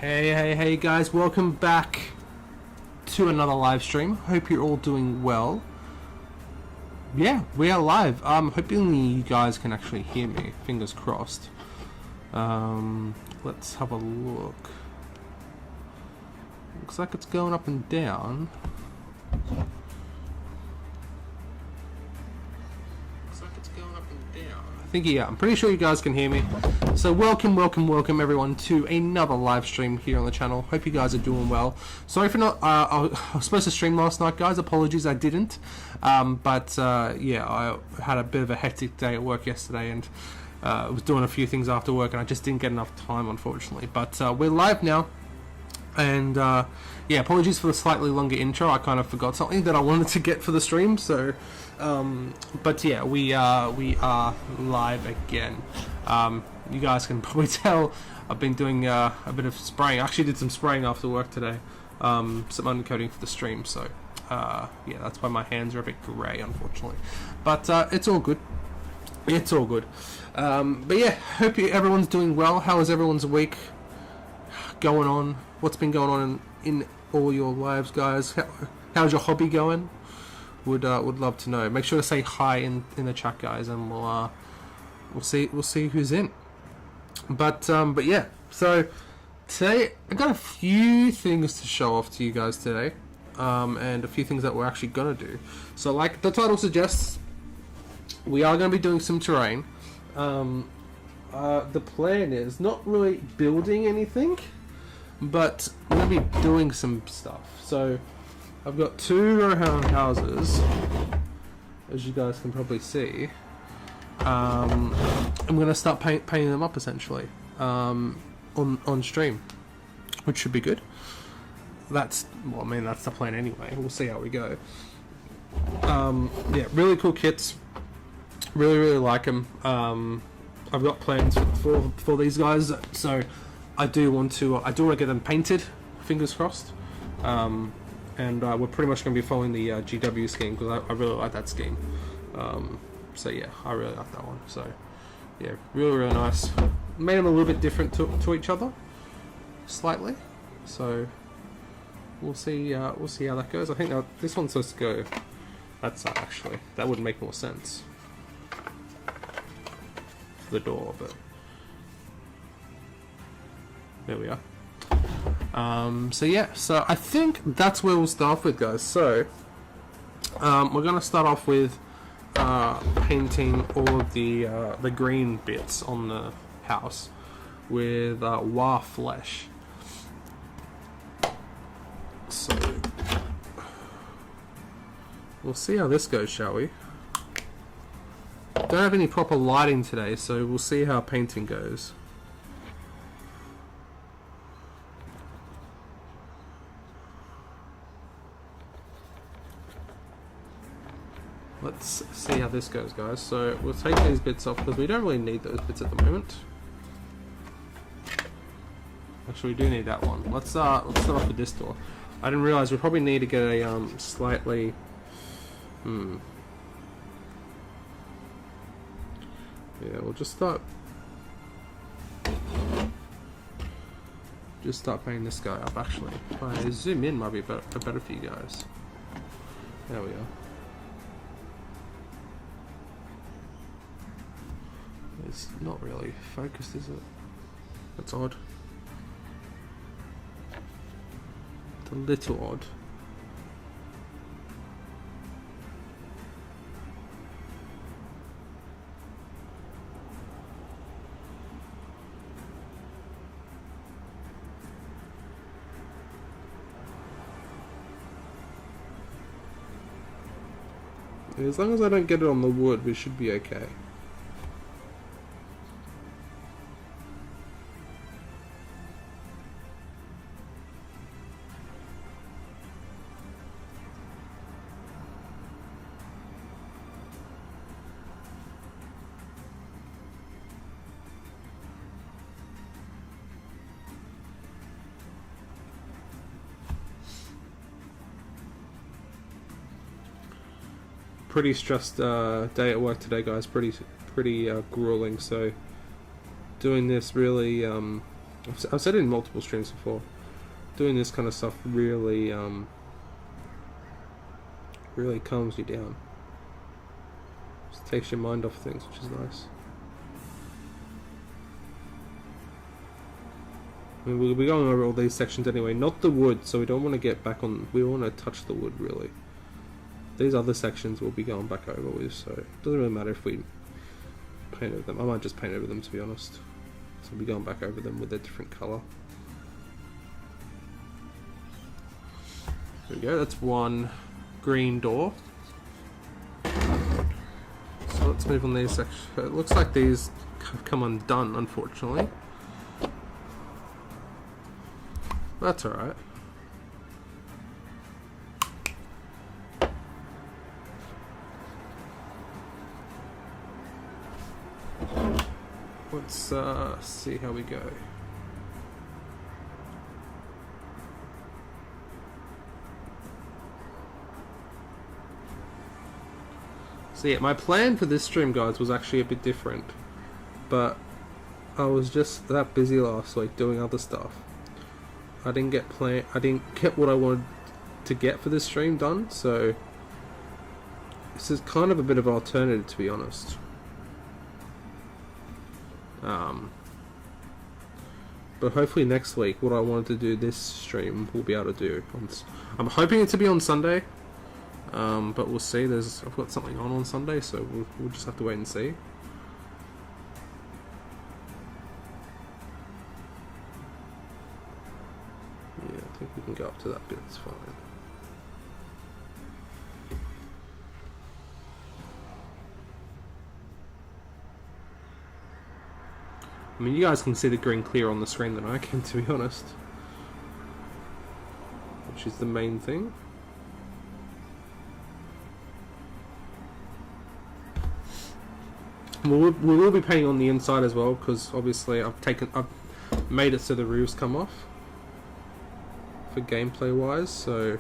Hey guys, welcome back to another live stream. Hope you're all doing well. Yeah, we are live. Hoping you guys can actually hear me, fingers crossed. Let's have a look. Looks like it's going up and down. I think, yeah, I'm pretty sure you guys can hear me. So welcome everyone to another live stream here on the channel. Hope you guys are doing well. Sorry for not, I was supposed to stream last night, guys. Apologies, I didn't. Yeah, I had a bit of a hectic day at work yesterday and I was doing a few things after work and I just didn't get enough time, unfortunately. But we're live now. And yeah, apologies for the slightly longer intro. I kind of forgot something that I wanted to get for the stream. So, but yeah, we are live again. You guys can probably tell I've been doing a bit of spraying. I actually did some spraying after work today, some undercoating for the stream. So yeah, that's why my hands are a bit grey, unfortunately. But it's all good. It's all good. But yeah, hope everyone's doing well. How is everyone's week going on? What's been going on in all your lives, guys? How's your hobby going? Would love to know. Make sure to say hi in the chat, guys, and we'll see who's in. But yeah. So today I got a few things to show off to you guys today, and a few things that we're actually gonna do. So like the title suggests, we are gonna be doing some terrain. The plan is not really building anything, but I'm going to be doing some stuff. So I've got two row houses, as you guys can probably see. I'm going to start painting them up essentially on stream, which should be good. That's the plan anyway. We'll see how we go. Yeah, really cool kits. Really like them. I've got plans for these guys, so I do want to get them painted, fingers crossed. And we're pretty much going to be following the GW scheme because I really like that scheme. So yeah, I really like that one. So yeah, really nice. Made them a little bit different to each other, slightly. So we'll see how that goes. I think this one's supposed to go that side actually. That would make more sense for the door, but there we are. So yeah, so I think that's where we'll start off with, guys. So we're gonna start off with painting all of the green bits on the house with wire flesh. So we'll see how this goes, shall we? Don't have any proper lighting today, so we'll see how painting goes. Let's see how this goes, guys. So we'll take these bits off because we don't really need those bits at the moment. Actually, we do need that one. Let's start off with this door. I didn't realize we probably need to get a slightly. Yeah, we'll just start painting this guy up. Actually, if I zoom in, might be better for you guys. There we are. It's not really focused, is it? That's odd. It's a little odd. As long as I don't get it on the wood, we should be okay. Pretty stressed day at work today, guys. Pretty grueling. So doing this really I've said it in multiple streams before. Doing this kind of stuff really, really calms you down. Just takes your mind off things, which is nice. I mean, we'll be going over all these sections anyway. Not the wood, so we don't want to get back on. We don't want to touch the wood really. These other sections we'll be going back over with, so it doesn't really matter if we paint over them. I might just paint over them, to be honest. So we'll be going back over them with a different colour. There we go, that's one green door. So let's move on these sections. It looks like these have come undone, unfortunately. That's alright. Let's see how we go. So yeah, my plan for this stream, guys, was actually a bit different, but I was just that busy last week doing other stuff. I didn't get what I wanted to get for this stream done, so this is kind of a bit of an alternative, to be honest. But hopefully next week, what I wanted to do this stream, we'll be able to do. I'm hoping it to be on Sunday, but we'll see. I've got something on Sunday, so we'll just have to wait and see. Yeah, I think we can go up to that bit. It's fine. I mean, you guys can see the green clearer on the screen than I can, to be honest. Which is the main thing. We will be painting on the inside as well, because obviously I've made it so the roofs come off for gameplay wise, so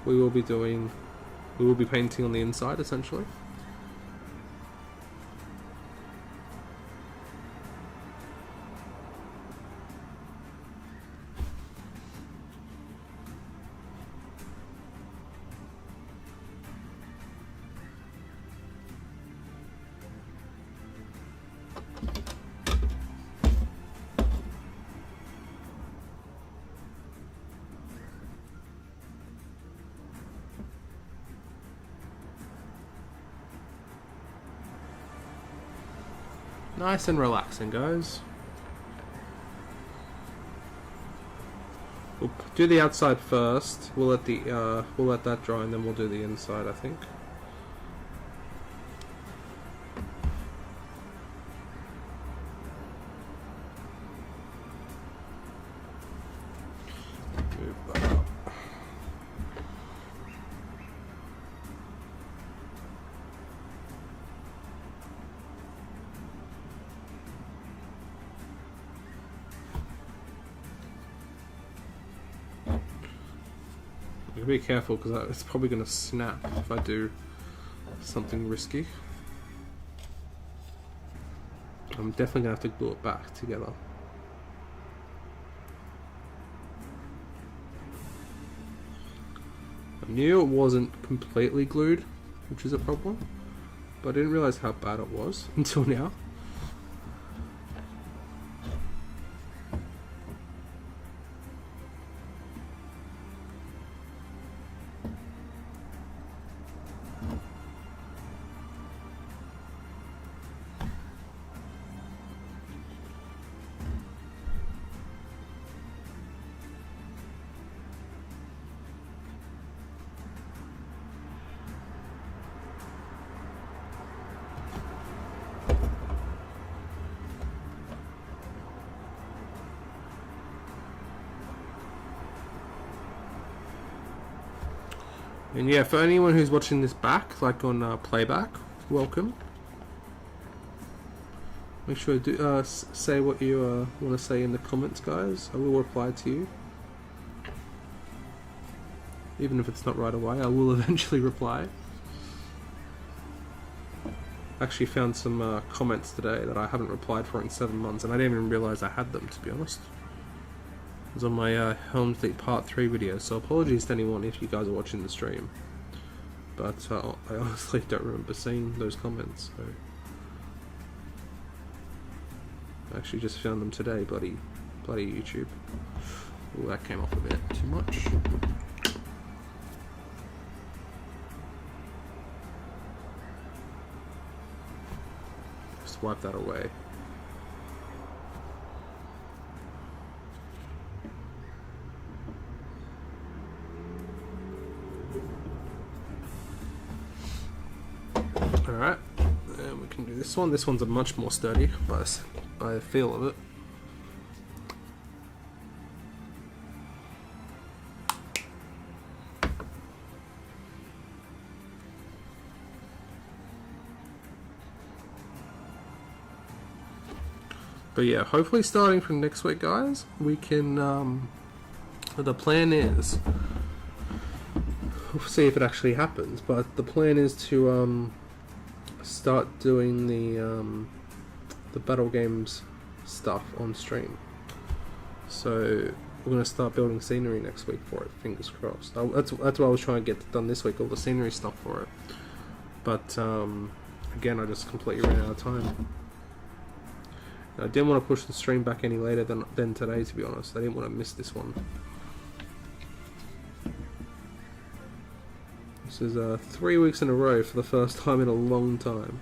we will be painting on the inside essentially. Nice and relaxing, guys. We'll do the outside first. We'll let that dry, and then we'll do the inside, I think. Move that up. Be careful, because it's probably going to snap if I do something risky. I'm definitely going to have to glue it back together. I knew it wasn't completely glued, which is a problem, but I didn't realize how bad it was until now. And yeah, for anyone who's watching this back, like on playback, welcome. Make sure to do, say what you want to say in the comments, guys. I will reply to you. Even if it's not right away, I will eventually reply. Actually found some comments today that I haven't replied for in 7 months, and I didn't even realise I had them, to be honest. It was on my Helmsley Part 3 video, so apologies to anyone if you guys are watching the stream. But I honestly don't remember seeing those comments, so... I actually just found them today, bloody YouTube. Ooh, that came off a bit too much. Just wipe that away. Alright, and we can do this one. This one's a much more sturdy by the feel of it. But yeah, hopefully starting from next week, guys, we can, the plan is, we'll see if it actually happens, but the plan is to start doing the battle games stuff on stream. So we're going to start building scenery next week for it, fingers crossed. That's what I was trying to get done this week, all the scenery stuff for it. But again, I just completely ran out of time. I didn't want to push the stream back any later than today, to be honest. I didn't want to miss this one. This is 3 weeks in a row for the first time in a long time.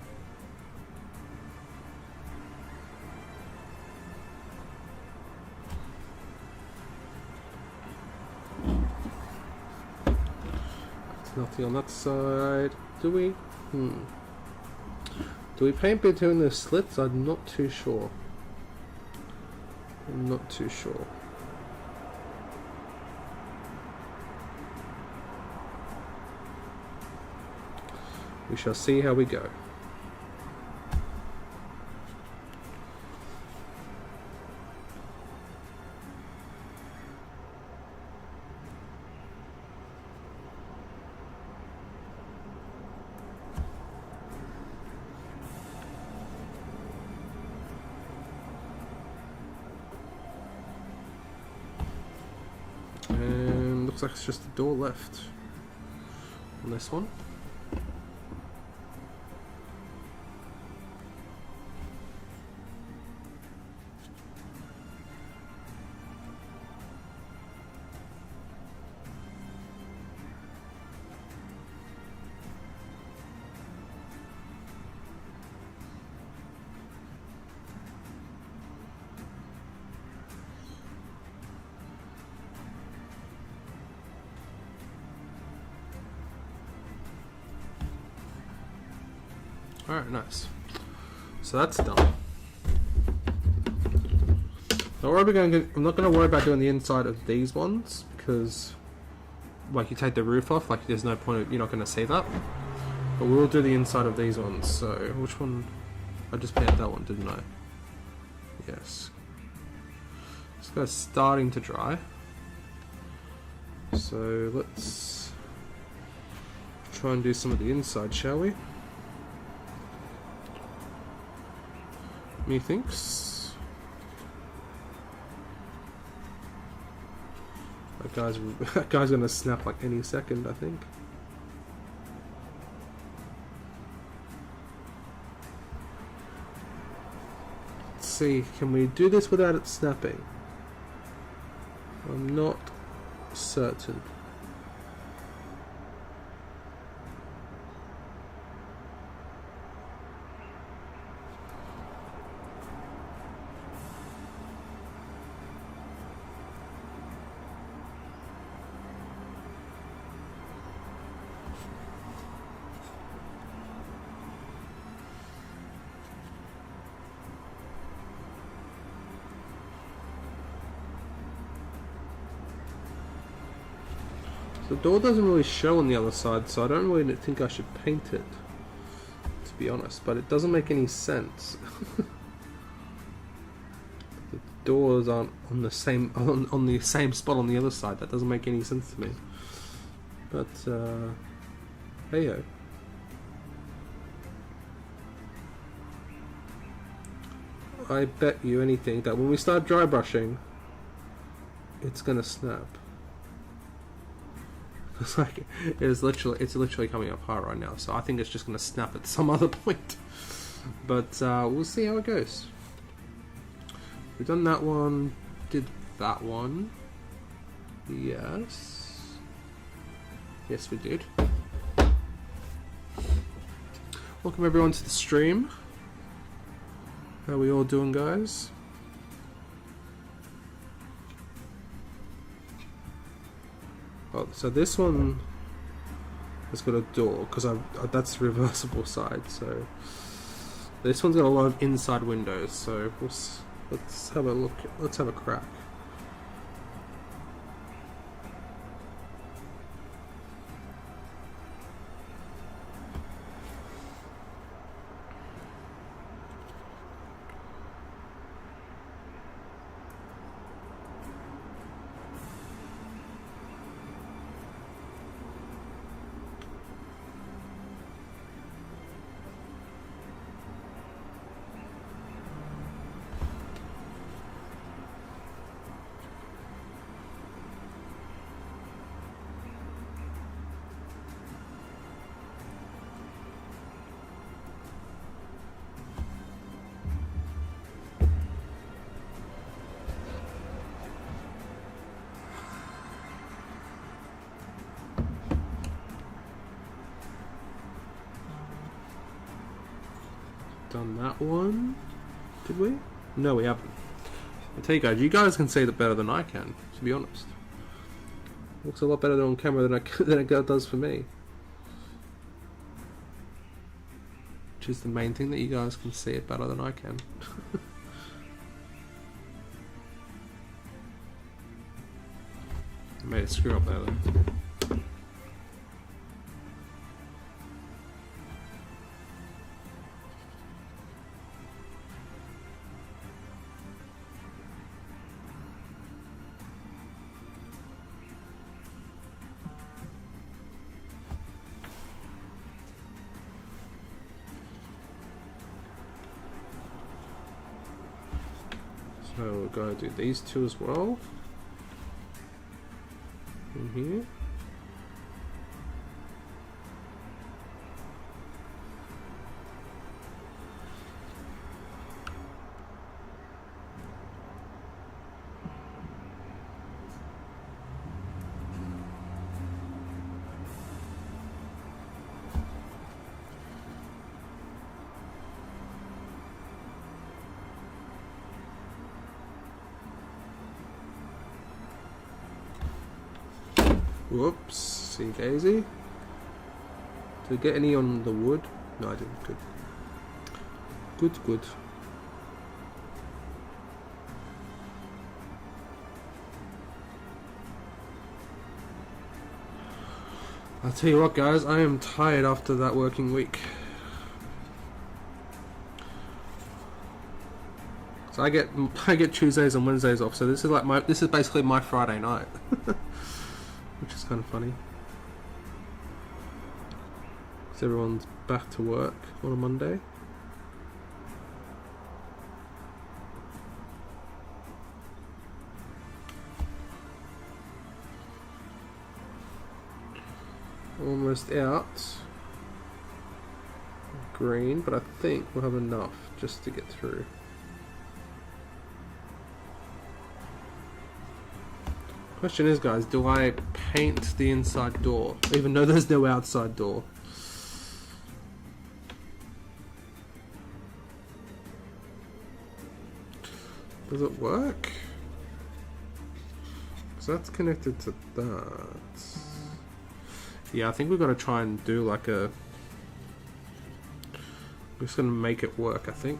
There's nothing on that side. Do we? Do we paint between the slits? I'm not too sure. I'm not too sure. We shall see how we go. And looks like it's just a door left on this one. Alright, nice. So that's done. Now I'm not going to worry about doing the inside of these ones, because like you take the roof off, like there's no point of, you're not going to see that. But we will do the inside of these ones. So which one? I just painted that one, didn't I? Yes. This guy's starting to dry. So let's try and do some of the inside, shall we? Methinks that guy's gonna snap like any second, I think. Let's see, can we do this without it snapping? I'm not certain. The door doesn't really show on the other side, so I don't really think I should paint it, to be honest, but it doesn't make any sense. The doors aren't on the same spot on the other side. That doesn't make any sense to me. But hey-o. I bet you anything that when we start dry brushing, it's gonna snap. It's like it's literally coming up high right now, so I think it's just gonna snap at some other point. But we'll see how it goes. We've done that one, did that one. Yes. Yes, we did. Welcome everyone to the stream. How are we all doing, guys? Oh, so this one has got a door because that's the reversible side. So this one's got a lot of inside windows. So let's have a look. Let's have a crack. Done that one, did we? No, we haven't. I tell you guys can see that better than I can, to be honest. Looks a lot better on camera than it does for me. Which is the main thing, that you guys can see it better than I can. I made a screw up there though. So we're going to do these two as well. In here. Whoops, see daisy. Did I get any on the wood? No, I didn't. Good. Good, good. I'll tell you what, guys, I am tired after that working week. So I get Tuesdays and Wednesdays off, so this is basically my Friday night. Which is kind of funny. So everyone's back to work on a Monday. Almost out. Green, but I think we'll have enough just to get through. Question is, guys, do I paint the inside door, even though there's no outside door? Does it work? Because that's connected to that. Yeah, I think we've got to try and do like a... We're just going to make it work, I think.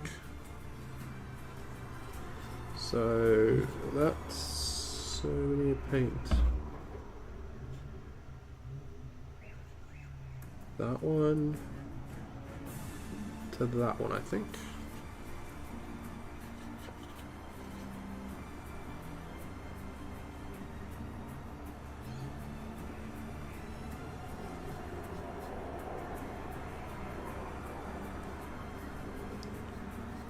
So that's... So we need paint. That one to that one, I think.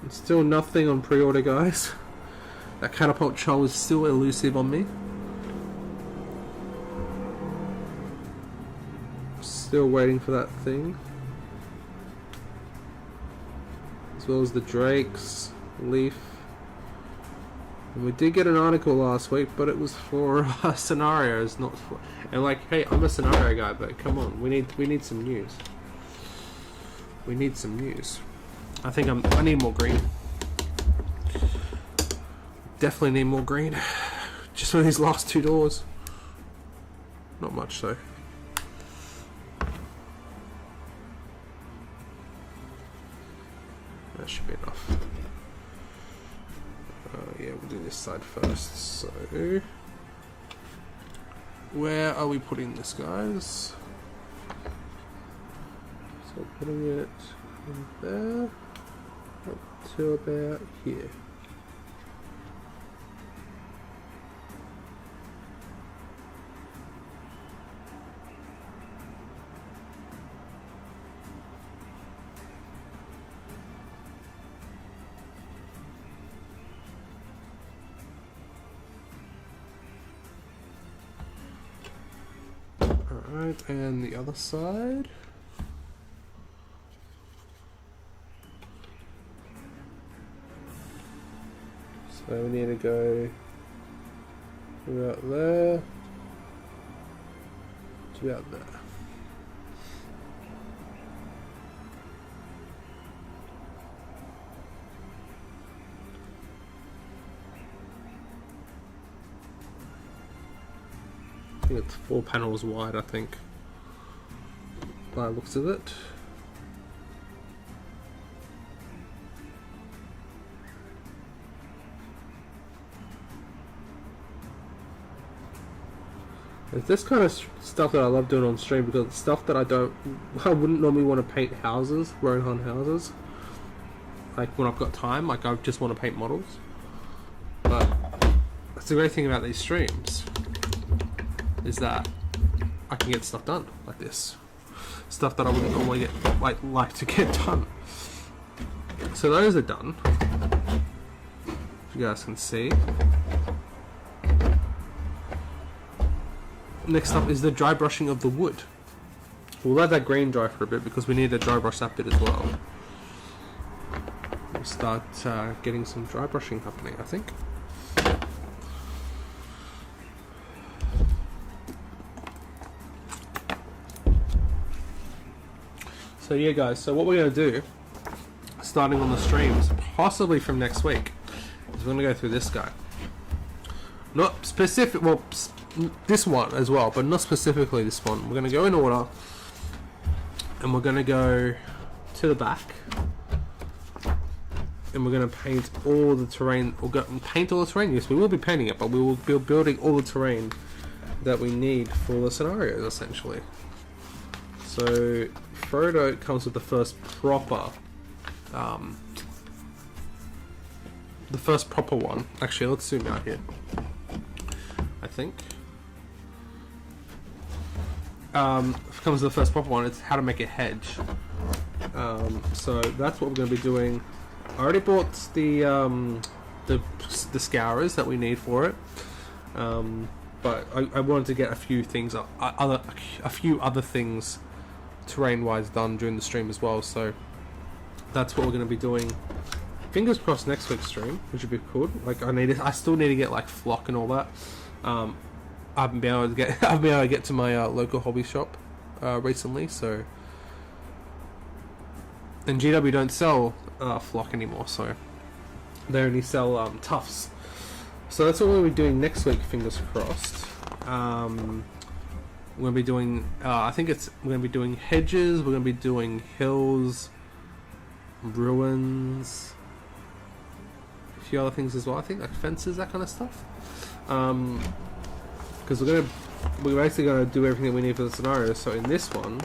It's still nothing on pre-order, guys. That catapult troll is still elusive on me. Still waiting for that thing. As well as the drakes, leaf. And we did get an article last week, but it was for scenarios, not for. And like, hey, I'm a scenario guy, but come on, we need some news. We need some news. I think I need more green. Definitely need more green. Just for these last 2 doors. Not much though. That should be enough. Yeah, we'll do this side first. So, where are we putting this, guys? So putting it in there up to about here. Alright, and the other side. So we need to go about there to about there. I think it's 4 panels wide, I think, by the looks of it. It's this kind of stuff that I love doing on stream, because it's stuff that I wouldn't normally want to paint houses, Rohan houses. Like when I've got time, like I just want to paint models. But that's the great thing about these streams, is that I can get stuff done like this. Stuff that I wouldn't normally like to get done. So those are done. You guys can see. Next up is the dry brushing of the wood. We'll let that green dry for a bit because we need to dry brush that bit as well. We'll start getting some dry brushing happening, I think. So yeah guys, so what we're going to do, starting on the streams, possibly from next week, is we're going to go through this guy. Not specific, well, this one as well, but not specifically this one. We're going to go in order, and we're going to go to the back, and we're going to paint all the terrain, or paint all the terrain. Yes, we will be painting it, but we will be building all the terrain that we need for the scenarios, essentially. So Frodo comes with the first proper one. Actually, let's zoom out here. I think comes with the first proper one. It's how to make a hedge. So that's what we're going to be doing. I already bought the scourers that we need for it, but I wanted to get a few things, a few other things terrain-wise done during the stream as well. So that's what we're going to be doing. Fingers crossed next week's stream, which would be cool. Like I still need to get like flock and all that. I haven't been able to get to my local hobby shop recently. So, and GW don't sell flock anymore, so they only sell tufts. So that's what we'll be doing next week. Fingers crossed. We're going to be doing, we're going to be doing hedges, we're going to be doing hills, ruins, a few other things as well, I think, like fences, that kind of stuff. Because we're basically going to do everything we need for the scenario. So in this one,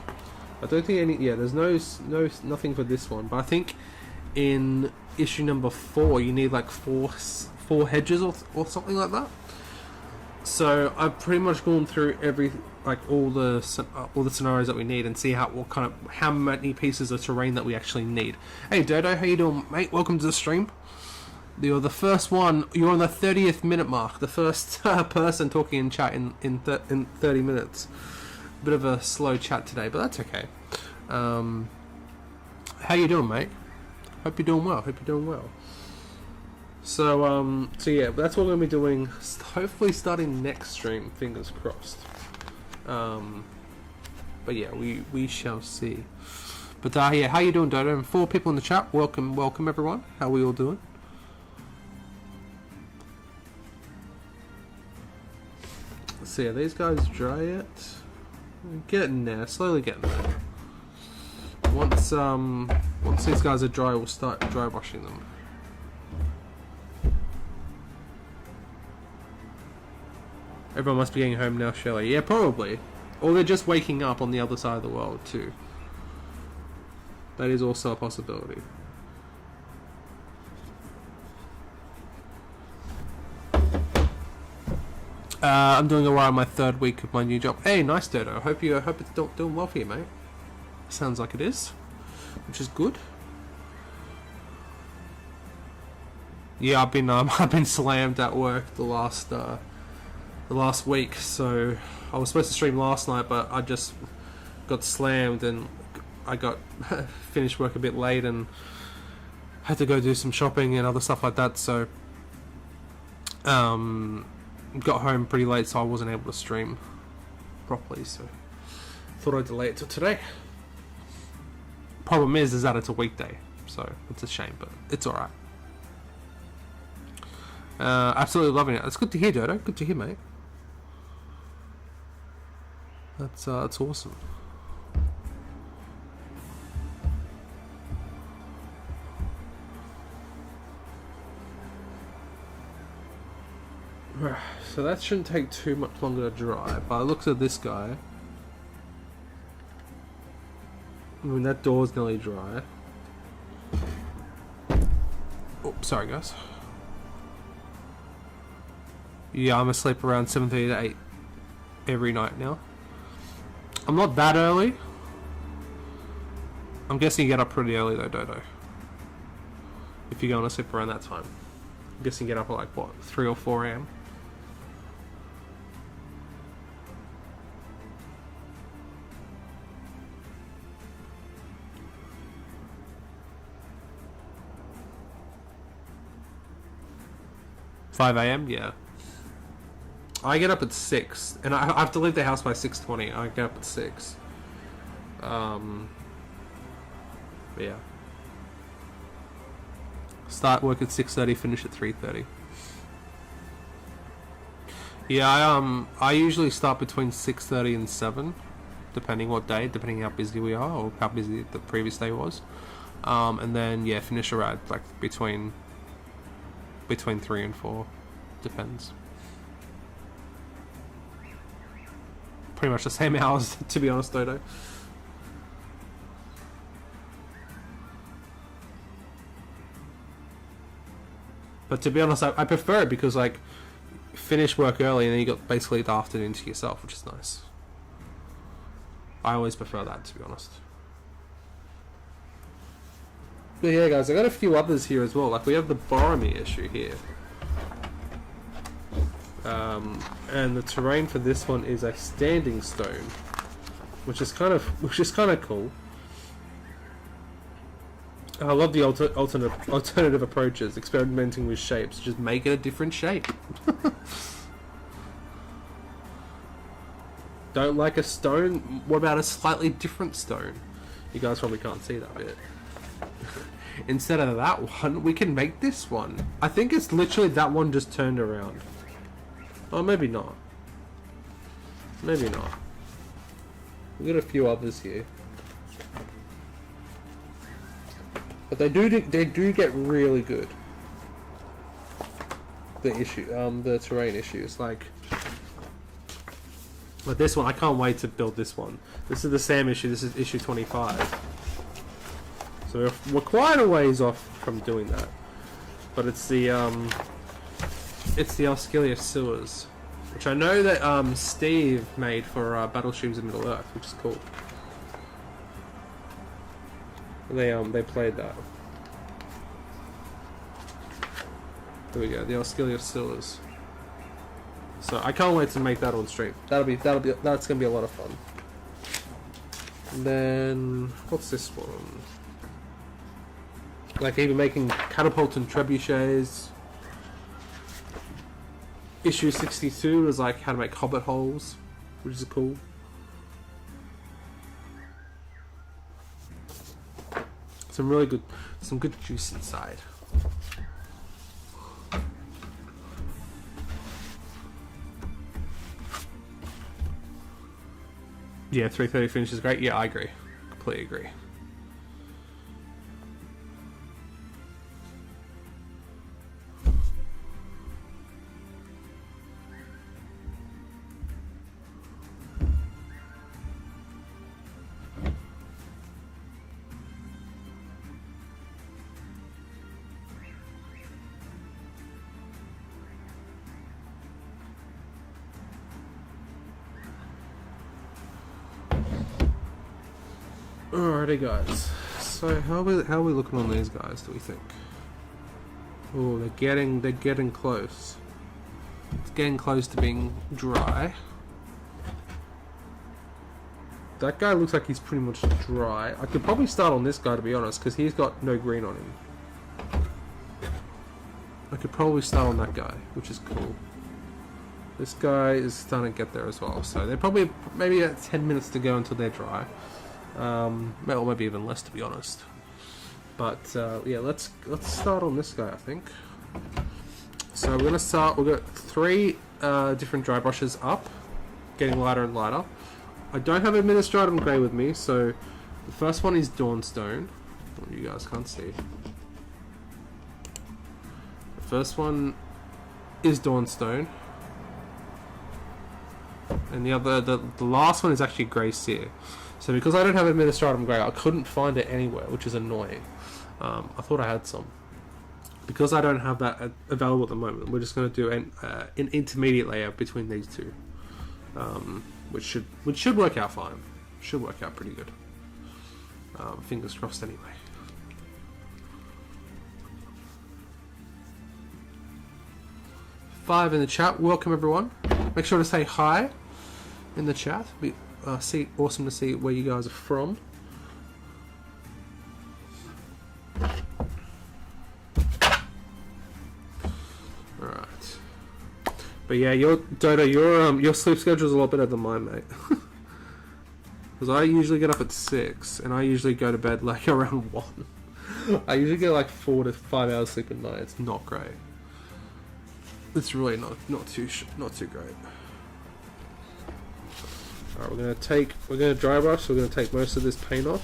I don't think there's nothing for this one, but I think in issue number 4, you need like four hedges or something like that. So I've pretty much gone through like all the scenarios that we need and see how many pieces of terrain that we actually need. Hey Dodo, how you doing, mate? Welcome to the stream. You're the first one. You're on the 30th minute mark. The first person talking in chat in 30 minutes. Bit of a slow chat today, but that's okay. How you doing, mate? Hope you're doing well. So yeah, that's what we're gonna be doing. Hopefully, starting next stream. Fingers crossed. But yeah, we shall see. But yeah, how you doing, Dodo? And 4 people in the chat. Welcome everyone. How are we all doing? So yeah, these guys dry yet? Getting there, slowly getting there. Once these guys are dry, we'll start dry washing them. Everyone must be getting home now, Shelley. Yeah, probably. Or they're just waking up on the other side of the world too. That is also a possibility. I'm doing alright on my 3rd week of my new job. Hey, nice, Dodo. Hope it's doing well for you, mate. Sounds like it is, which is good. Yeah, I've been slammed at work the last week. So I was supposed to stream last night, but I just got slammed and I got finished work a bit late and had to go do some shopping and other stuff like that. So got home pretty late, so I wasn't able to stream properly, so thought I'd delay it till today. Problem is that it's a weekday, so it's a shame, but it's alright. Absolutely loving it. It's good to hear, Dodo. Good to hear, mate. That's awesome. So that shouldn't take too much longer to dry. By the looks of this guy, I mean that door's nearly dry. Oh, sorry guys. Yeah, I'm asleep around 7:30 to 8 every night now. I'm not that early. I'm guessing you get up pretty early though, Dodo. If you're going to sleep around that time. I'm guessing you get up at like what, 3 or 4 a.m. $5 a.m. Yeah. I get up at 6, and I have to leave the house by 6:20. I get up at 6. Yeah. Start work at 6:30, finish at 3:30. Yeah, I usually start between 6:30 and 7, depending what day, depending how busy we are or how busy the previous day was. And then yeah, finish around like between 3 and 4, depends. Pretty much the same hours, to be honest, Dodo. But to be honest, I prefer it because like finish work early and then you got basically the afternoon to yourself, which is nice. I always prefer that, to be honest. But yeah, guys, I got a few others here as well. Like we have the Boromir issue here, and the terrain for this one is a standing stone, which is kind of cool. I love the alternative approaches, experimenting with shapes. Just make it a different shape. Don't like a stone? What about a slightly different stone? You guys probably can't see that bit. Instead of that one, we can make this one. I think it's literally that one just turned around. Oh, maybe not. Maybe not. We got a few others here. But they do get really good. The terrain issues, like this one. I can't wait to build this one. This is the Sam issue. This is issue 25. So we're quite a ways off from doing that. But it's the Osculia sewers. which I know that Steve made for Battle Streams in Middle Earth, which is cool. They played that. There we go, the Oscilia Stillers. So I can't wait to make that on stream. That's gonna be a lot of fun. And then what's this one? Like even making catapult and trebuchets. Issue 62 was like how to make hobbit holes, which is cool. Some good juice inside. Yeah, 330 finish is great. Yeah, I agree. Completely agree. Alrighty guys, so how are we looking on these guys, do we think? Oh, they're getting close. It's getting close to being dry. That guy looks like he's pretty much dry. I could probably start on this guy to be honest, because he's got no green on him. I could probably start on that guy, which is cool. This guy is starting to get there as well, so they're probably maybe 10 minutes to go until they're dry. Well, maybe even less to be honest. But yeah, let's start on this guy, I think. So we're gonna start. We've got 3 different dry brushes up, getting lighter and lighter. I don't have Administratum Grey with me, so the first one is Dawnstone. Well, you guys can't see. The first one is Dawnstone, and the last one is actually Grey Seer. So because I don't have Administratum Grey, I couldn't find it anywhere, which is annoying. I thought I had some. Because I don't have that available at the moment, we're just going to do an intermediate layer between these two, which should work out fine. Should work out pretty good. Fingers crossed anyway. Five in the chat. Welcome everyone. Make sure to say hi in the chat. Awesome to see where you guys are from. Alright. But yeah, Dodo, your sleep schedule is a lot better than mine, mate. Because I usually get up at 6 and I usually go to bed like around 1. I usually get like 4 to 5 hours sleep at night. It's not great. It's really not too great. Alright, we're gonna dry brush, so we're gonna take most of this paint off.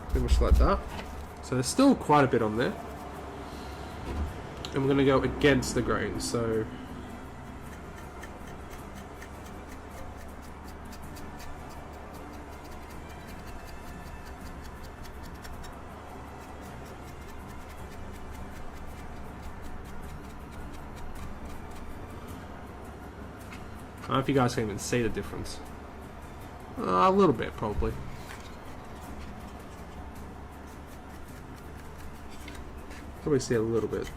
Pretty much like that. So there's still quite a bit on there. And we're gonna go against the grain, so I don't know if you guys can even see the difference. A little bit, probably. Probably see a little bit.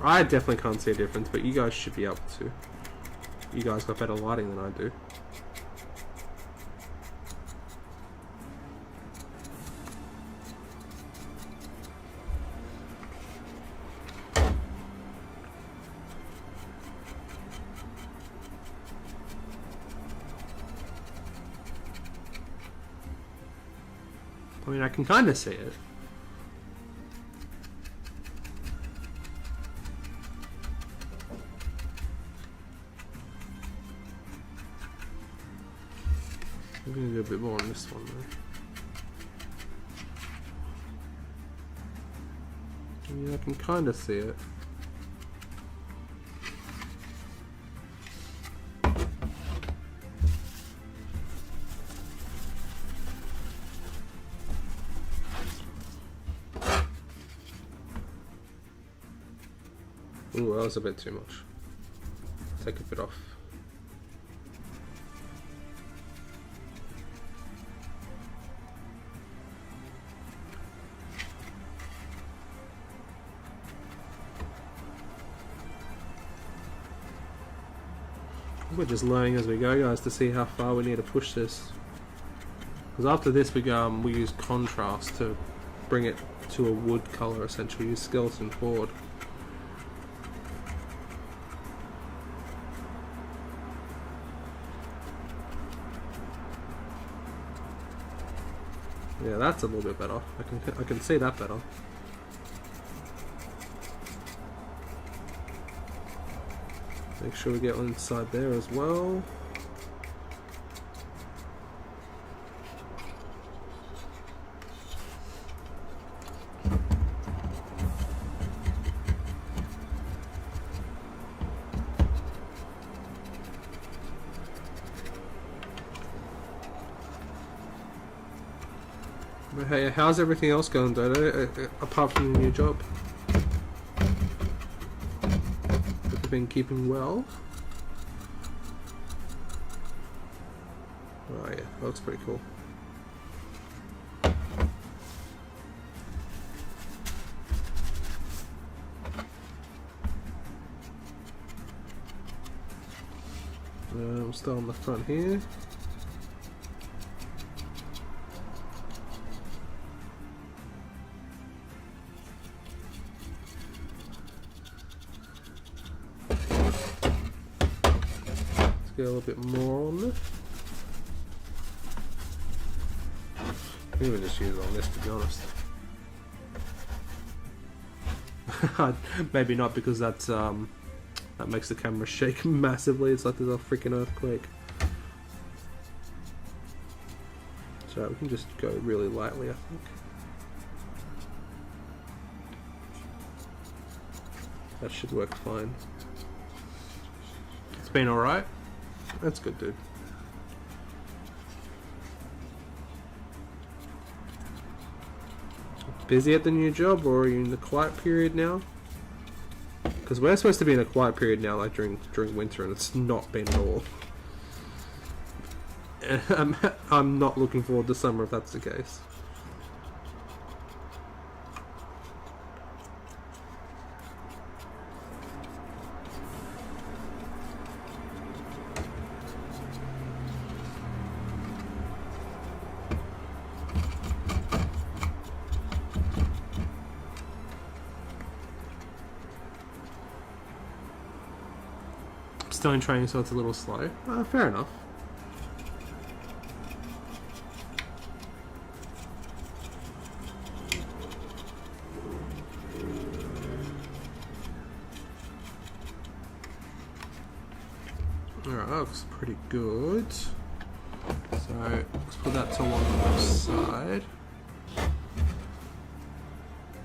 I definitely can't see a difference, but you guys should be able to. You guys got better lighting than I do. I mean, I can kind of see it. I'm going to do a bit more on this one, though. Yeah, I can kind of see it. Ooh, that was a bit too much. Take a bit off. We're just learning as we go, guys, to see how far we need to push this. Because after this, we use contrast to bring it to a wood color. Essentially, use skeleton forward. Yeah, that's a little bit better. I can see that better. Make sure we get one inside there as well. But hey, how's everything else going, Dodo, apart from the new job? Have you been keeping well? Oh yeah, that looks pretty cool. I'm still on the front here. Get a little bit more on this. Maybe we'll just use it on this, to be honest. Maybe not, because that's that makes the camera shake massively. It's like there's a freaking earthquake. So we can just go really lightly, I think. That should work fine. It's been alright. That's good, dude. Busy at the new job, or are you in the quiet period now? Because we're supposed to be in a quiet period now, like during winter, and it's not been at all. I'm not looking forward to summer if that's the case. Still in training, so it's a little slow. Fair enough. Alright, that looks pretty good. So let's put that to one side.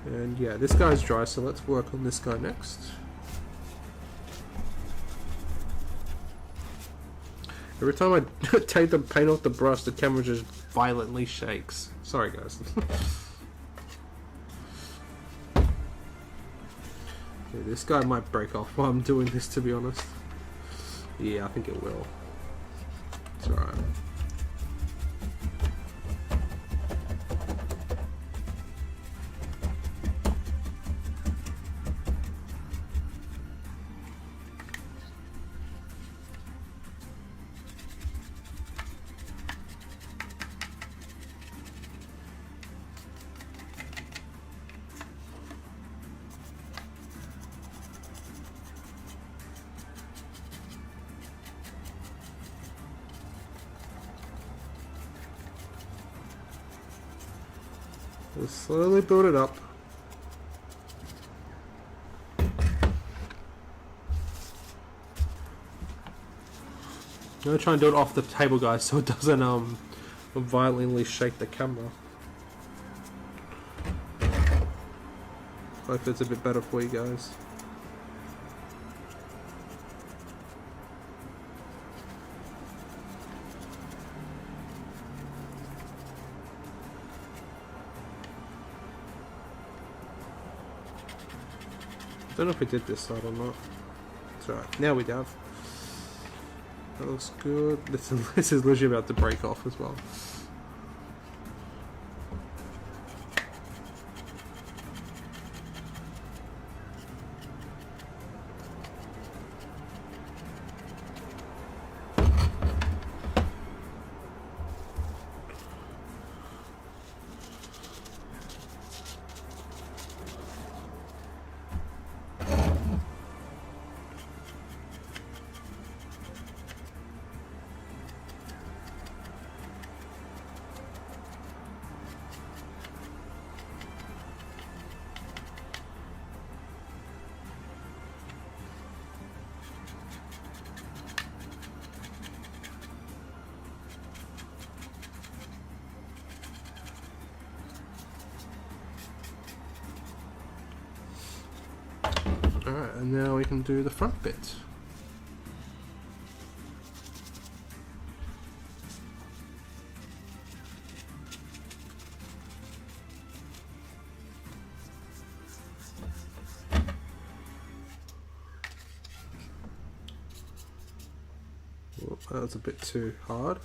And yeah, this guy's dry, so let's work on this guy next. Every time I take the paint off the brush, the camera just violently shakes. Sorry, guys. Yeah, this guy might break off while I'm doing this, to be honest. Yeah, I think it will. It's alright. We'll slowly build it up. I'm gonna try and do it off the table, guys, so it doesn't violently shake the camera. Hope it's a bit better for you guys. Don't know if we did this side or not. That's right. Now we have. That looks good. This is literally about to break off as well. Alright, and now we can do the front bit. Oh, that was a bit too harsh.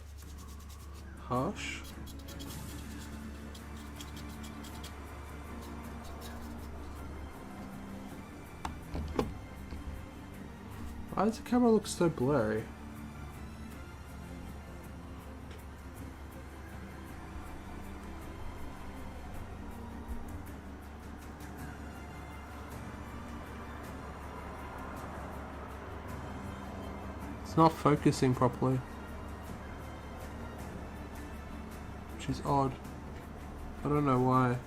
Why does the camera look so blurry? It's not focusing properly, which is odd. I don't know why.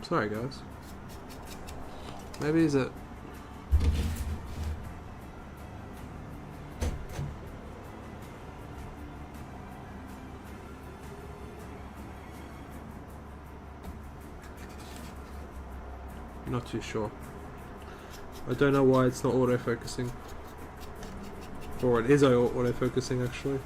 Sorry guys. Maybe is it... Not too sure. I don't know why it's not auto-focusing. Or it is auto-focusing actually.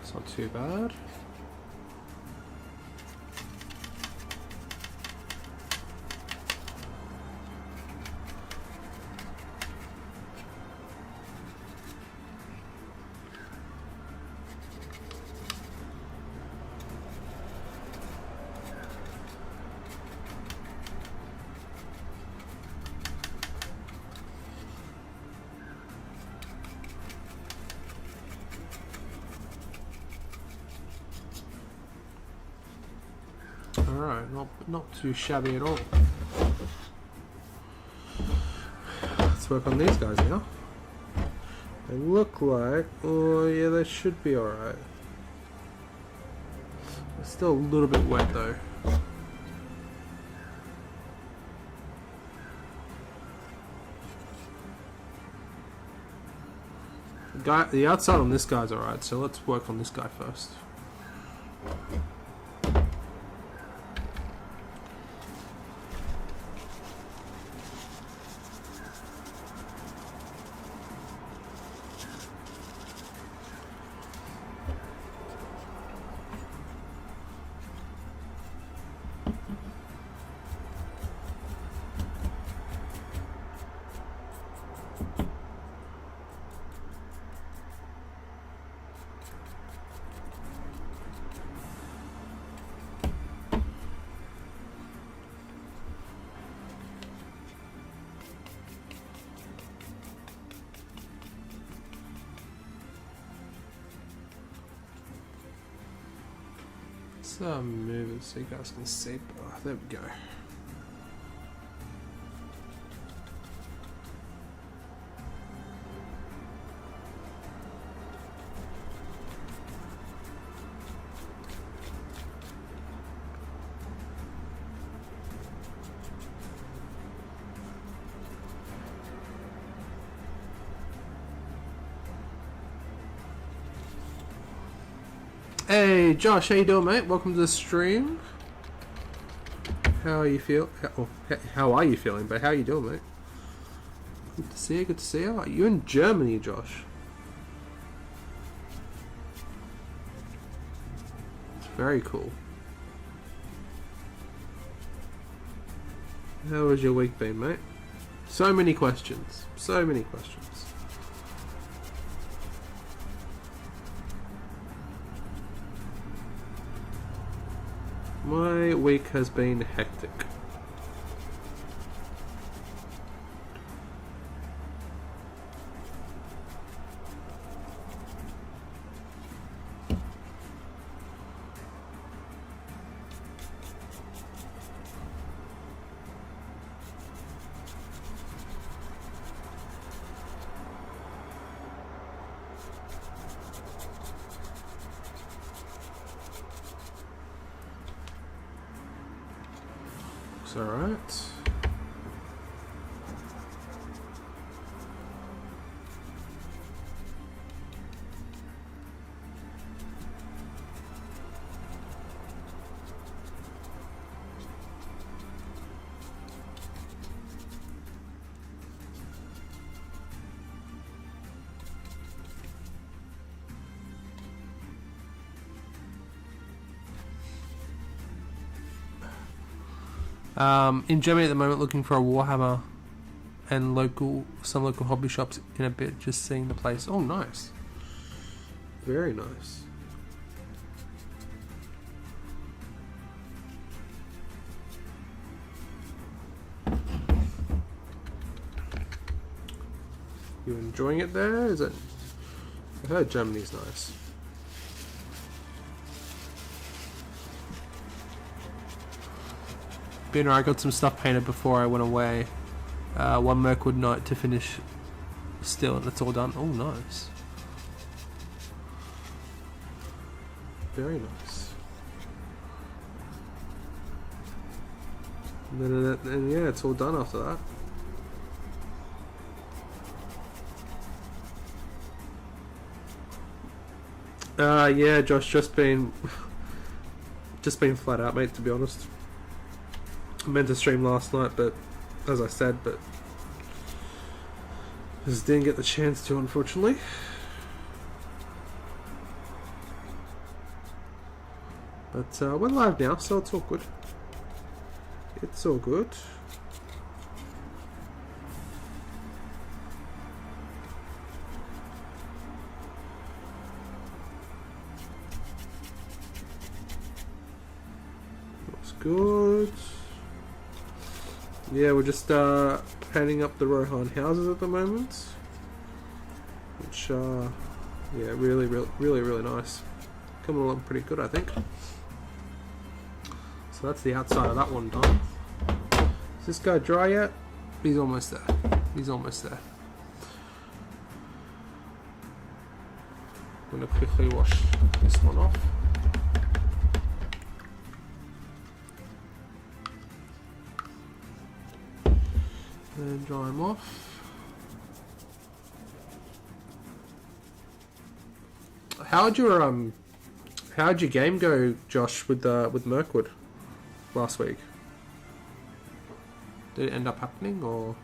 It's not too bad. Alright, not too shabby at all. Let's work on these guys now. They look like, oh yeah, they should be alright. They're still a little bit wet though. The outside on this guy's alright, so let's work on this guy first. Let's move it so you guys can see. Oh, there we go. Hey Josh, how you doing, mate? Welcome to the stream. How are you feel? How are you feeling? But how are you doing, mate? Good to see you. Good to see you. You're in Germany, Josh. It's very cool. How has your week been, mate? So many questions. So many questions. My week has been hectic. Alright. In Germany at the moment, looking for a Warhammer and some local hobby shops in a bit, just seeing the place. Oh, nice. Very nice. You enjoying it there? Is it? I heard Germany's nice. I got some stuff painted before I went away. One Mirkwood night to finish still, and it's all done. Oh, nice. Very nice. And yeah, it's all done after that. Yeah, Josh, just been flat out, mate, to be honest. I meant to stream last night, but as I said, just didn't get the chance to, unfortunately. But we're live now, so it's all good. It's all good. Looks good. Yeah, we're just painting up the Rohan houses at the moment, which yeah, really nice. Coming along pretty good, I think. So that's the outside of that one done. Is this guy dry yet? He's almost there. He's almost there. I'm gonna quickly wash this one off. And dry them off. How'd your game go, Josh, with Mirkwood last week? Did it end up happening, or?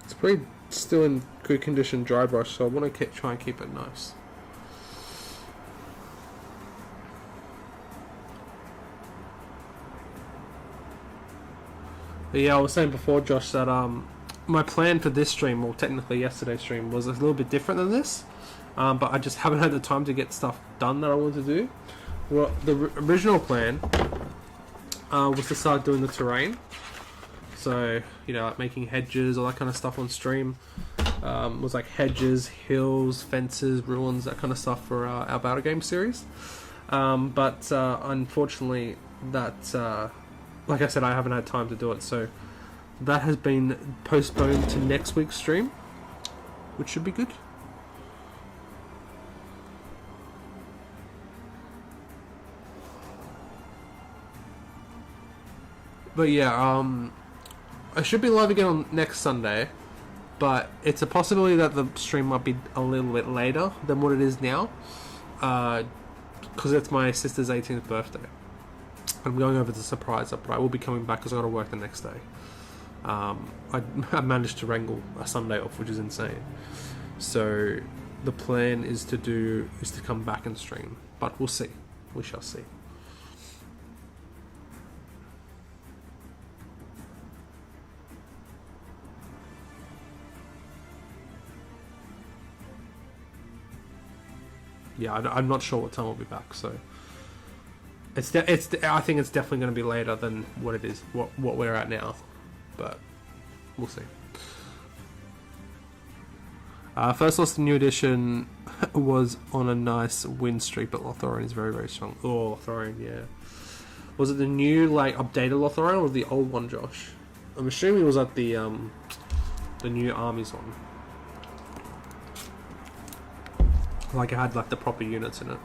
It's pretty still in good condition dry brush, so I want to try and keep it nice. But yeah, I was saying before, Josh, that my plan for this stream, or technically yesterday's stream, was a little bit different than this, but I just haven't had the time to get stuff done that I wanted to do. Well, the original plan was to start doing the terrain. So, you know, like making hedges, all that kind of stuff on stream. Was like hedges, hills, fences, ruins, that kind of stuff for our battle game series. But unfortunately, that, like I said, I haven't had time to do it. So that has been postponed to next week's stream, which should be good. But yeah, I should be live again on next Sunday, but it's a possibility that the stream might be a little bit later than what it is now, because it's my sister's 18th birthday. I'm going over to surprise her, but I will be coming back because I got to work the next day. I managed to wrangle a Sunday off, which is insane. So the plan is to come back and stream, but we'll see. We shall see. Yeah, I'm not sure what time we'll be back, so I think it's definitely going to be later than what it is, what we're at now, but we'll see. First loss to New Edition was on a nice win streak, but Lothlorien is very, very strong. Oh, Lothlorien, yeah. Was it the new, like, updated Lothlorien or the old one, Josh? I'm assuming it was at the new armies one. Like, it had, like, the proper units in it.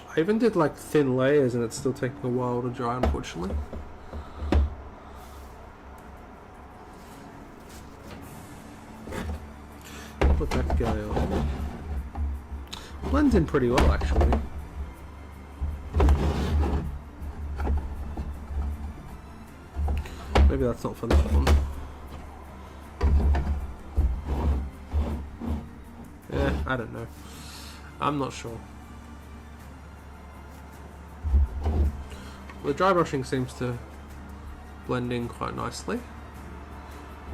I even did, like, thin layers and it's still taking a while to dry, unfortunately. Put that guy on. Blends in pretty well, actually. Maybe that's not for that one. Yeah, I don't know. I'm not sure. The dry brushing seems to blend in quite nicely.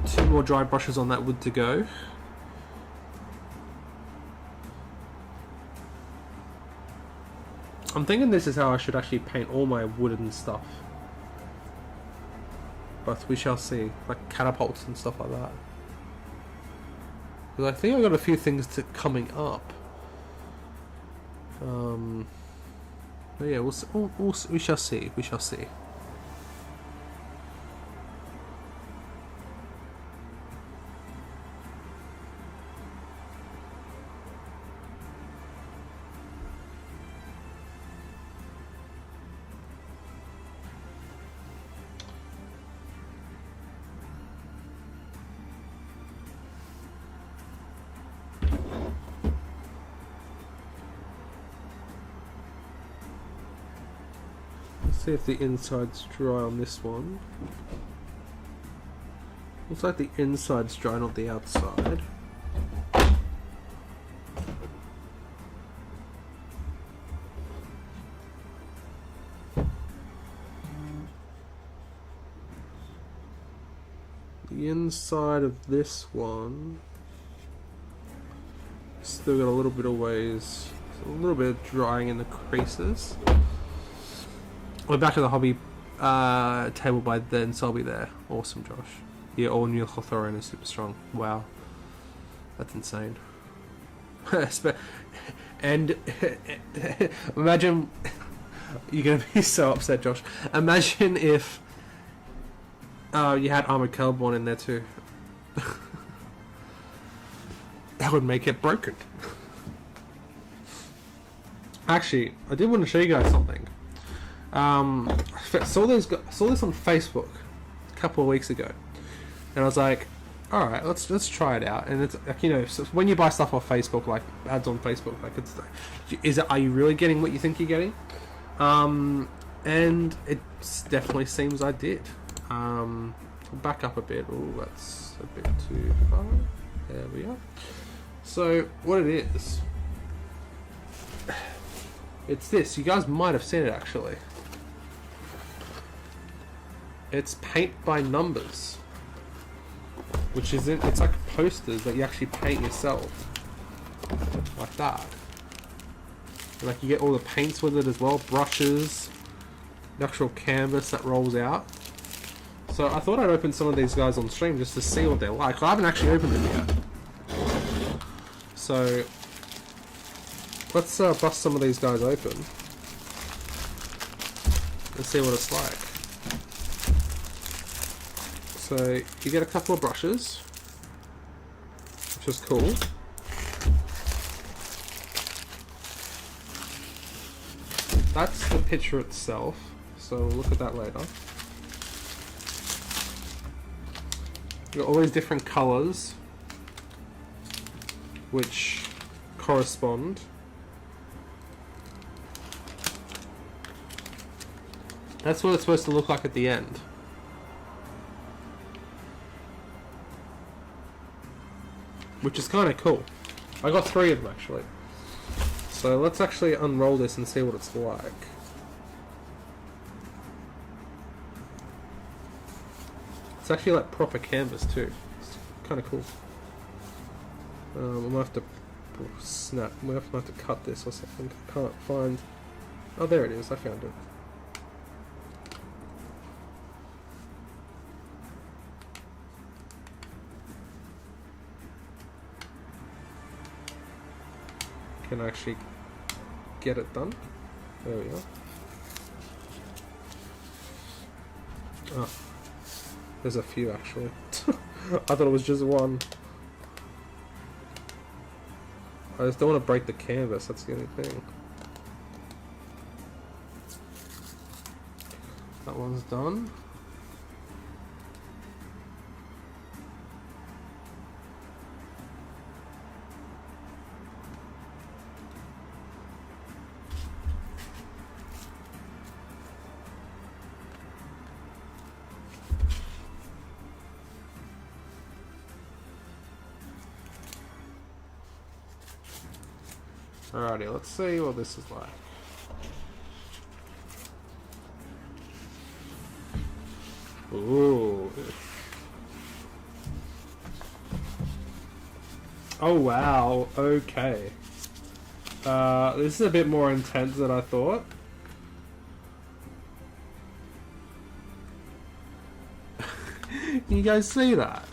2 more dry brushes on that wood to go. I'm thinking this is how I should actually paint all my wooden stuff. But we shall see, like catapults and stuff like that. Because I think I've got a few things coming up. But yeah, we shall see. We shall see. See if the inside's dry on this one. Looks like the inside's dry, not the outside. The inside of this one still got a little bit of ways, a little bit of drying in the creases. We're back at the hobby table by then, so I'll be there. Awesome, Josh. Yeah, all new Lothlorien is super strong. Wow. That's insane. And imagine... You're going to be so upset, Josh. Imagine if you had Armored Caliborn in there too. That would make it broken. Actually, I did want to show you guys something. I saw this on Facebook a couple of weeks ago, and I was like, "All right, let's try it out." And it's like, you know, so when you buy stuff off Facebook, like ads on Facebook, like are you really getting what you think you're getting? And it definitely seems I did. Back up a bit. Oh, that's a bit too far. There we are. So what it is, it's this. You guys might have seen it actually. It's paint by numbers, which is it's like posters that you actually paint yourself. like that. And like you get all the paints with it as well, brushes, the actual canvas that rolls out. So I thought I'd open some of these guys on stream just to see what they're like. I haven't actually opened them yet. So let's bust some of these guys open and see what it's like. So you get a couple of brushes, which is cool. That's the picture itself, so we'll look at that later. You've got all these different colours which correspond. That's what it's supposed to look like at the end. Which is kind of cool. I got 3 of them actually. So let's actually unroll this and see what it's like. It's actually like proper canvas too. It's kind of cool. We might have to snap. We might have to cut this or something. I can't find. Oh, there it is. I found it. Can I actually get it done? There we go. Oh, there's a few actually. I thought it was just one. I just don't want to break the canvas, that's the only thing. That one's done. Alrighty, let's see what this is like. Ooh. Oh wow, okay. This is a bit more intense than I thought. Can you guys see that?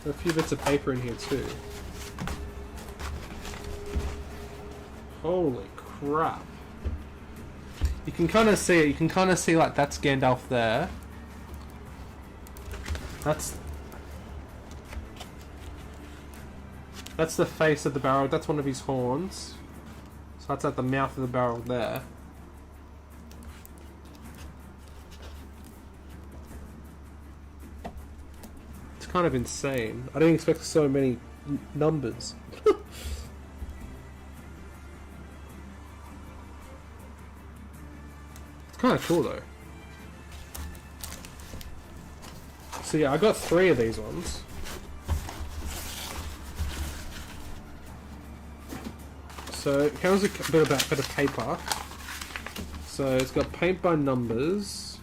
There are a few bits of paper in here too. Holy crap. You can kind of see it. You can kind of see like that's Gandalf there. That's the face of the barrel. That's one of his horns. So that's at the mouth of the barrel there. It's kind of insane. I didn't expect so many numbers. It's kind of cool though. So yeah, I got 3 of these ones. So it comes with a bit of paper. So it's got paint by numbers.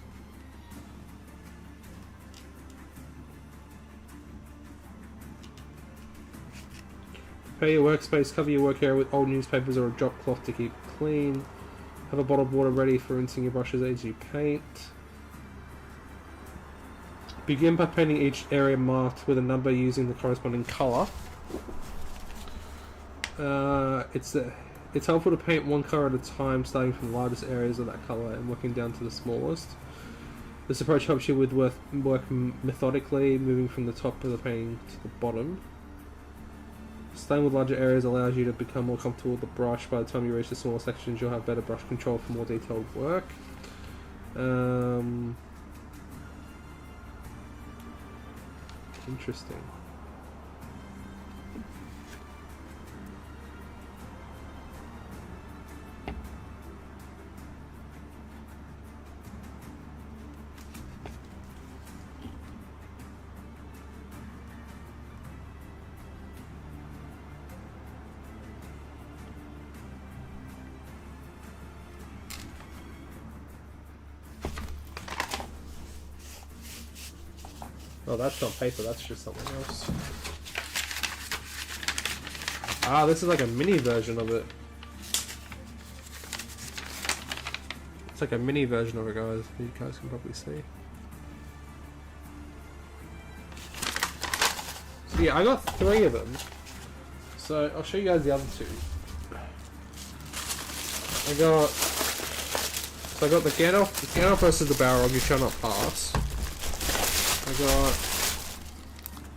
Prepare your workspace, cover your work area with old newspapers or a drop cloth to keep clean. Have a bottle of water ready for rinsing your brushes as you paint. Begin by painting each area marked with a number using the corresponding colour. It's helpful to paint one colour at a time, starting from the largest areas of that colour and working down to the smallest. This approach helps you with work methodically, moving from the top of the painting to the bottom. Staying with larger areas allows you to become more comfortable with the brush. By the time you reach the smaller sections, you'll have better brush control for more detailed work. Interesting. Oh, that's not paper, that's just something else. Ah, this is like a mini version of it. It's like a mini version of it, guys. You guys can probably see. So yeah, I got 3 of them. So I'll show you guys the other 2. I got the Gandalf versus the Balrog, you shall not pass. I got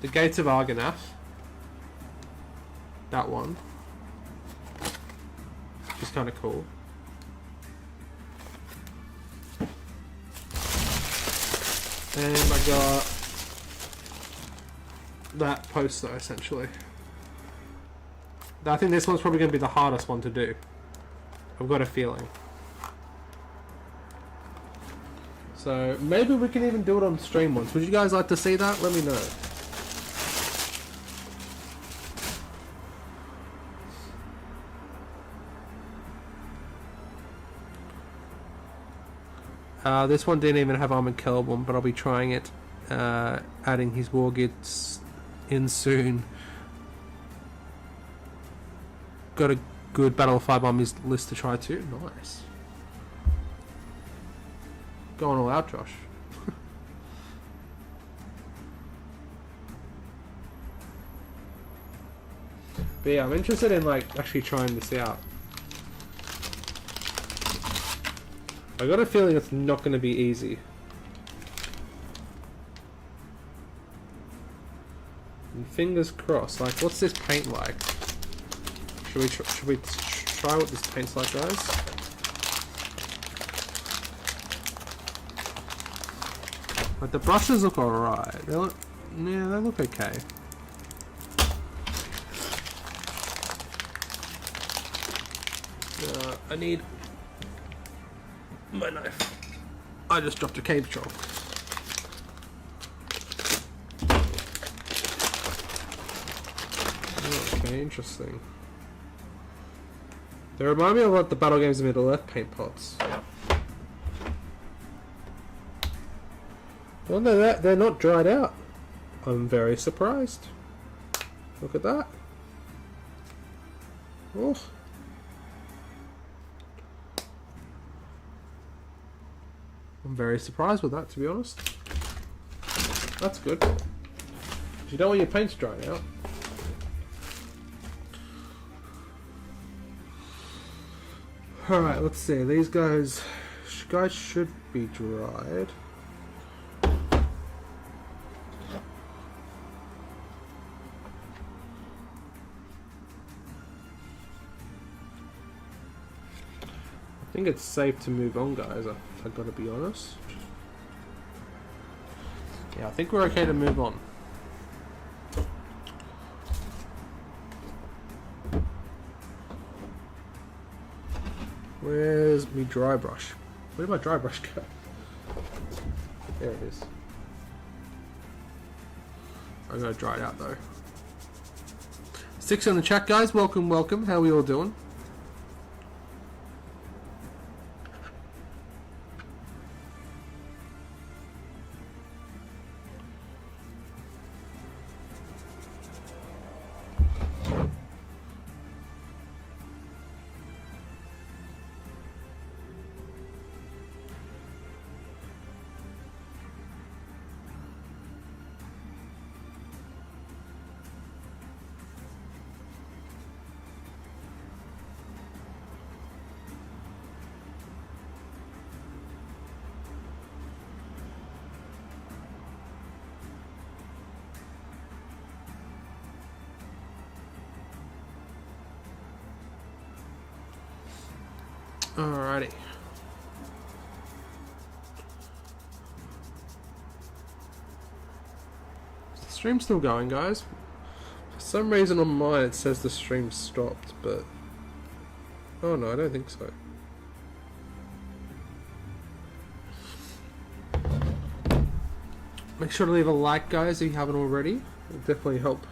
the Gates of Argonath. That one. Which is kind of cool. And I got that poster, essentially. I think this one's probably going to be the hardest one to do. I've got a feeling. So, maybe we can even do it on stream once. Would you guys like to see that? Let me know. This one didn't even have Armored Celeborn, but I'll be trying it. Adding his war gears in soon. Got a good Battle of 5 Armies list to try too. Nice. Going all out, Josh. But yeah, I'm interested in like actually trying this out. I got a feeling it's not going to be easy. And fingers crossed. Like, what's this paint like? Should we try what this paint's like, guys? Like, the brushes look alright. They look, yeah, they look okay. I need my knife. I just dropped a cave troll. Okay, interesting. They remind me of what the Battle Games of Middle-earth paint pots. Well, they're not dried out. I'm very surprised. Look at that. Oh. I'm very surprised with that, to be honest. That's good. You don't want your paints drying out. Alright, let's see. These guys should be dried. I think it's safe to move on, guys. I've got to be honest. Yeah, I think we're okay to move on. Where's my dry brush? Where did my dry brush go? There it is. I'm gonna dry it out though. 6 in the chat, guys. Welcome, welcome. How are we all doing? Alrighty. Is the stream still going, guys? For some reason on mine it says the stream stopped, but... Oh no, I don't think so. Make sure to leave a like, guys, if you haven't already. It'll definitely help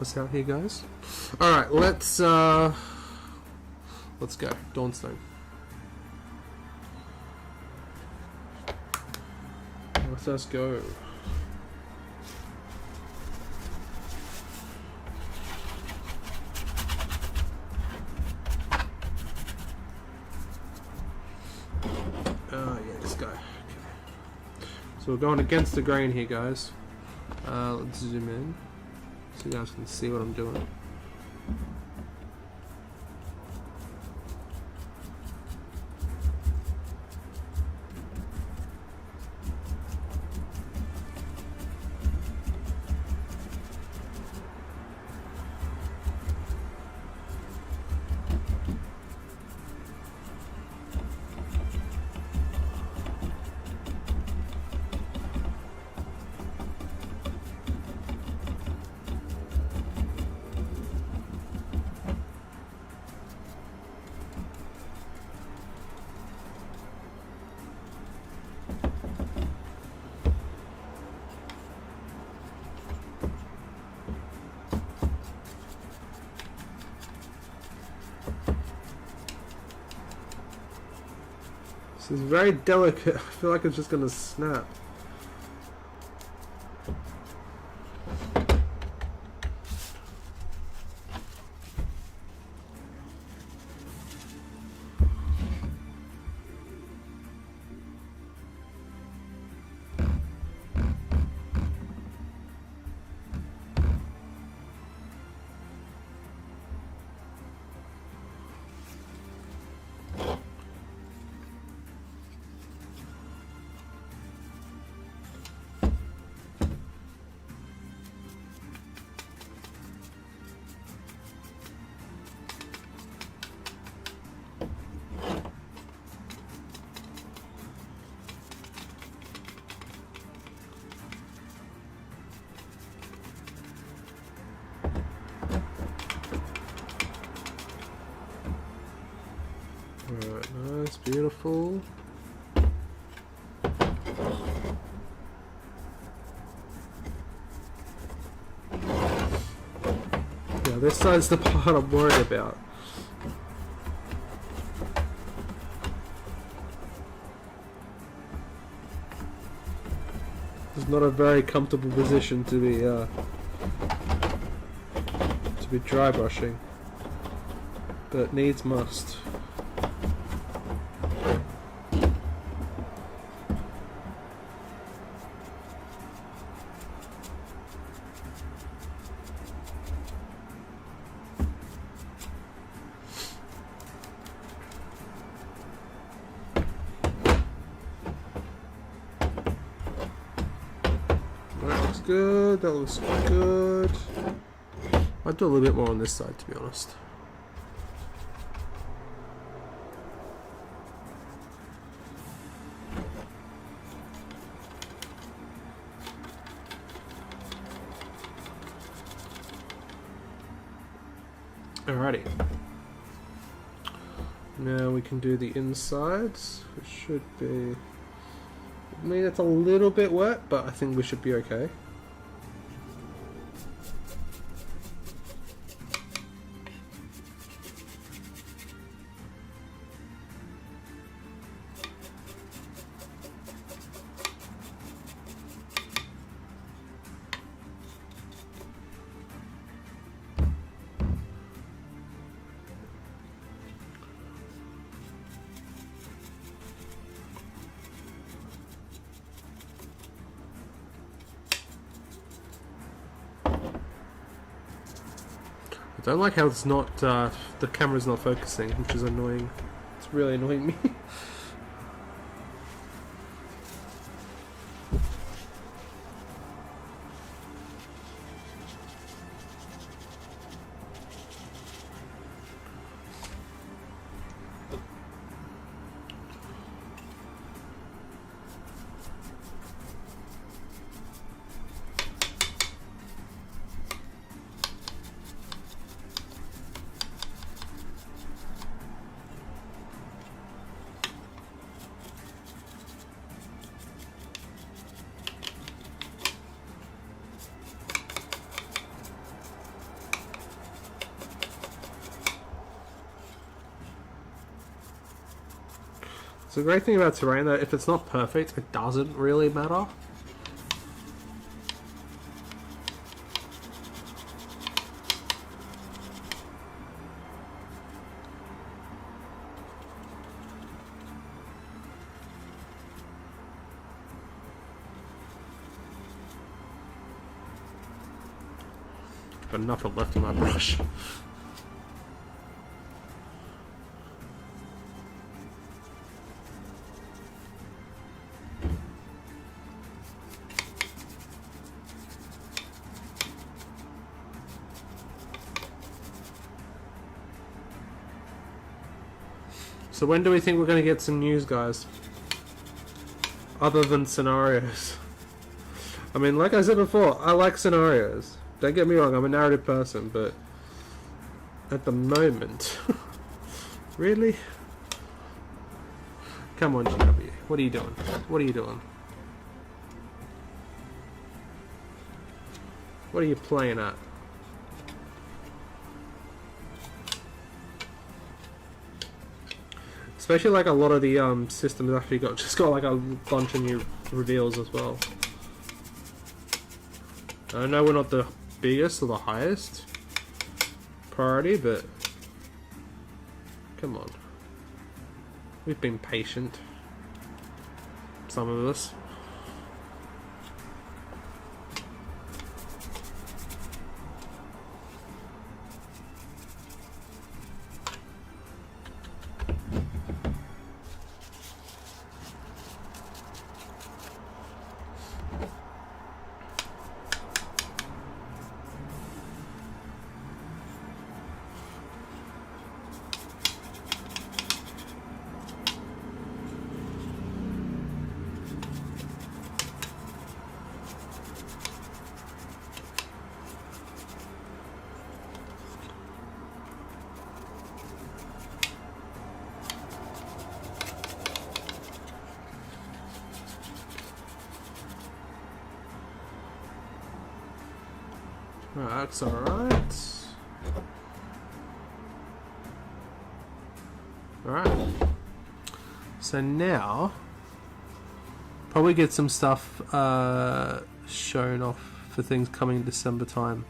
us out here, guys. Alright, let's go. Dawnstone. Let us go. Let's go. Okay. So we're going against the grain here, guys. Let's zoom in so you guys can see what I'm doing. This is very delicate. I feel like it's just gonna snap. Alright, nice, beautiful. Yeah, this side's the part I'm worried about. It's not a very comfortable position to be dry brushing, but needs must. Good, that looks good. I'll do a little bit more on this side, to be honest. Alrighty. Now we can do the insides. It should be... I mean, it's a little bit wet, but I think we should be okay. I don't like how it's not, the camera's not focusing, which is annoying. It's really annoying me. So the great thing about terrain, that if it's not perfect, it doesn't really matter. got nothing left in my brush. So when do we think we're going to get some news, guys? Other than scenarios. I mean, like I said before, I like scenarios. Don't get me wrong, I'm a narrative person, but at the moment... Really? Come on, GW. What are you doing? What are you doing? What are you playing at? Especially like a lot of the systems actually got like a bunch of new reveals as well. I know we're not the biggest or the highest priority, but come on. We've been patient. Some of us. That's alright. Alright. So now, probably get some stuff shown off for things coming December time.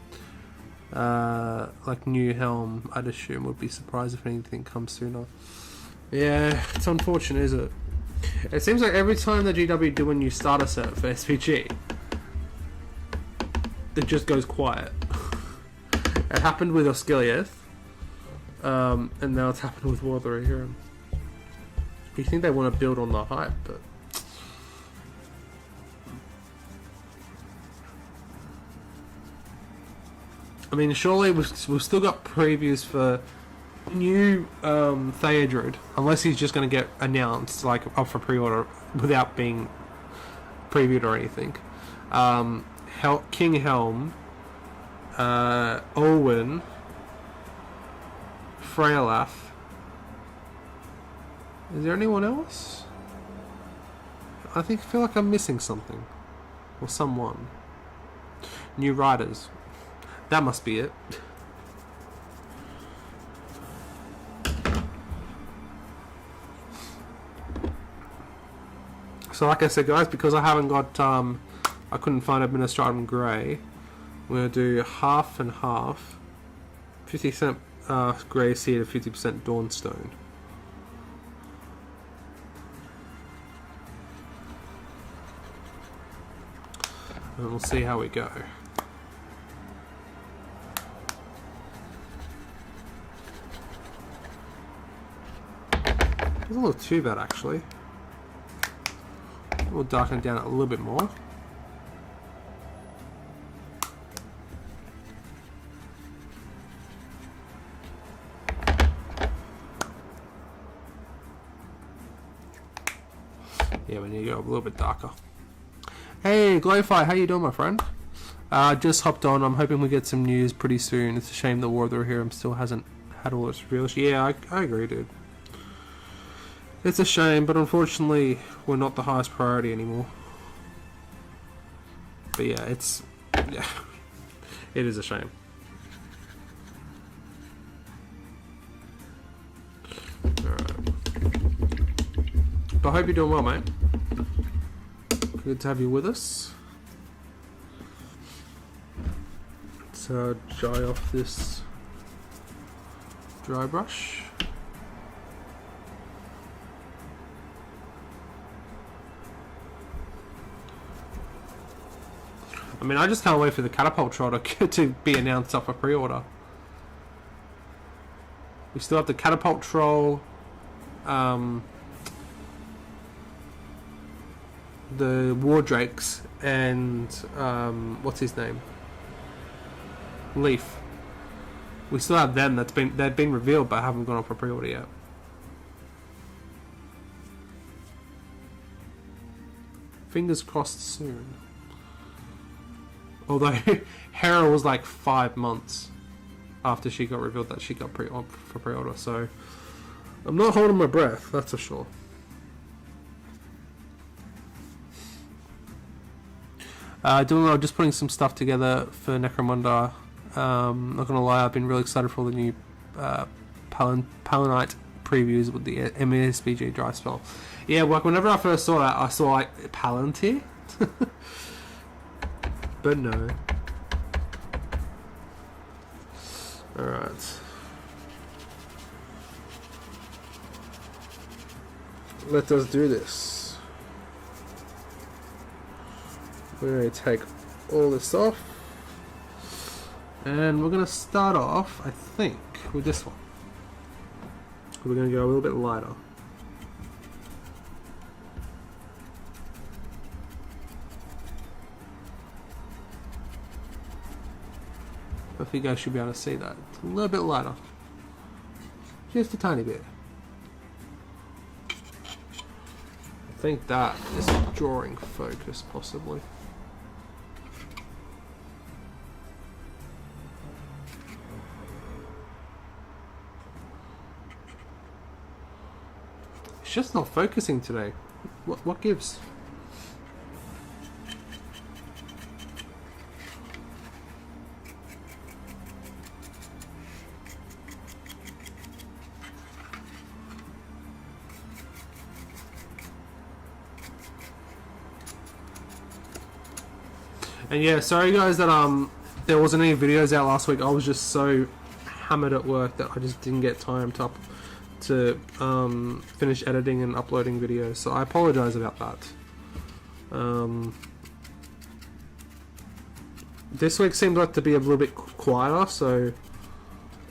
Like new helm, I'd assume. Would be surprised if anything comes sooner. Yeah, it's unfortunate, is it? It seems like every time the GW do a new starter set for SBG, it just goes quiet. It happened with Osgiliath, and now it's happened with War of the Rohirrim. You think they want to build on the hype, but I mean, surely we've still got previews for new Theodred, unless he's just going to get announced like up for pre-order without being previewed or anything. King Helm, Olwen, Freylaf. Is there anyone else? I feel like I'm missing something. Or someone. New riders. That must be it. So like I said, guys, because I haven't got I couldn't find Administratum Grey, we're going to do half and half. 50% Grey Seed and 50% Dawnstone. And we'll see how we go. Doesn't look too bad, actually. We'll darken it down a little bit more. Yeah, we need to go a little bit darker. Hey, Glowfire, how you doing, my friend? Just hopped on. I'm hoping we get some news pretty soon. It's a shame the War of the Rohirrim still hasn't had all its reveals. Yeah, I agree, dude. It's a shame, but unfortunately, we're not the highest priority anymore. But yeah, yeah, it is a shame. Alright. But I hope you're doing well, mate. Good to have you with us. Let's dry off this dry brush. I mean, I just can't wait for the catapult troll to be announced up for pre-order. We still have the catapult troll, the war drakes, and what's his name? Leaf. We still have them. They've been revealed, but haven't gone up for pre-order yet. Fingers crossed soon. Although Hera was like 5 months after she got revealed that she got for pre-order, so I'm not holding my breath, that's for sure. Doing well, just putting some stuff together for Necromunda. Not gonna lie, I've been really excited for all the new Palinite previews with the SBG dry spell. Yeah, like whenever I first saw that, I saw like Palantir, but no. Alright. Let us do this. We're going to take all this off. And we're going to start off, I think, with this one. We're going to go a little bit lighter. I think you guys should be able to see that. It's a little bit lighter. Just a tiny bit. I think that is drawing focus, possibly. It's just not focusing today. What gives? And yeah, sorry guys that there wasn't any videos out last week. I was just so hammered at work that I just didn't get time to finish editing and uploading videos. So I apologize about that. This week seems like to be a little bit quieter, so,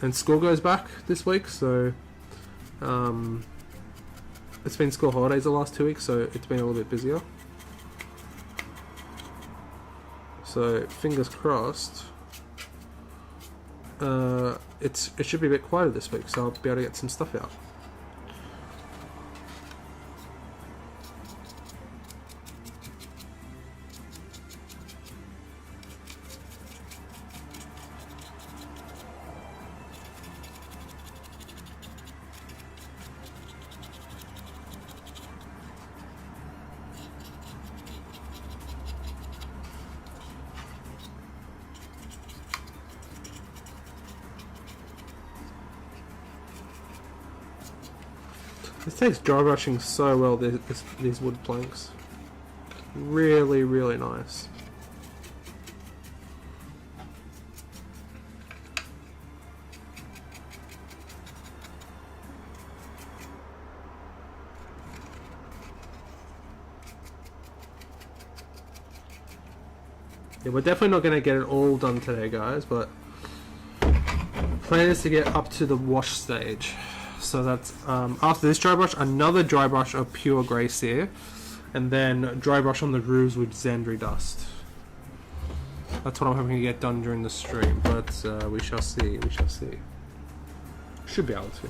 and school goes back this week, so it's been school holidays the last 2 weeks, so it's been a little bit busier. So fingers crossed, it should be a bit quieter this week, so I'll be able to get some stuff out. This takes dry brushing so well, these wood planks. Really, really nice. Yeah, we're definitely not going to get it all done today, guys, but plan is to get up to the wash stage. So that's after this dry brush, another dry brush of pure grey sear, and then dry brush on the roofs with Xandri dust. That's what I'm hoping to get done during the stream, but we shall see. We shall see. Should be able to.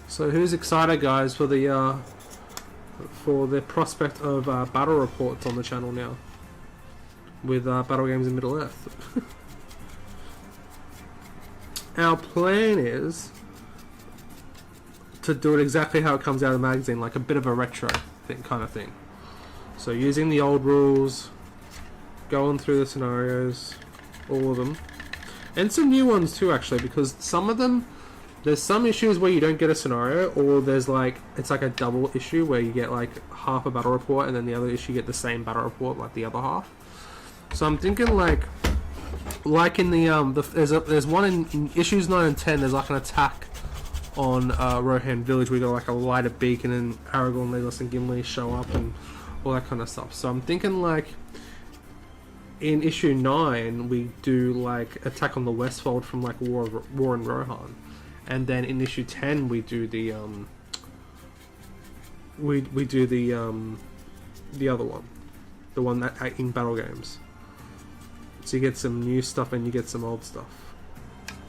So who's excited, guys, for the prospect of battle reports on the channel now, with battle games in Middle Earth? our plan is to do it exactly how it comes out of the magazine, like a bit of a retro kind of thing. So using the old rules, going through the scenarios, all of them, and some new ones too actually, because some of them, there's some issues where you don't get a scenario, or there's like, it's like a double issue where you get like half a battle report and then the other issue you get the same battle report like the other half. So I'm thinking like in the there's one in issues 9 and 10, there's like an attack on Rohan Village. We got like a lighted beacon and Aragorn, Legolas and Gimli show up and all that kind of stuff. So I'm thinking like in issue 9 we do like attack on the Westfold from like War and Rohan, and then in issue 10 we do the the other one, the one that in battle games. So you get some new stuff and you get some old stuff.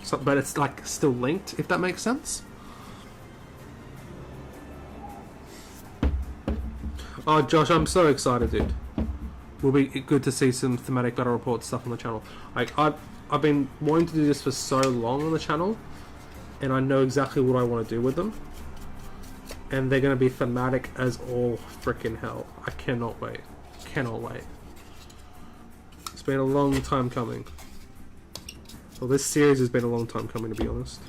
So, but it's like still linked, if that makes sense. Oh, Josh, I'm so excited, dude. Will be good to see some thematic battle report stuff on the channel. Like I've been wanting to do this for so long on the channel, and I know exactly what I want to do with them. And they're going to be thematic as all freaking hell. I cannot wait. Cannot wait. It's been a long time coming. Well, this series has been a long time coming, to be honest.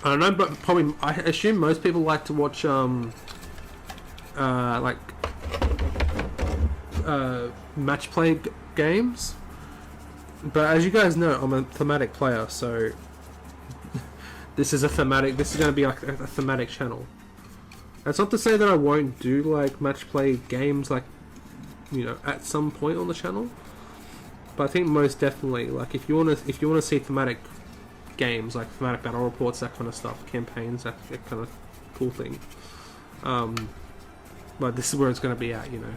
I don't know, but probably I assume most people like to watch match play games. But as you guys know, I'm a thematic player, so this is going to be like a thematic channel. That's not to say that I won't do like match play games, like, you know, at some point on the channel. But I think most definitely, like, if you want to see thematic games, like thematic battle reports, that kind of stuff, campaigns, that kind of cool thing. But this is where it's going to be at, you know.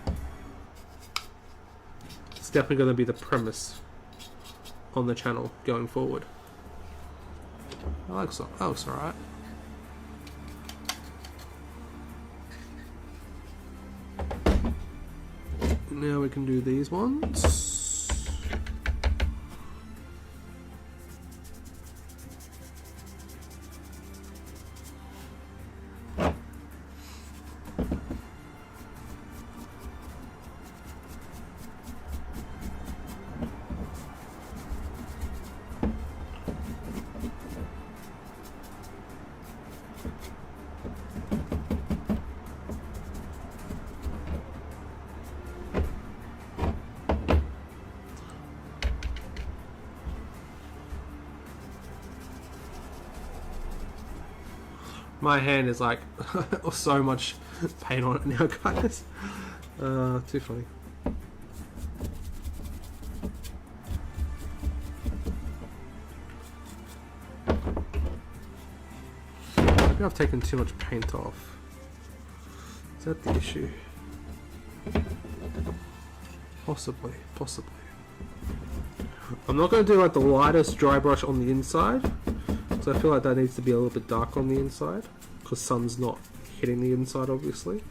It's definitely going to be the premise on the channel going forward. That looks alright. Now we can do these ones. My hand is like so much paint on it now, guys. Too funny. Maybe I've taken too much paint off. Is that the issue? Possibly. I'm not going to do like the lightest dry brush on the inside. So I feel like that needs to be a little bit darker on the inside, because sun's not hitting the inside, obviously.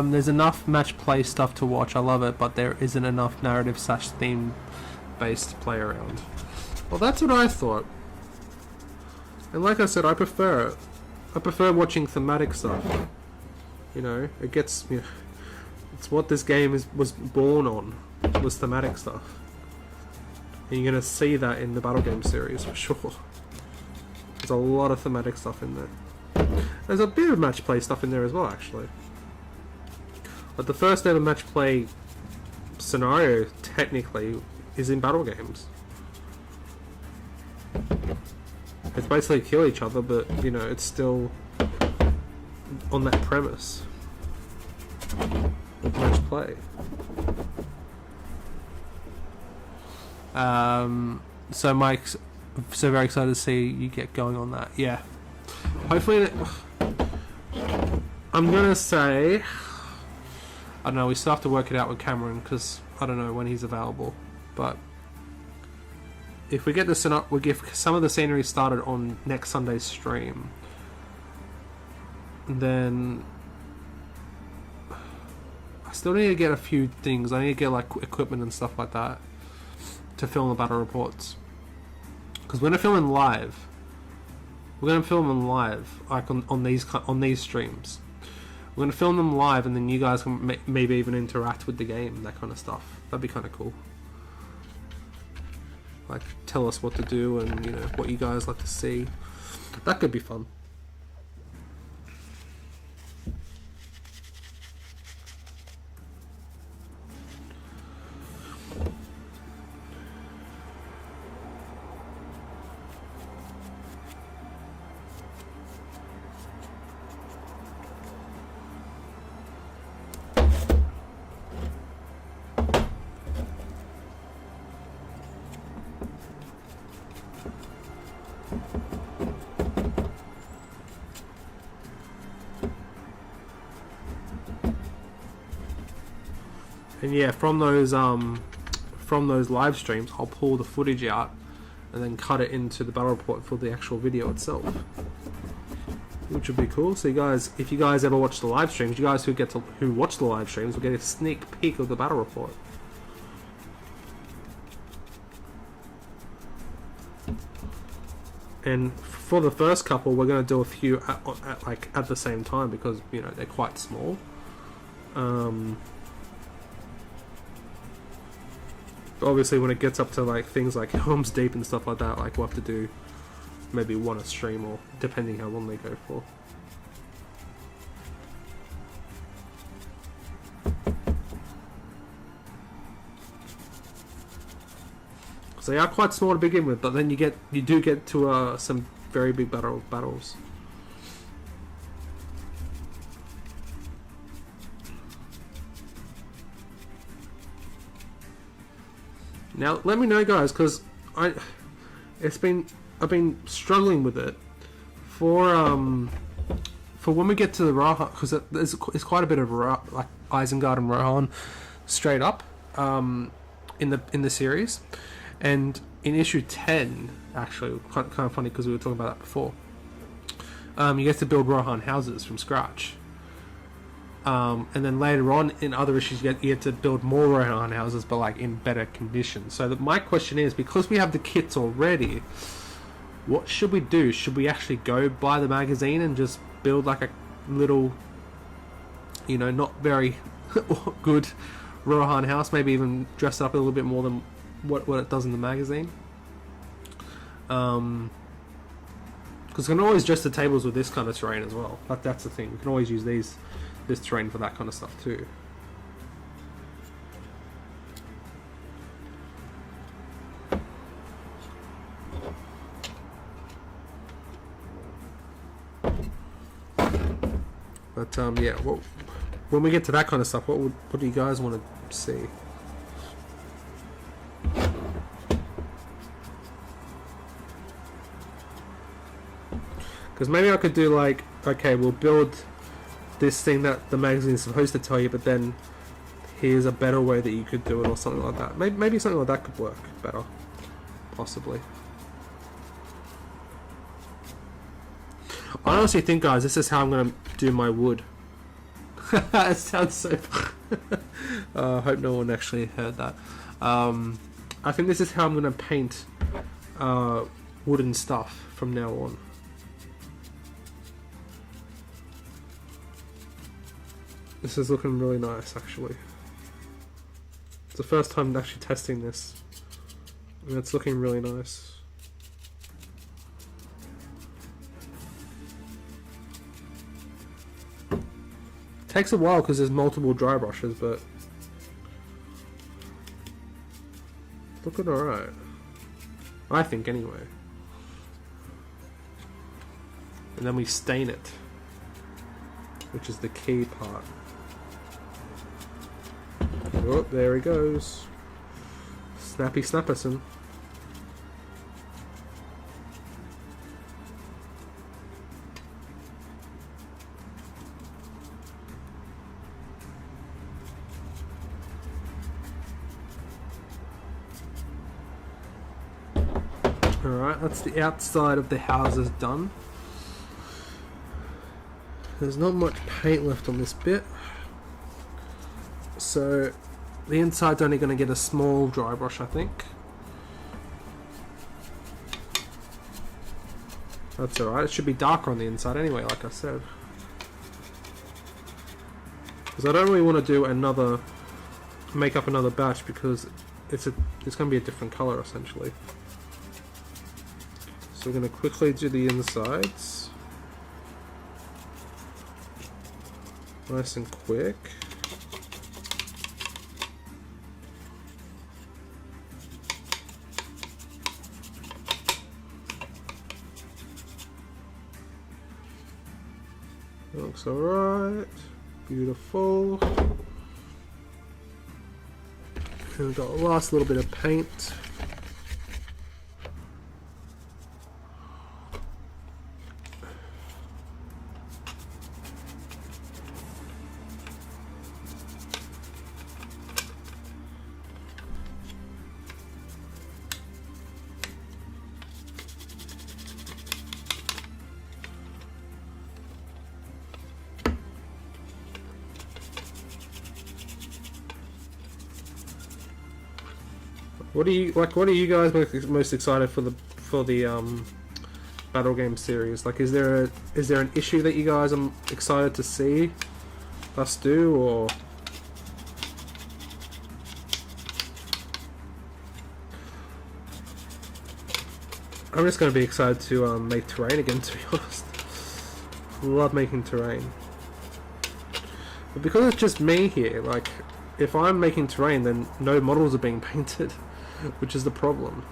There's enough match play stuff to watch, I love it, but there isn't enough narrative / theme based to play around. Well, that's what I thought. And like I said, I prefer it. I prefer watching thematic stuff. You know, it gets, you know, it's what this game was born on, was thematic stuff. And you're gonna see that in the battle game series for sure. There's a lot of thematic stuff in there. There's a bit of match play stuff in there as well, actually. But the first ever match play scenario, technically, is in battle games. It's basically kill each other, but, you know, it's still on that premise. Match play. So Mike's so very excited to see you get going on that. Yeah, hopefully. I'm gonna say, I don't know. We still have to work it out with Cameron because I don't know when he's available. But if we get this up, we'll get some of the scenery started on next Sunday's stream. Then I still need to get a few things. I need to get like equipment and stuff like that to film the battle reports. Because we're gonna film them live. We're gonna film them live, like on these streams. We're gonna film them live, and then you guys can maybe even interact with the game, that kind of stuff. That'd be kind of cool. Like tell us what to do, and you know what you guys like to see. That could be fun. And yeah, from those live streams, I'll pull the footage out and then cut it into the battle report for the actual video itself, which would be cool. So you guys, if you guys ever watch the live streams, you guys who watch the live streams will get a sneak peek of the battle report. And for the first couple, we're going to do a few at the same time because you know they're quite small. Obviously, when it gets up to like things like Helm's Deep and stuff like that, like we'll have to do maybe one a stream, or depending how long they go for. So they are quite small to begin with, but then you do get to some very big battles. Now let me know, guys, because I've been struggling with it for when we get to the Rohan, because it's quite a bit of like Isengard and Rohan straight up in the series. And in issue 10, actually, kind of funny because we were talking about that before, you get to build Rohan houses from scratch. And then later on in other issues, you get to build more Rohan houses, but like in better condition. So my question is, because we have the kits already, what should we do? Should we actually go buy the magazine and just build like a little, you know, not very good Rohan house, maybe even dress it up a little bit more than what it does in the magazine? Because we can always dress the tables with this kind of terrain as well. That's the thing. We can always use this terrain for that kind of stuff too. But yeah, well, when we get to that kind of stuff, what do you guys want to see? Because maybe I could do like, okay, we'll build this thing that the magazine is supposed to tell you, but then here's a better way that you could do it, or something like that. Maybe something like that could work better, possibly. I honestly think, guys, this is how I'm going to do my wood. It sounds so I hope no one actually heard that. I think this is how I'm going to paint wooden stuff from now on. This is looking really nice, actually. It's the first time actually testing this, and it's looking really nice. Takes a while because there's multiple dry brushes, but it's looking alright. I think, anyway. And then we stain it, which is the key part. Oh, there he goes. Snappy Snapperson. Alright, that's the outside of the houses done. There's not much paint left on this bit, so the inside's only going to get a small dry brush, I think. That's alright, it should be darker on the inside anyway, like I said. Because I don't really want to do another, make up another batch, because it's going to be a different colour essentially. So we're going to quickly do the insides. Nice and quick. Looks alright. Beautiful. And we've got the last little bit of paint. What are you guys most excited for the battle game series? Like, is there an issue that you guys are excited to see us do, or I'm just going to be excited to make terrain again, to be honest. Love making terrain, but because it's just me here, like, if I'm making terrain, then no models are being painted, which is the problem.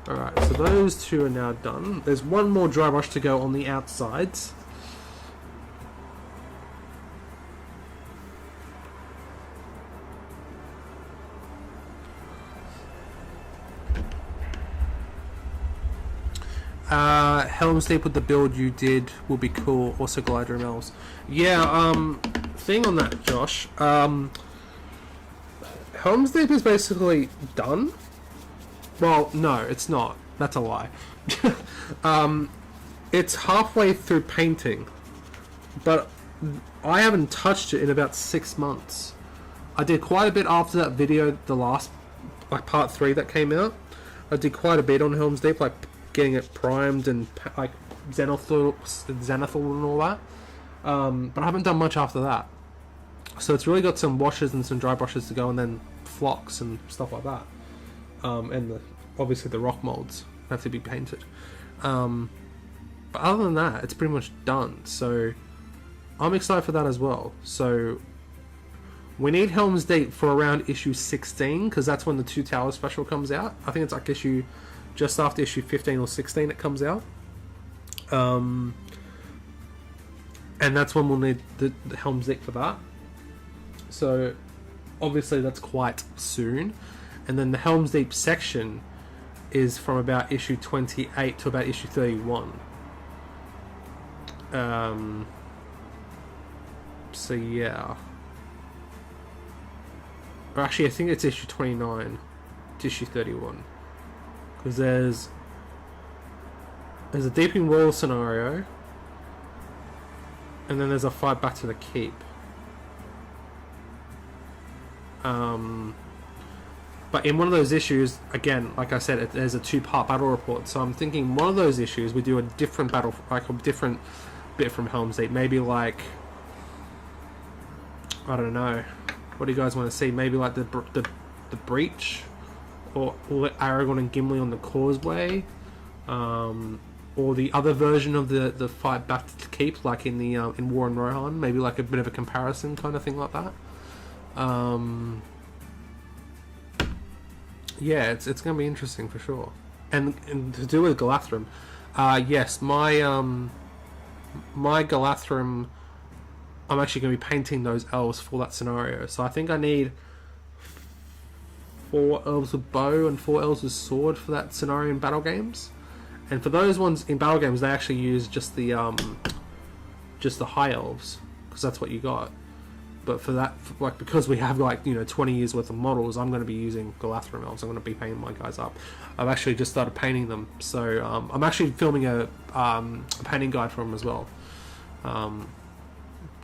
Alright, so those two are now done. There's one more dry brush to go on the outsides. Helm's Deep with the build you did will be cool. Also glider MLs. Yeah, thing on that, Josh. Helm's Deep is basically done. Well, no, it's not. That's a lie. It's halfway through painting, but I haven't touched it in about 6 months. I did quite a bit after that video, the last, like, part 3 that came out. I did quite a bit on Helm's Deep, like getting it primed and like Zenithal and all that. But I haven't done much after that. So it's really got some washes and some dry brushes to go, and then flocks and stuff like that. And obviously the rock molds have to be painted. But other than that, it's pretty much done. So I'm excited for that as well. So we need Helm's Deep for around issue 16, because that's when the Two Towers special comes out. I think it's like just after issue 15 or 16 it comes out. And that's when we'll need the Helm's Deep for that. So obviously that's quite soon. And then the Helm's Deep section is from about issue 28 to about issue 31. So yeah. Or actually, I think it's issue 29 to issue 31. Because there's a Deeping Wall scenario, and then there's a fight back to the keep. But in one of those issues, again, like I said, there's a 2-part battle report. So I'm thinking one of those issues we do a different battle, like a different bit from Helm's Deep. Maybe like, I don't know. What do you guys want to see? Maybe like the breach, or Aragorn and Gimli on the causeway, or the other version of the fight back to the keep, like in the in War and Rohan. Maybe like a bit of a comparison kind of thing like that. Yeah, it's going to be interesting for sure. And to do with Galathrim, yes, my my Galathrim, I'm actually going to be painting those elves for that scenario. So I think I need 4 elves with bow and 4 elves with sword for that scenario in battle games. And for those ones in battle games, they actually use just the high elves, because that's what you got. But for that, like, because we have, like, you know, 20 years worth of models, I'm going to be using Galathrim elves. I'm going to be painting my guys up. I've actually just started painting them, so I'm actually filming a painting guide for them as well.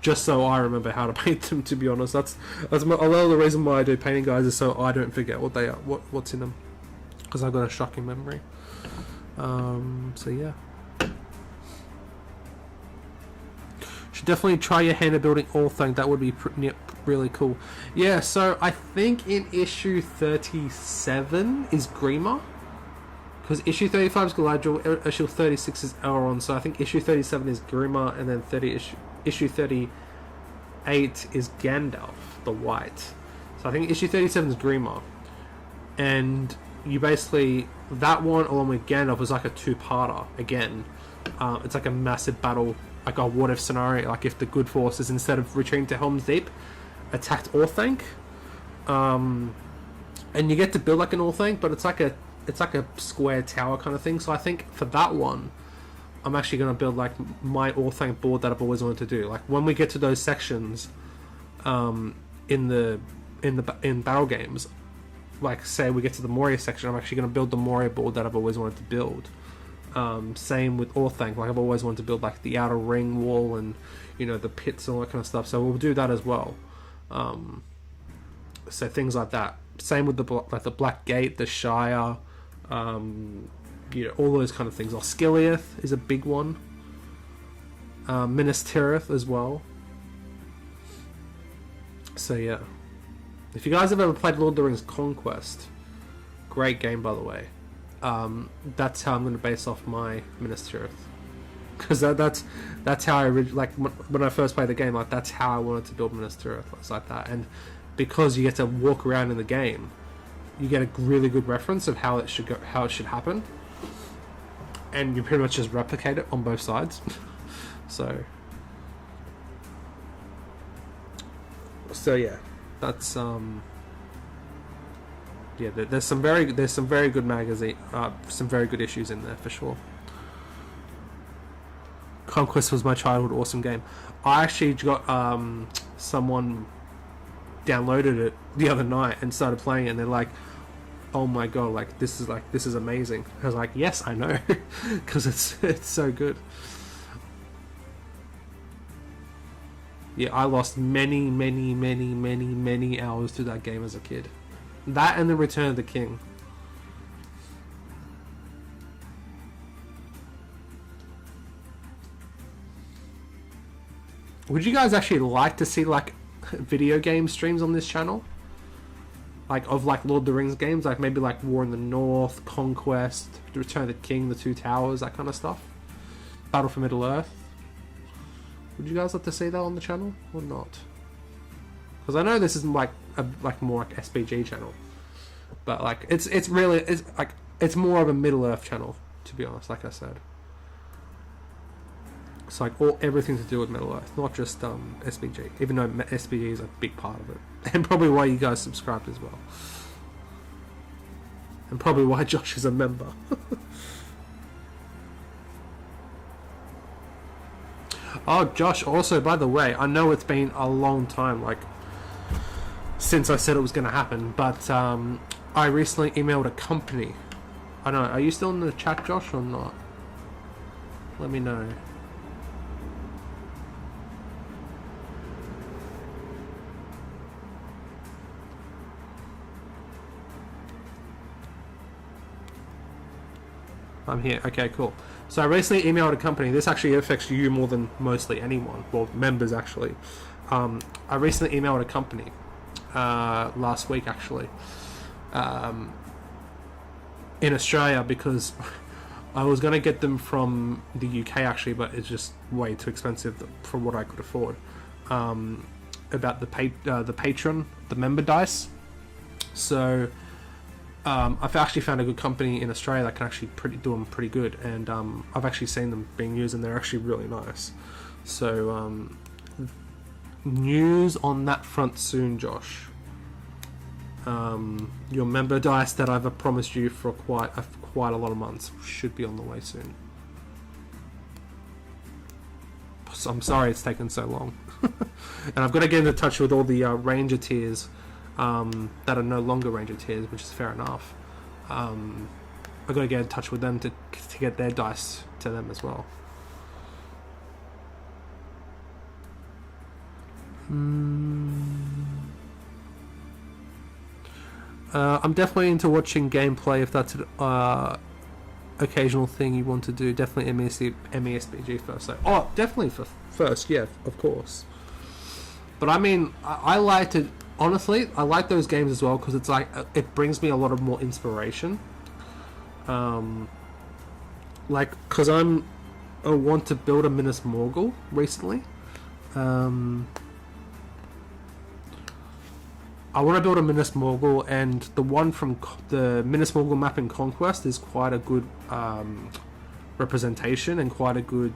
Just so I remember how to paint them. To be honest, that's a lot of the reason why I do painting guides is so I don't forget what they are, what's in them, because I've got a shocking memory. So yeah, should definitely try your hand at building Orthanc. That would be really cool. Yeah, so I think in issue 37 is Grima, because issue 35 is Galadriel, issue 36 is Elrond. So I think issue 37 is Grima, and then issue 38 is Gandalf the White. So I think issue 37 is Grima, and you basically, that one along with Gandalf is like a two-parter again. It's like a massive battle, like a what if scenario, like if the good forces, instead of retreating to Helm's Deep, attacked Orthanc. And you get to build like an Orthanc, but it's like a square tower kind of thing. So I think for that one, I'm actually going to build like my Orthanc board that I've always wanted to do. Like when we get to those sections in battle games, like say we get to the Moria section, I'm actually going to build the Moria board that I've always wanted to build. Same with Orthanc, like I've always wanted to build like the outer ring wall and, you know, the pits and all that kind of stuff. So we'll do that as well. So things like that. Same with the Black Gate, the Shire, you know, all those kind of things. Osgiliath is a big one. Minas Tirith as well. So yeah, if you guys have ever played Lord of the Rings Conquest, great game by the way. That's how I'm going to base off my Minas Tirith, because that's how I like when I first played the game. Like that's how I wanted to build Minas Tirith. It's like that, and because you get to walk around in the game, you get a really good reference of how it should go, how it should happen, and you pretty much just replicate it on both sides. So yeah, that's yeah. There's some very good magazine, some very good issues in there for sure. Conquest was my childhood awesome game. I actually got someone downloaded it the other night and started playing it, and they're like, oh my god, like this is amazing. I was like, yes, I know, because it's so good. Yeah, I lost many hours to that game as a kid. That and the Return of the King. Would you guys actually like to see like video game streams on this channel? Like of like Lord of the Rings games, like maybe like War in the North, Conquest, the Return of the King, the Two Towers, that kind of stuff. Battle for Middle Earth. Would you guys like to see that on the channel or not? Because I know this isn't like more like SBG channel, but like it's more of a Middle Earth channel, to be honest. Like I said, it's like everything to do with Middle Earth, not just SBG. Even though SBG is a big part of it, and probably why you guys subscribed as well, and probably why Josh is a member. Oh, Josh, also, by the way, I know it's been a long time, like, since I said it was going to happen, but I recently emailed a company. I don't know, are you still in the chat, Josh, or not? Let me know. I'm here. Okay, cool. So I recently emailed a company. This actually affects you more than mostly anyone. Well, members actually. I recently emailed a company last week actually in Australia, because I was going to get them from the UK actually, but it's just way too expensive for what I could afford. About the patron, the member dice. So I've actually found a good company in Australia that can actually do them pretty good, and I've actually seen them being used, and they're actually really nice. So news on that front soon, Josh. your member dice that I've promised you for quite a lot of months should be on the way soon. So I'm sorry it's taken so long. And I've got to get into touch with all the Ranger tiers that are no longer Ranger tiers, which is fair enough. I've got to get in touch with them to get their dice to them as well. I'm definitely into watching gameplay if that's an occasional thing you want to do. Definitely MESBG first. So, oh, definitely for first, yeah, of course. But I mean, I like to, honestly, I like those games as well because it's like, it brings me a lot of more inspiration. Like, because I want to build a Minas Morgul recently. I want to build a Minas Morgul, and the one from the Minas Morgul map in Conquest is quite a good representation and quite a good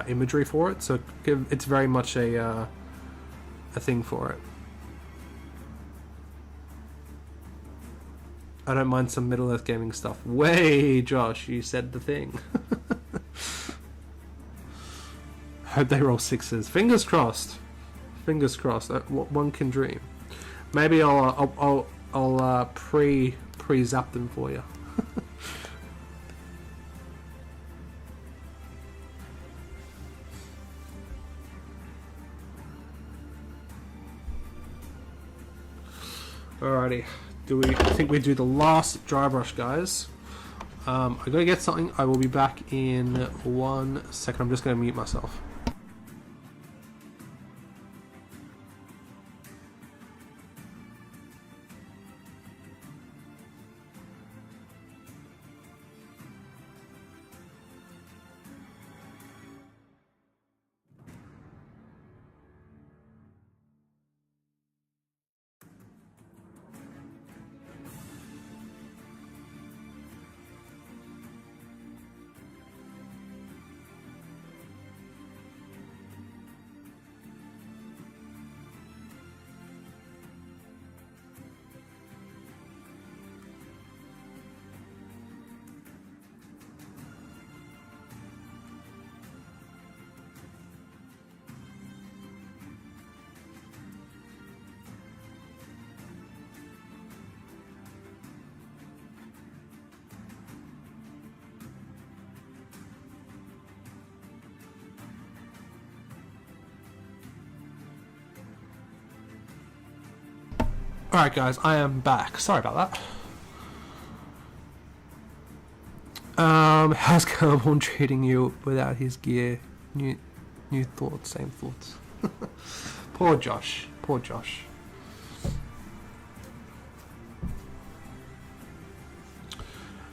imagery for it. So it's very much a thing for it. I don't mind some Middle Earth gaming stuff. Way, Josh, you said the thing. Hope they roll sixes. Fingers crossed. Fingers crossed. One can dream. Maybe I'll pre-zap them for you. Alrighty, I think we do the last dry brush, guys. I gotta get something. I will be back in 1 second. I'm just gonna mute myself. Alright guys, I am back. Sorry about that. How's Carbon treating you without his gear? New thoughts, same thoughts. Poor Josh. Poor Josh.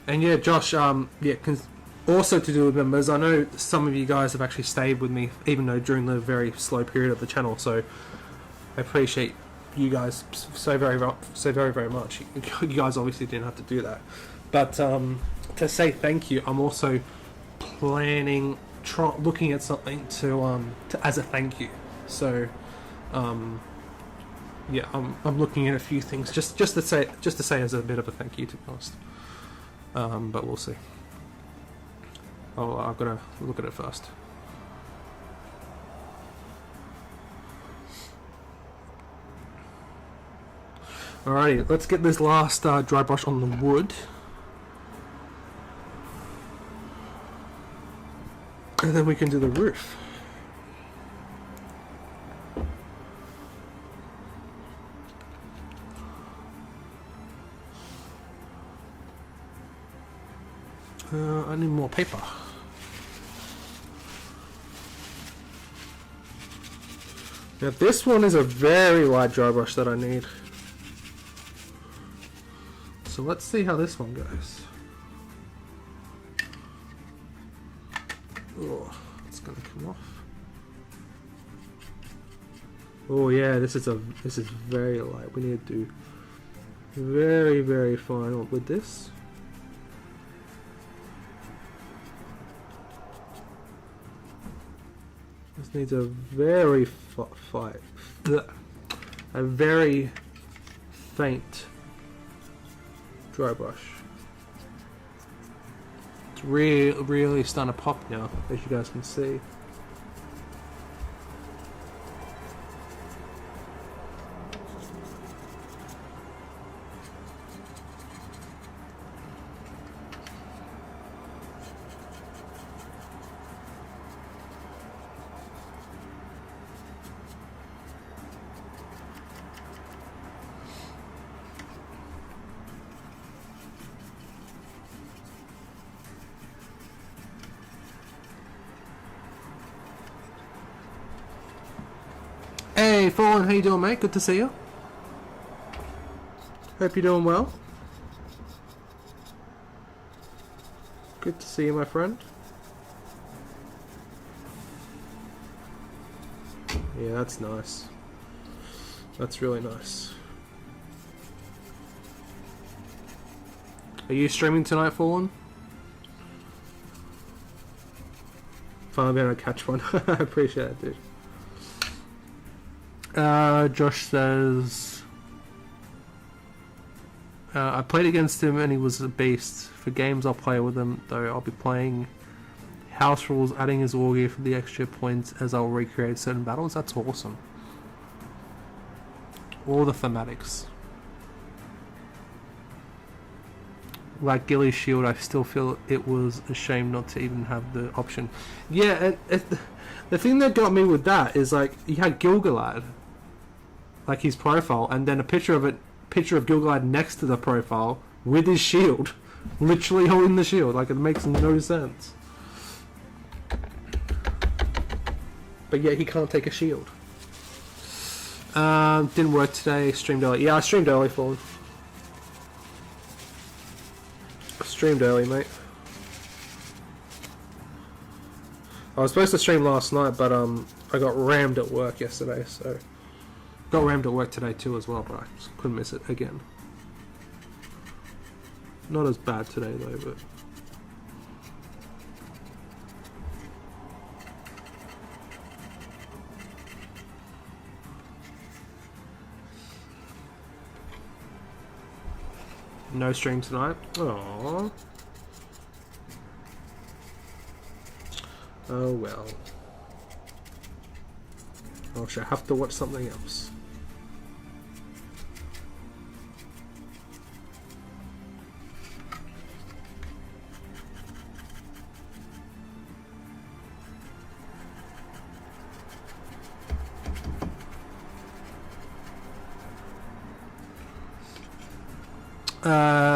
And yeah, Josh, also to do with members, I know some of you guys have actually stayed with me, even though during the very slow period of the channel, so I appreciate you guys so very much. You guys obviously didn't have to do that, but to say thank you, I'm also planning looking at something to as a thank you. So yeah, I'm looking at a few things just to say as a bit of a thank you, to be honest. But we'll see. I've got to look at it first. Alrighty, let's get this last dry brush on the wood. And then we can do the roof. I need more paper. Now this one is a very light dry brush that I need. So let's see how this one goes. Oh, it's gonna come off. Oh yeah, this is very light. We need to do very fine with this. This needs a very faint Dry brush. It's really starting to pop now, as you guys can see. Hey, Fallen, how you doing, mate? Good to see you. Hope you're doing well. Good to see you, my friend. Yeah, that's nice. That's really nice. Are you streaming tonight, Fallen? Finally being able to catch one. I appreciate it, dude. Josh says I played against him and he was a beast. For games I'll play with him, though I'll be playing house rules, adding his war gear for the extra points as I'll recreate certain battles. That's awesome. All the thematics. Like Gilly's shield, I still feel it was a shame not to even have the option. Yeah, the thing that got me with that is like you had Gilgalad, like his profile, and then a picture of Gilgalad next to the profile with his shield, literally holding the shield. Like, it makes no sense. But yet he can't take a shield. Didn't work today. Streamed early. Yeah, I streamed early, Fallen. Streamed early, mate. I was supposed to stream last night, but I got rammed at work yesterday, so got rammed at work today too as well, but I just couldn't miss it again. Not as bad today though, but no stream tonight. Aww. Oh well. I shall have to watch something else.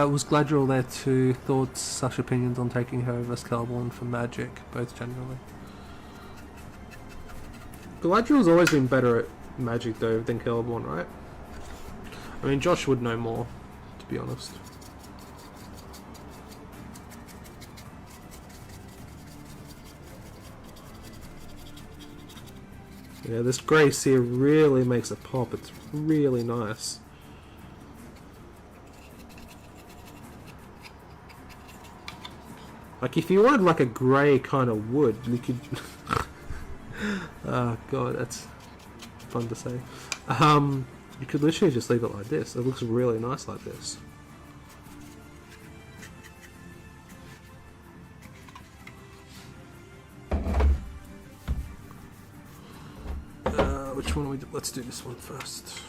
Was glad you're all there too. Thoughts, such opinions on taking her over Scalborn for Magic, both generally. Galadriel's always been better at Magic though than Celeborn, right? I mean, Josh would know more, to be honest. Yeah, this Grace here really makes it pop. It's really nice. Like, if you wanted like a grey kind of wood, you could... Oh god, that's fun to say. You could literally just leave it like this. It looks really nice like this. Which one we do? Let's do this one first.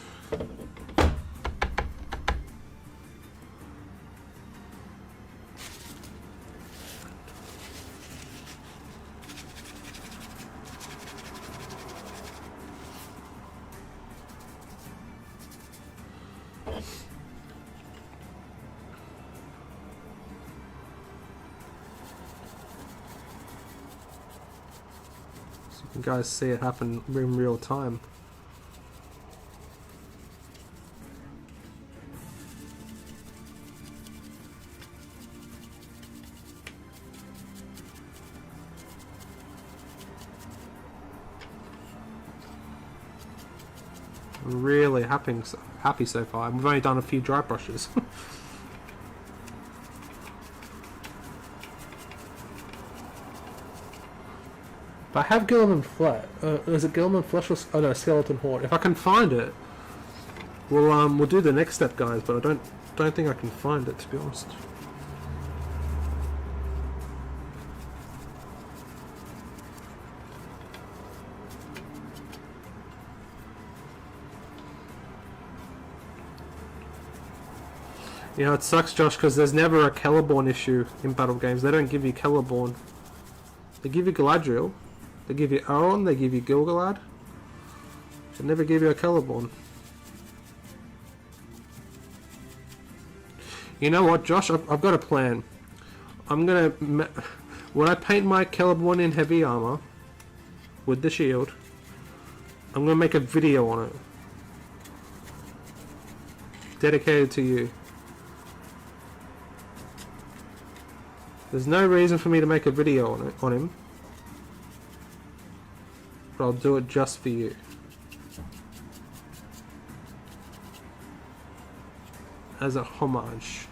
You guys see it happen in real time. I'm really happy so far. We've only done a few dry brushes. I have Gilliman Flat. Is it Gilliman Flesh or... Oh no, Skeleton Horde. If I can find it, We'll do the next step, guys, but I don't think I can find it, to be honest. You know, it sucks, Josh, because there's never a Celeborn issue in battle games. They don't give you Celeborn. They give you Galadriel. They give you Elrond. They give you Gil-galad. They never give you a Celeborn. You know what, Josh? I've got a plan. I'm gonna... When I paint my Celeborn in heavy armor with the shield, I'm gonna make a video on it. Dedicated to you. There's no reason for me to make a video on him, but I'll do it just for you. As a homage.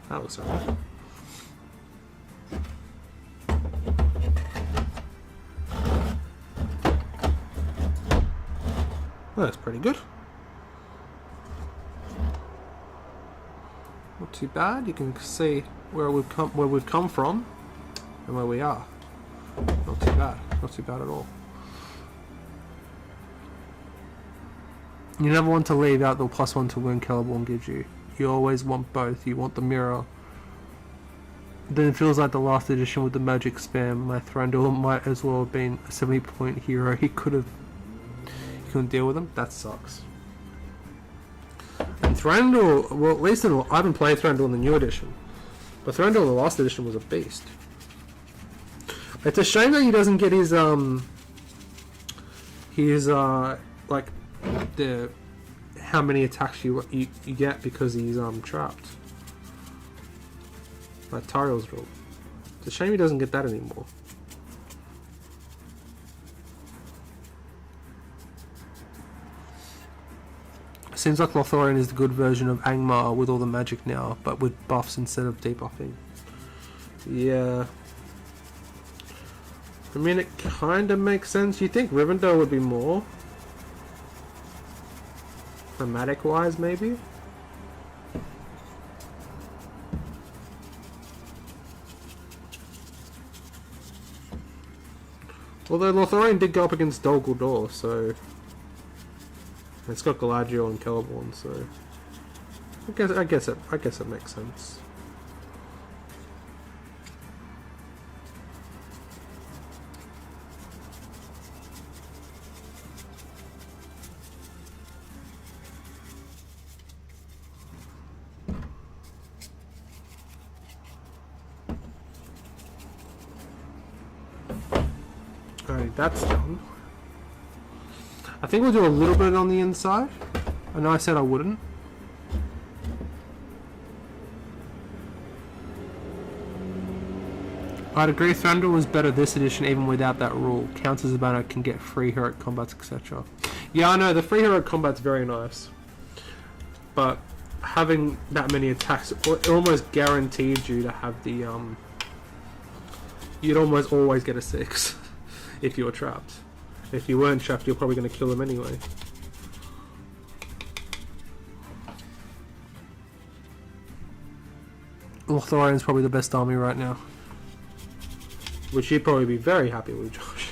That looks alright. Well, that's pretty good. Not too bad. You can see where we've come from and where we are. Not too bad. Not too bad at all. You never want to leave out the +1 to wound Celeborn gives you. You always want both. You want the mirror. Then it feels like the last edition with the magic spam. My Thranduil might as well have been a 70-point hero. He couldn't deal with him. That sucks. And Thranduil, well, at least I haven't played Thranduil in the new edition, but Thranduil in the last edition was a beast. It's a shame that he doesn't get his like the how many attacks you get because he's trapped. Like Tariel's rule. It's a shame he doesn't get that anymore. Seems like Lothlorien is the good version of Angmar with all the magic now, but with buffs instead of debuffing. Yeah. I mean, it kind of makes sense. You think Rivendell would be more? Thematic-wise, maybe? Although Lothlorien did go up against Dol Guldur, so... It's got Galadriel and Celeborn, so... I guess it makes sense. Alright, that's done. I think we'll do a little bit on the inside. I know I said I wouldn't. I'd agree Thranduil was better this edition even without that rule. Counts as a banner, can get free heroic combats, etc. Yeah, I know, the free heroic combat's very nice. But having that many attacks, it almost guaranteed you to have the... You'd almost always get a 6 if you were trapped. If you weren't trapped, you're probably going to kill them anyway. Lothlorien's probably the best army right now. Which you'd probably be very happy with, Josh.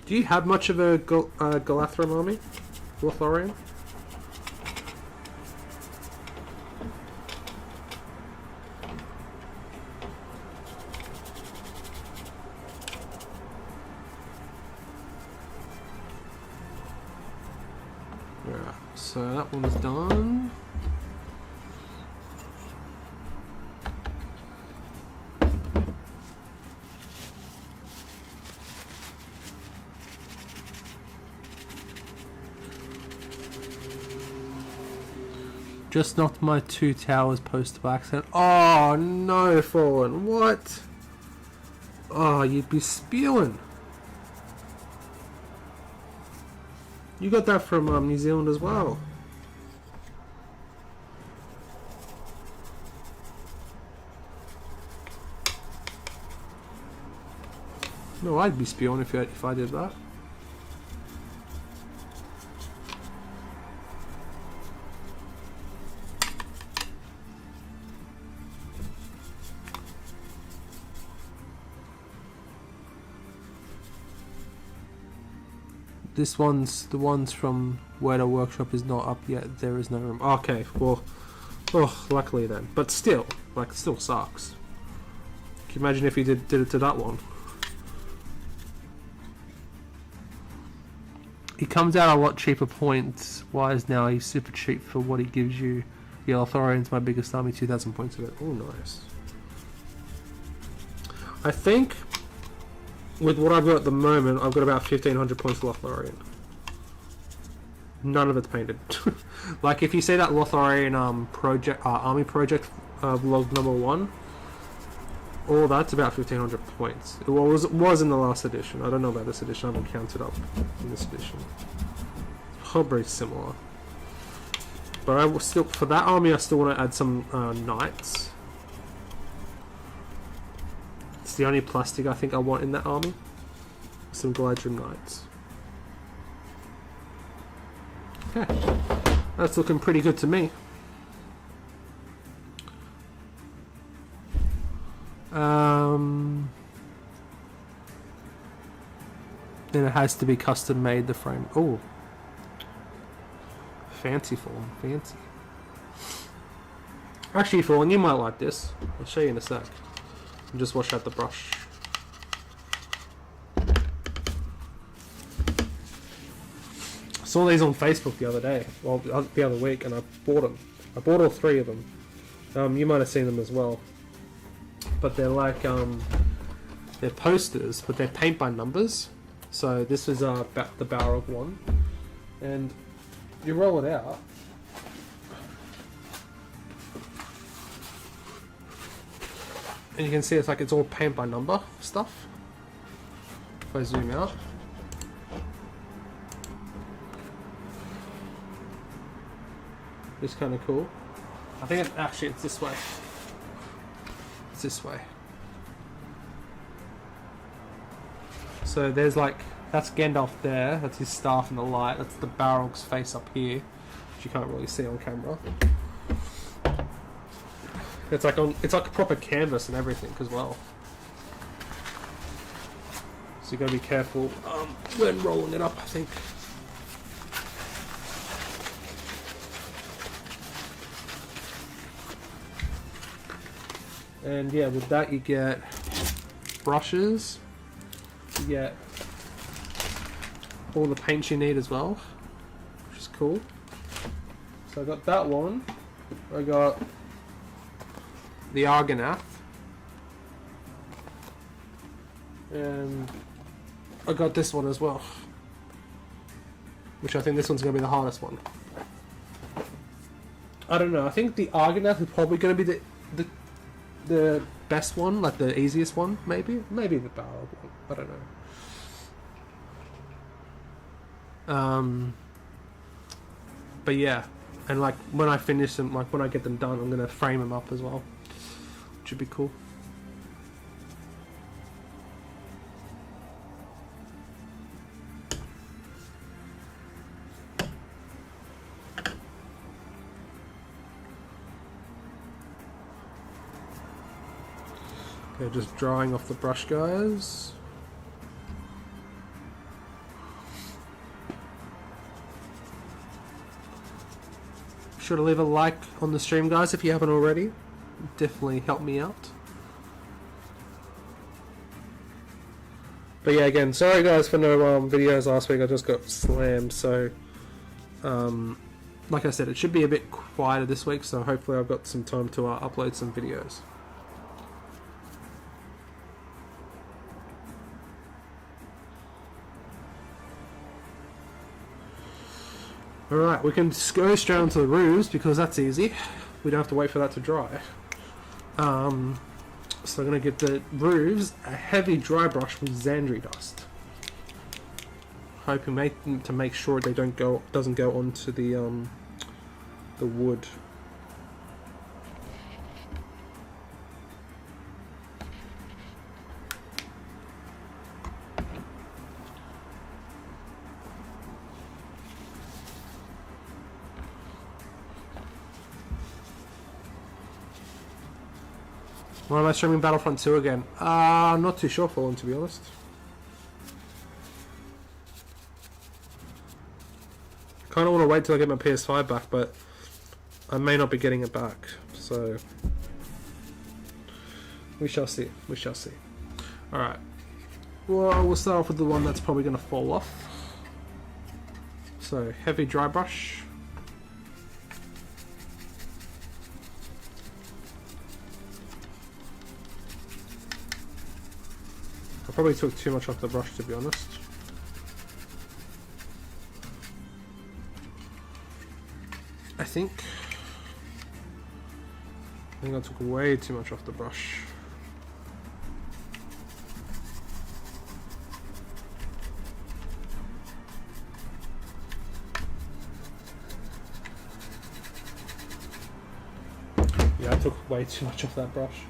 Do you have much of a Galadriel army, Lothlorien? So that one's done. Just knocked my 2 towers post by accident. Oh no, Fallen. What? Oh, you'd be spewing. You got that from New Zealand as well. No, I'd be spewing if I did that. This one's the ones from where the workshop is not up yet. There is no room. Okay, well, oh, luckily then. But still, like, it still sucks. Can you imagine if you did it to that one? He comes out a lot cheaper points wise now. He's super cheap for what he gives you. Yeah, Lotharian's my biggest army, 2,000 points of it. Oh, nice. I think with what I've got at the moment, I've got about 1,500 points for Lotharian. None of it's painted. Like, if you see that Lotharian project, army project vlog number 1, all that's about 1,500 points. It was in the last edition. I don't know about this edition. I haven't counted up in this edition. Probably similar. But I will still, for that army, I still want to add some knights. It's the only plastic I think I want in that army. Some Glidrum knights. Okay, that's looking pretty good to me. Then it has to be custom made, the frame. Oh, fancy form, fancy. Actually, Fallen, you might like this. I'll show you in a sec. Just wash out the brush. I saw these on Facebook the other day, well, the other week, and I bought them. I bought all 3 of them. You might have seen them as well. But they're like, they're posters, but they're paint by numbers. So this is the Balrog one, and you roll it out. And you can see it's like it's all paint by number stuff. If I zoom out. It's kind of cool. I think actually it's this way. It's this way. So there's like, that's Gandalf there, that's his staff in the light, that's the Balrog's face up here, which you can't really see on camera. It's like a proper canvas and everything as well. So you gotta be careful when rolling it up, I think. And yeah, with that you get brushes, you get all the paints you need as well, which is cool. So I got that one, I got the Argonath, and I got this one as well, which I think this one's going to be the hardest one. I don't know, I think the Argonath is probably going to be the best one, like the easiest one, maybe the Balrog one, I don't know. But yeah, and like when I finish them, like when I get them done, I'm going to frame them up as well, which would be cool. Okay, just drying off the brush, guys. Be sure to leave a like on the stream, guys, if you haven't already. Definitely help me out. But yeah, again, sorry guys for no videos last week. I just got slammed, so like I said, it should be a bit quieter this week, so hopefully I've got some time to upload some videos. Alright, we can just go straight onto the roofs because that's easy. We don't have to wait for that to dry. So I'm going to give the roofs a heavy dry brush with Xandri dust. Hoping to make sure they doesn't go onto the wood. Why am I streaming Battlefront 2 again? I'm not too sure, Fallen, to be honest. kind of want to wait till I get my PS5 back, but I may not be getting it back, so we shall see. We shall see. Alright. Well, we'll start off with the one that's probably going to fall off. So, heavy dry brush. I probably took too much off the brush, to be honest. I think I took way too much off the brush. Yeah, I took way too much off that brush.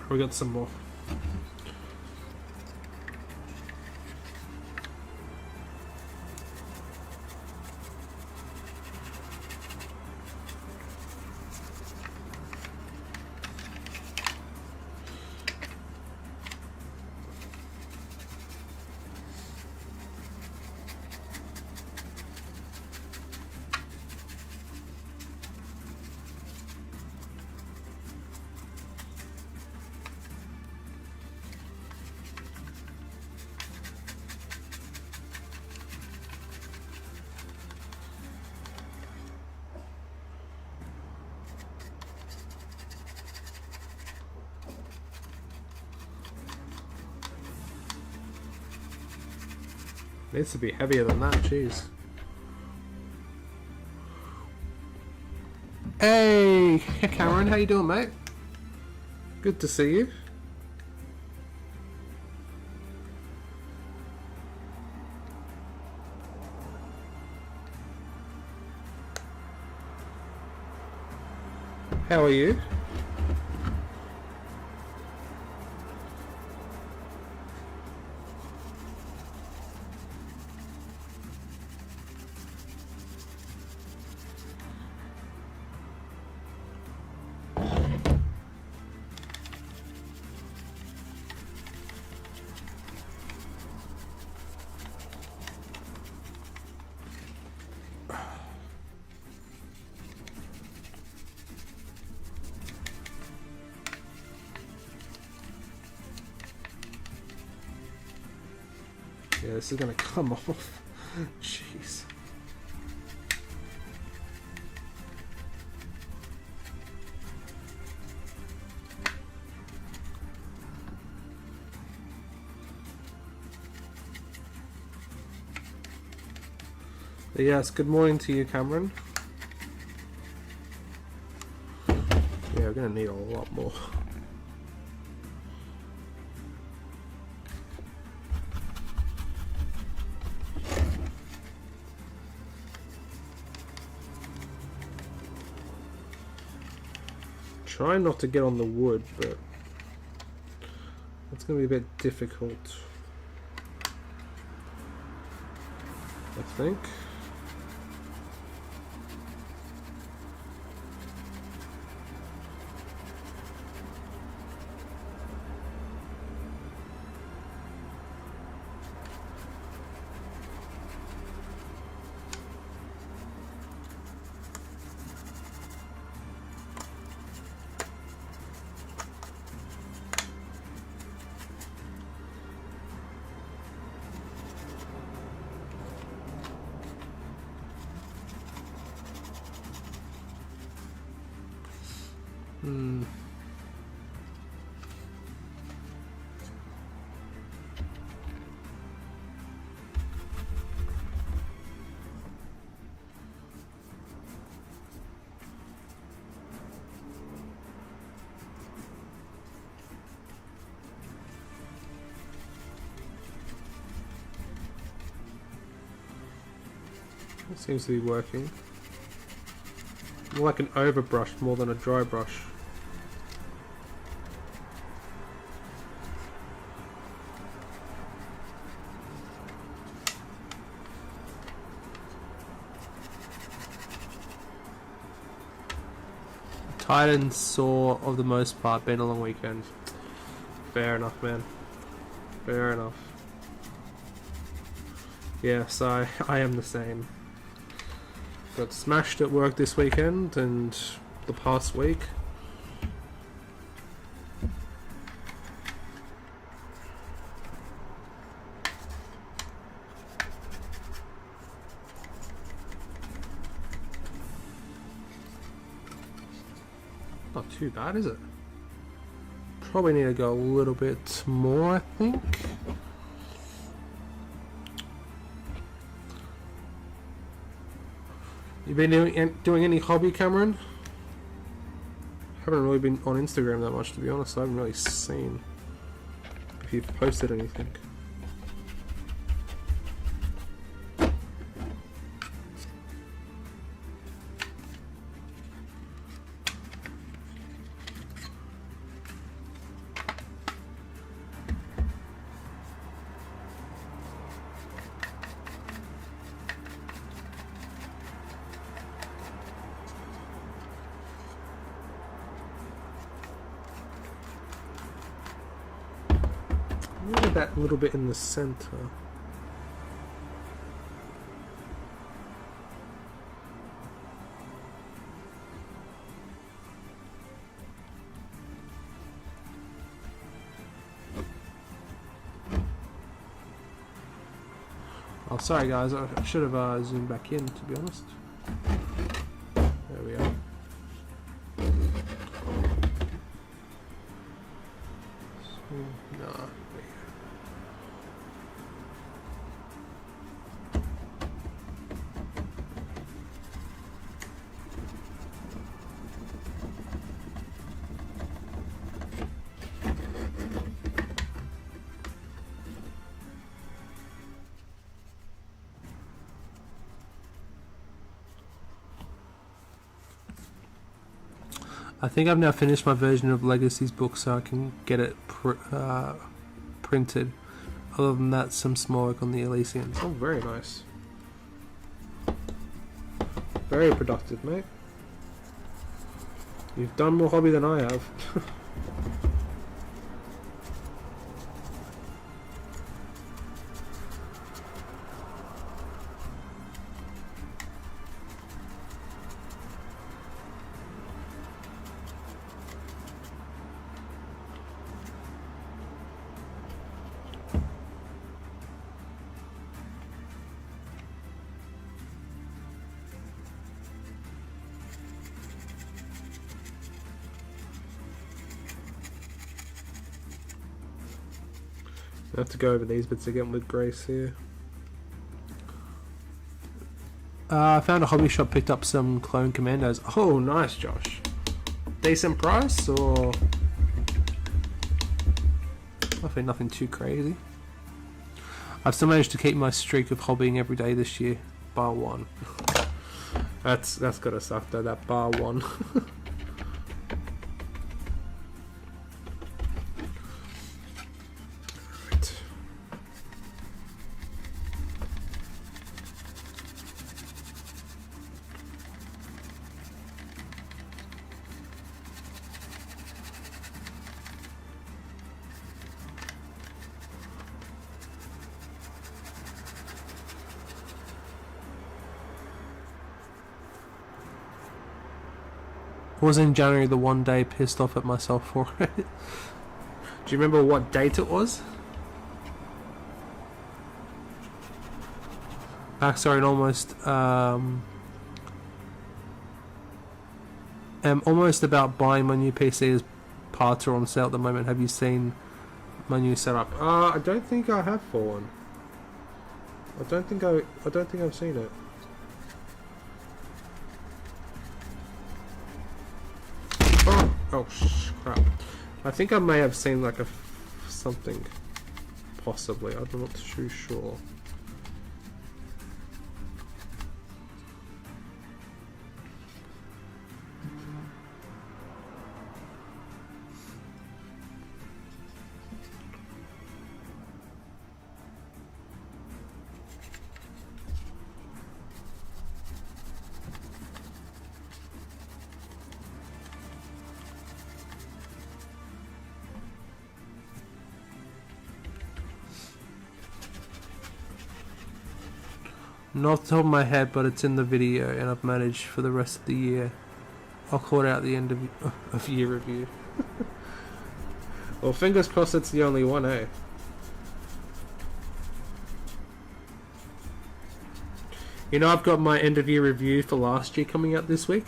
We got some more. Needs to be heavier than that, jeez. Hey, Cameron, how you doing, mate? Good to see you. How are you? Yeah, this is gonna come off. Jeez. But yes, good morning to you, Cameron. Yeah, we're gonna need a lot more. Try not to get on the wood, but it's going to be a bit difficult, I think. It seems to be working. More like an overbrush more than a dry brush. Tired and sore of the most part. Been a long weekend. Fair enough, man. Fair enough. Yes, I am the same. Got smashed at work this weekend and the past week. Not too bad, is it? Probably need to go a little bit more, I think. You been doing any hobby, Cameron? Haven't really been on Instagram that much, to be honest. I haven't really seen if you've posted anything. Maybe that little bit in the center. Oh, sorry guys, I should have zoomed back in, to be honest. There we are. No. I think I've now finished my version of Legacy's book, so I can get it printed. Other than that, some small work on the Elysians. Oh, very nice. Very productive, mate. You've done more hobby than I have. I have to go over these bits again with Grace here. I found a hobby shop, picked up some clone commandos. Oh, nice, Josh. Decent price, or hopefully nothing too crazy. I've still managed to keep my streak of hobbying every day this year, bar one. That's gotta suck though, that bar one. Was in January the one day pissed off at myself for it. Do you remember what date it was? Backstory and almost I'm almost about buying my new PC as parts are on sale at the moment. Have you seen my new setup? I don't think I have for one. I don't think I've seen it. Oh crap! I think I may have seen like something, possibly. I'm not too sure. Not off the top of my head, but it's in the video, and I've managed for the rest of the year. I'll call it out at the end of year review. Well, fingers crossed it's the only one, eh? You know, I've got my end of year review for last year coming out this week.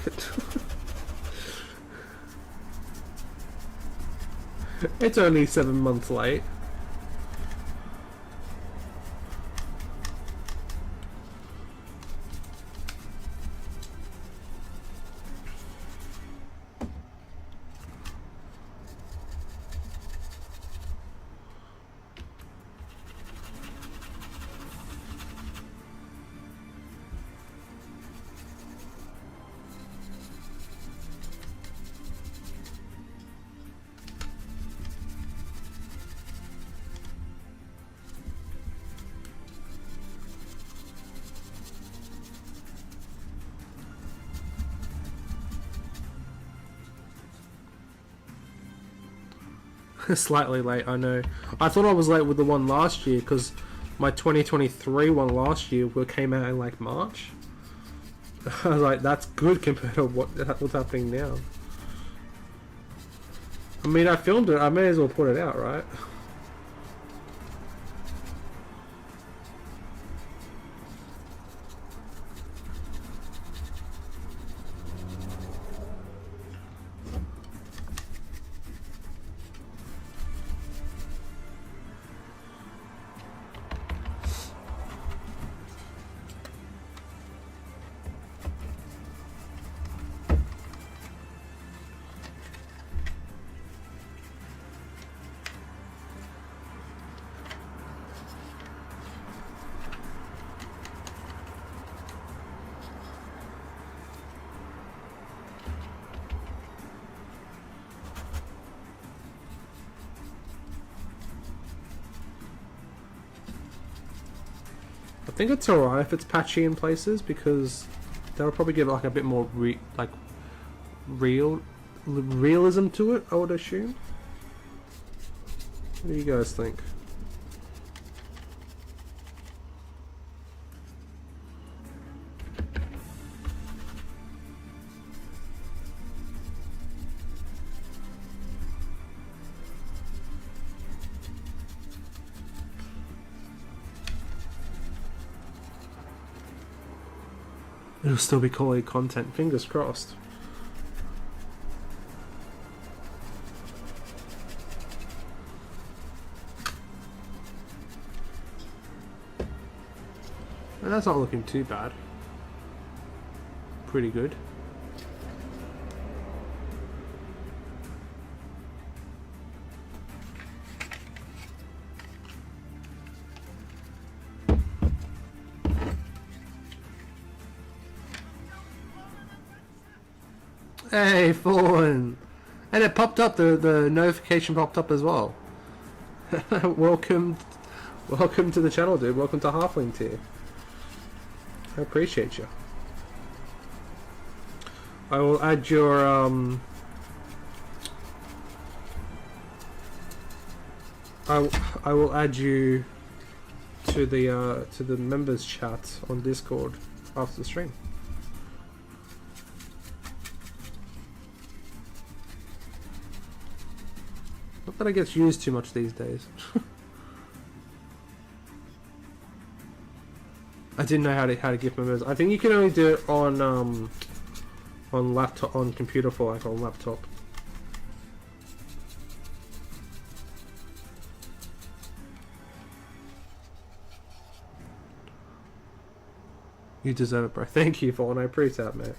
It's only 7 months late. Slightly late, I know. I thought I was late with the one last year because my 2023 one last year came out in like March. I was like, that's good compared to what's happening now. I mean, I filmed it, I may as well put it out, right? I think it's alright if it's patchy in places because that'll probably give like a bit more realism to it, I would assume. What do you guys think? It'll still be quality content, fingers crossed. And that's not looking too bad. Pretty good. Hey, Fawn! And it popped up, the notification popped up as well. Welcome to the channel, dude. Welcome to Halfling Tier. I appreciate you. I will add your I will add you to the members chat on Discord after the stream. Not that it gets used too much these days. I didn't know how to give members. I think you can only do it on laptop, on computer for like on laptop. You deserve it, bro. Thank you, Fawn. I appreciate that, mate.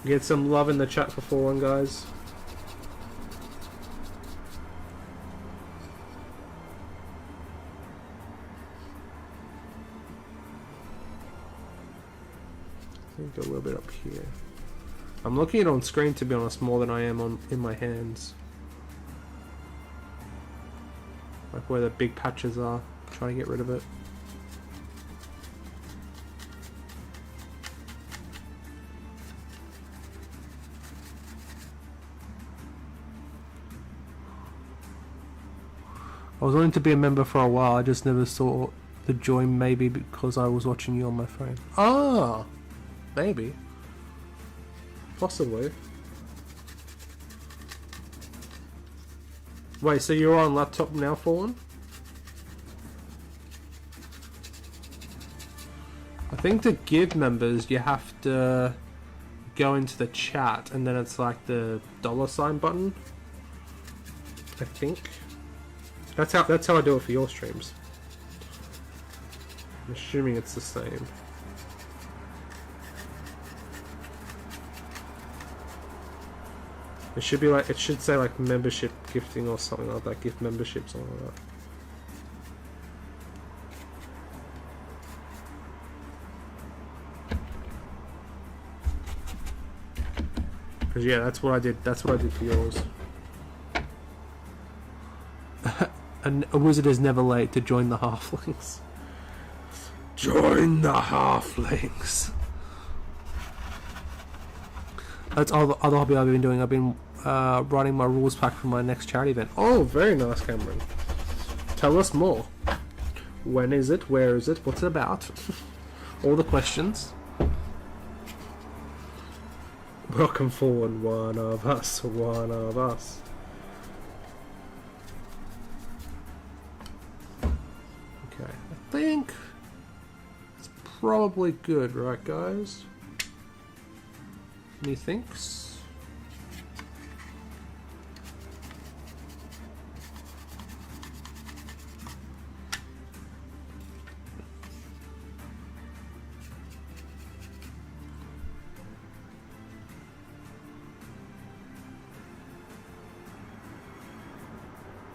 Get some love in the chat for Fawn, guys. Go a little bit up here. I'm looking at it on screen, to be honest, more than I am in my hands. Like where the big patches are. Trying to get rid of it. I was wanting to be a member for a while, I just never saw The joy maybe because I was watching you on my phone. Ah, maybe. Possibly. Wait, so you're on laptop now, Fallen? I think to give members, you have to go into the chat, and then it's like the $ button. I think that's how I do it for your streams. I'm assuming it's the same. It should be like, it should say like membership gifting or something like that. Gift membership, something like that. Cause yeah, that's what I did. That's what I did for yours. And a wizard is never late to join the halflings. Join the halflings. That's all the other hobby I've been doing. I've been writing my rules pack for my next charity event. Oh, very nice, Cameron. Tell us more. When is it? Where is it? What's it about? All the questions. Welcome forward, one of us, one of us. Okay, I think it's probably good, right, guys? Methinks.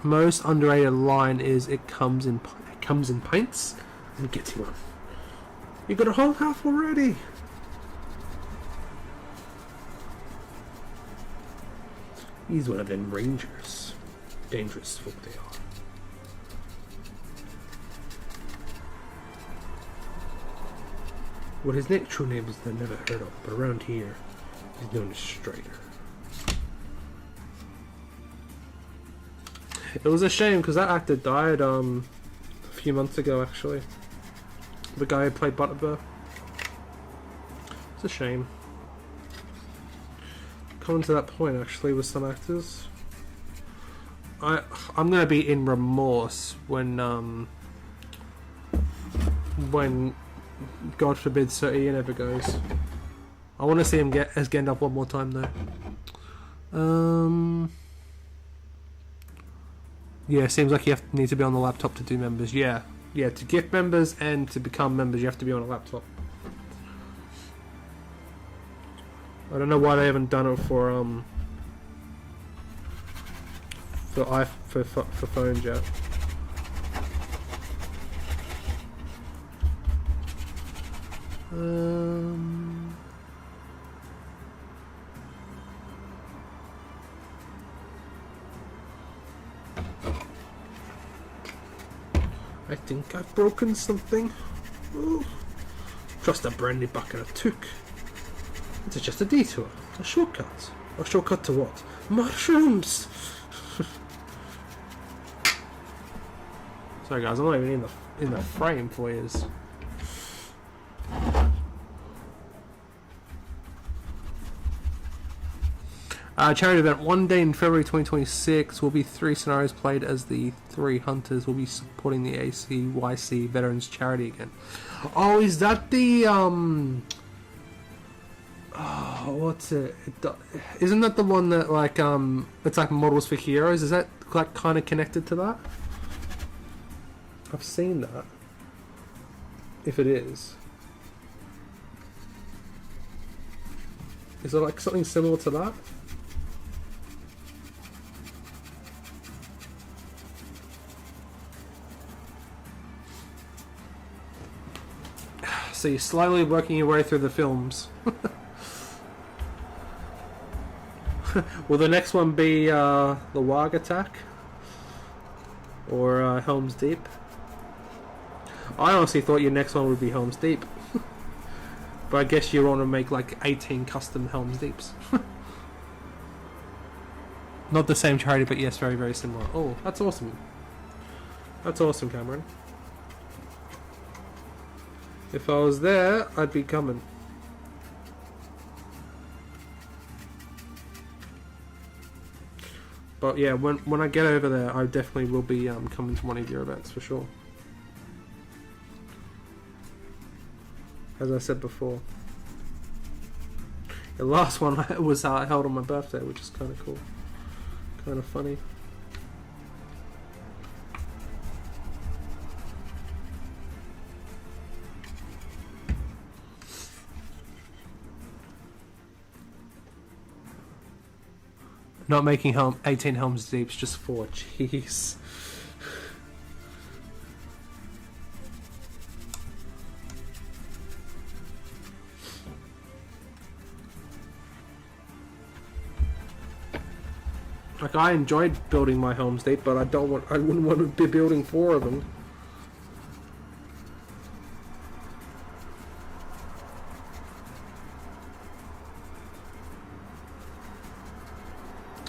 Most underrated line is it comes in pints. Let me get you one. You got a whole half already. He's one of them rangers. Dangerous folk they are. What his true name is I've never heard of, but around here he's known as Strider. It was a shame because that actor died a few months ago actually. The guy who played Butterbur. It's a shame. Coming to that point actually with some actors. I'm gonna be in remorse when God forbid Sir Ian ever goes. I want to see him get as Gandalf one more time though. Yeah, seems like you need to be on the laptop to do members. Yeah, to gift members and to become members, you have to be on a laptop. I don't know why they haven't done it for phones yet. I think I've broken something. Ooh. Just a brandy bucket of took. It's just a detour, a shortcut. A shortcut to what? Mushrooms! Sorry guys, I'm not even in the frame for yous. Charity event, one day in February 2026 will be 3 scenarios played as the 3 hunters will be supporting the ACYC Veterans Charity again. Oh, is that the oh, what's it? Isn't that the one that like it's like Models for Heroes? Is that like kind of connected to that? I've seen that. If it is it like something similar to that? So you're slowly working your way through the films. Will the next one be the Wag Attack? Or Helm's Deep? I honestly thought your next one would be Helm's Deep. But I guess you want to make like 18 custom Helm's Deeps. Not the same charity, but yes, very, very similar. Oh, that's awesome. That's awesome, Cameron. If I was there, I'd be coming. But yeah, when I get over there, I definitely will be coming to one of your events for sure. As I said before. The last one was held on my birthday, which is kind of cool. Kind of funny. Not making 18 Helms Deeps, just 4. Jeez. Like, I enjoyed building my Helm's Deep, but I wouldn't want to be building 4 of them.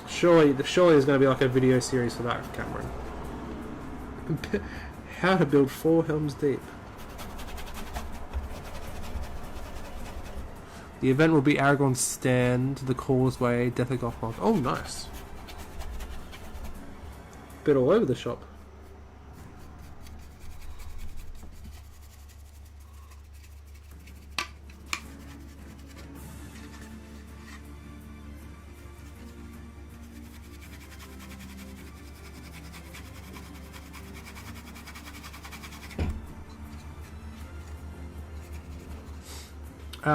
Surely there's going to be like a video series for that, Cameron. How to build 4 Helms Deep. The event will be Aragorn's Stand, the Causeway, Death of Gothmog. Oh, nice. Bit all over the shop.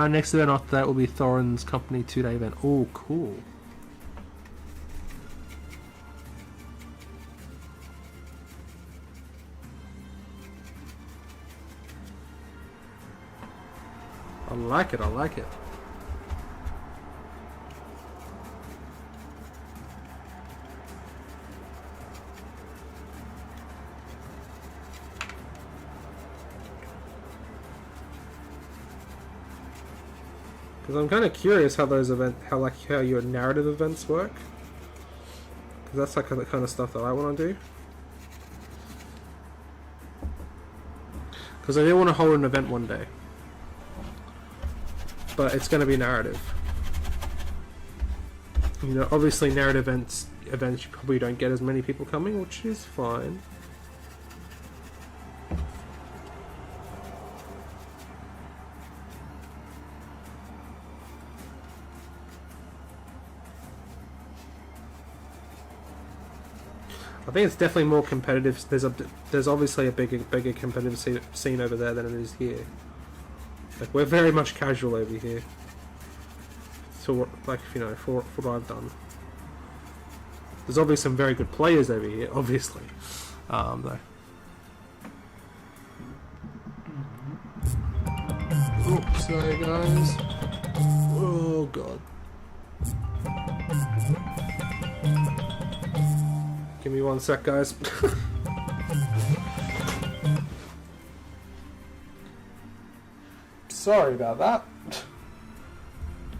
Next event after that will be Thorin's Company 2-day event. Oh, cool. I like it, I like it. Because I'm kind of curious how those how your narrative events work. Because that's like the kind of stuff that I want to do. Because I do want to hold an event one day. But it's going to be narrative. You know, obviously narrative events you probably don't get as many people coming, which is fine. I think it's definitely more competitive. There's obviously a bigger competitive scene over there than it is here. Like, we're very much casual over here. So, like, you know, for what I've done. There's obviously some very good players over here, obviously. Though. Oops, sorry guys. Oh god. Give me one sec, guys. Sorry about that.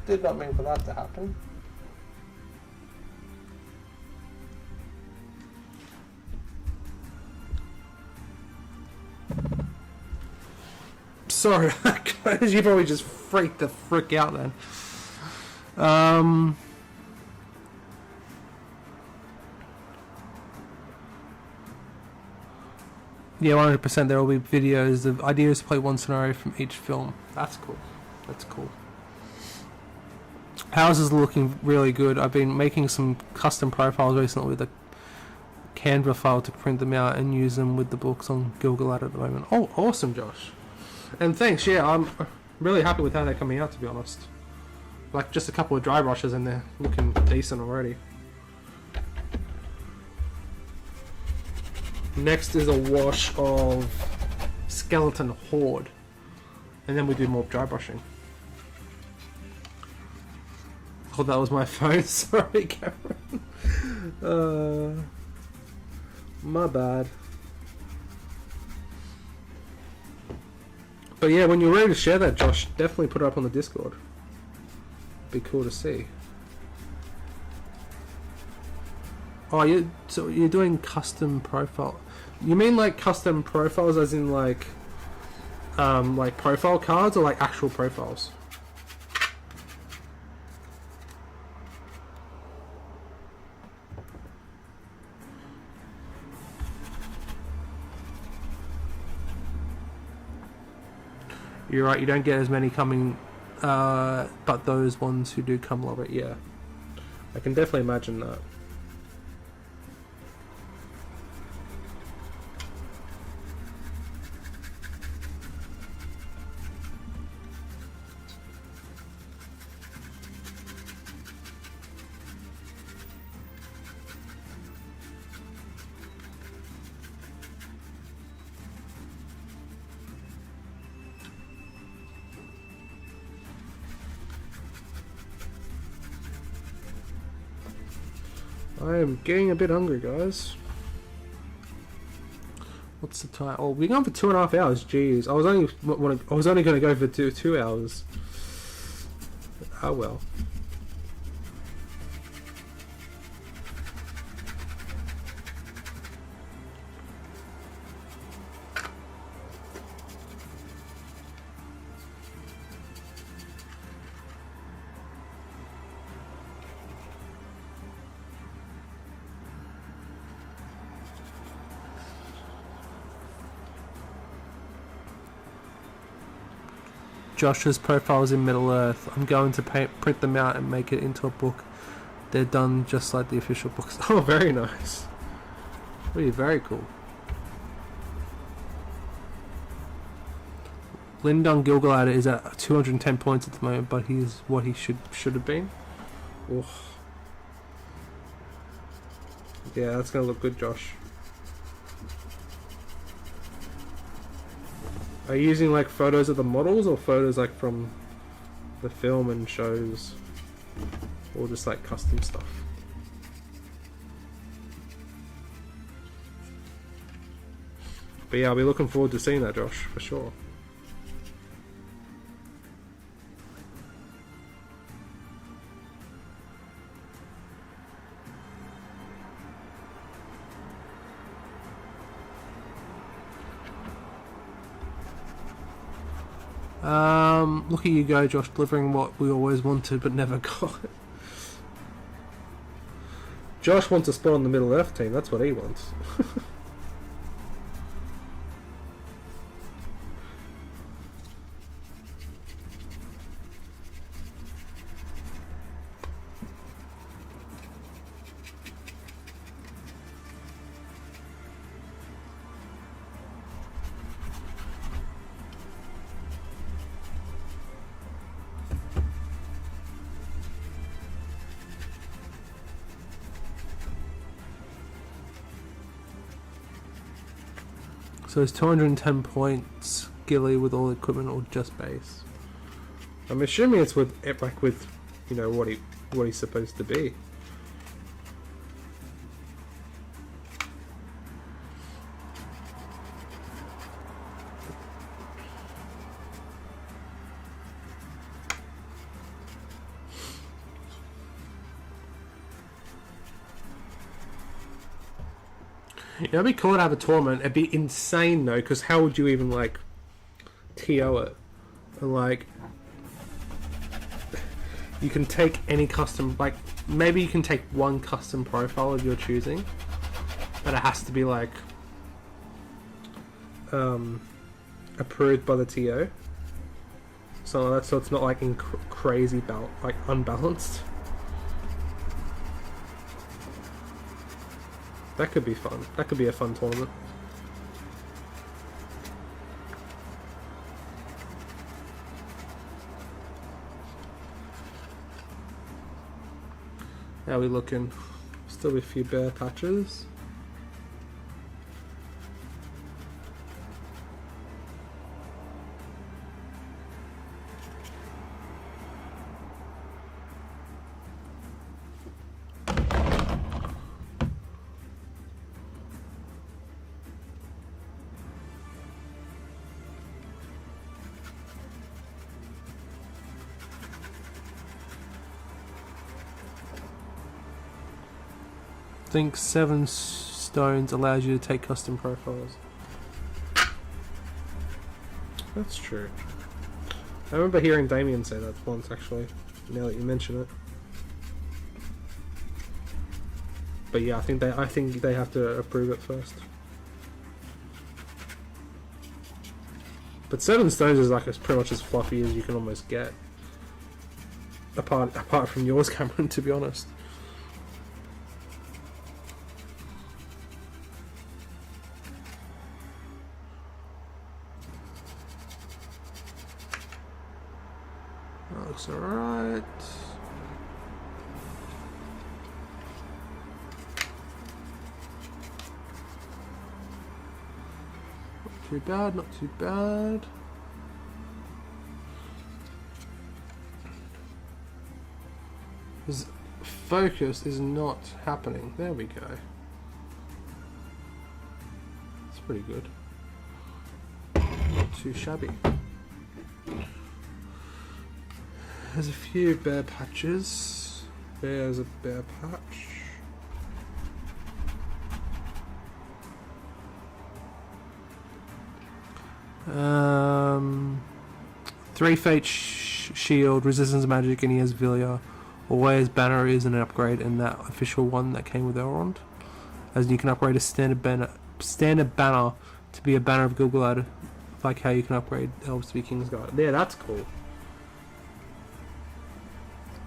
Did not mean for that to happen. Sorry, guys. You probably just freaked the frick out then. Yeah, 100%. There will be videos. The idea is to play one scenario from each film. That's cool. That's cool. Houses are looking really good. I've been making some custom profiles recently with a Canva file to print them out and use them with the books on Gilgalad at the moment. Oh, awesome, Josh. And thanks. Yeah, I'm really happy with how they're coming out, to be honest. Like, just a couple of dry brushes and they're looking decent already. Next is a wash of Skeleton Horde. And then we do more dry brushing. Oh, that was my phone. Sorry, Cameron. My bad. But yeah, when you're ready to share that, Josh, definitely put it up on the Discord. Be cool to see. Oh, so you're doing custom profile. You mean like custom profiles as in like like profile cards or like actual profiles? You're right, you don't get as many coming, but those ones who do come love it, yeah. I can definitely imagine that. I am getting a bit hungry, guys. What's the time? Oh, we're going for 2.5 hours. Jeez, I was only going to go for two hours. Oh well. Josh's profiles in Middle Earth. I'm going to print them out and make it into a book. They're done just like the official books. Oh, very nice. Really, very cool. Lyndon Gilgalad is at 210 points at the moment, but he's what he should have been. Oh. Yeah, that's gonna look good, Josh. Are you using like photos of the models or photos like from the film and shows, or just like custom stuff? But yeah, I'll be looking forward to seeing that, Josh, for sure. Look at you go, Josh, delivering what we always wanted but never got. Josh wants a spot on the Middle Earth team, that's what he wants. So it's 210 points, Gilly, with all equipment or just base? I'm assuming it's with you know what he's supposed to be. Yeah, it'd be cool to have a tournament. It'd be insane though, because how would you even like TO it? And like, you can take any custom, like maybe you can take one custom profile of your choosing, but it has to be like approved by the TO. So it's not like crazy like unbalanced. That could be fun. That could be a fun tournament. How are we looking? Still a few bare patches. I think 7 stones allows you to take custom profiles. That's true. I remember hearing Damien say that once, actually, now that you mention it. But yeah, I think they have to approve it first. But 7 stones is like pretty much as fluffy as you can almost get. Apart from yours, Cameron, to be honest. That looks alright. Not too bad, not too bad. His focus is not happening. There we go. It's pretty good. Not too shabby. There's a few bare patches. There's a bare patch. Three Fate Shield, Resistance Magic, and he has Villia. Always Banner is an upgrade in that official one that came with Elrond. As you can upgrade a standard banner to be a banner of Gilgalad, like how you can upgrade Elves to be Kingsguard. Yeah, that's cool.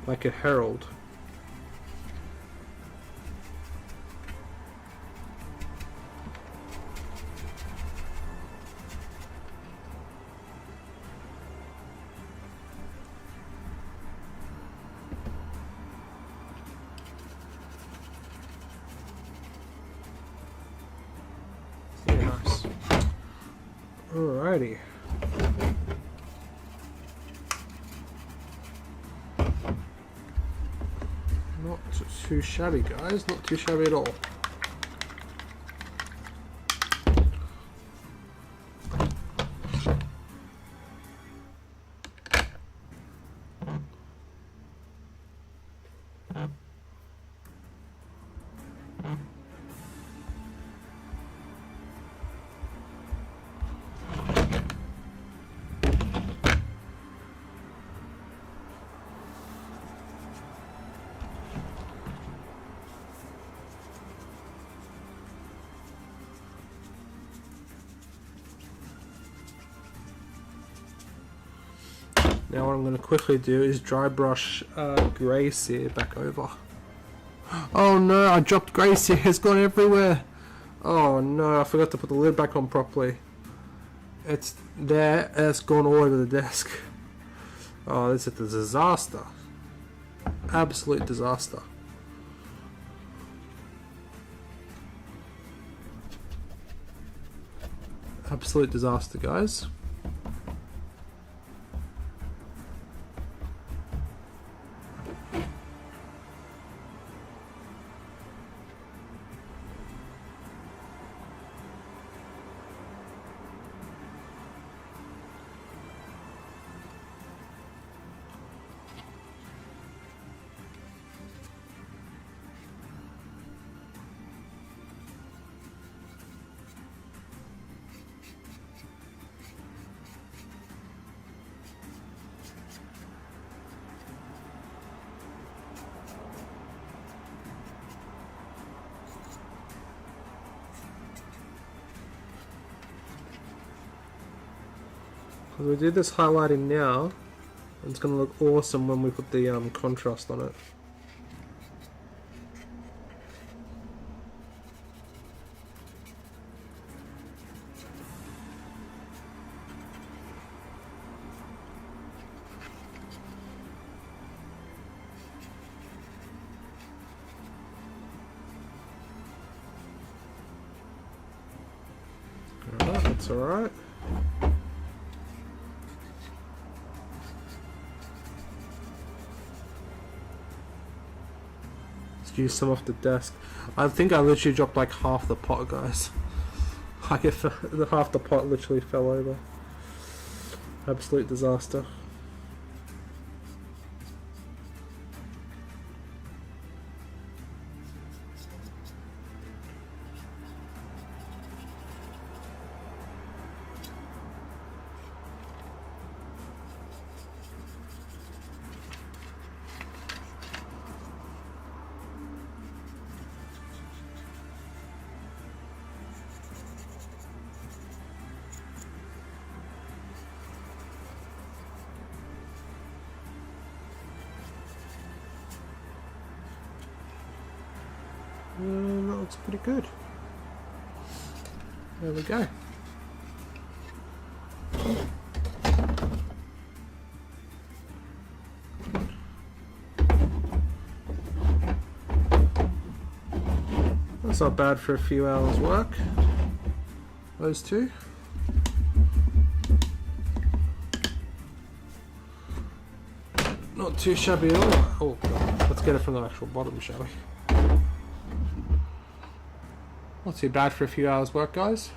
Like a herald. Very nice. Alrighty. Not too shabby, guys. Not too shabby at all. Now what I'm going to quickly do is dry brush grey sear back over. Oh no, I dropped grey sear, it's gone everywhere. Oh no, I forgot to put the lid back on properly. It's there, it's gone all over the desk. Oh, this is a disaster. Absolute disaster. Absolute disaster, guys. We do this highlighting now, and it's going to look awesome when we put the contrast on it. Alright, that's alright. Use some off the desk. I think I literally dropped like half the pot, guys. Like if half the pot literally fell over. Absolute disaster. looks pretty good. There we go. That's not bad for a few hours work. Those two. Not too shabby at all. Oh god, let's get it from the actual bottom, shall we? Not too bad for a few hours work, guys.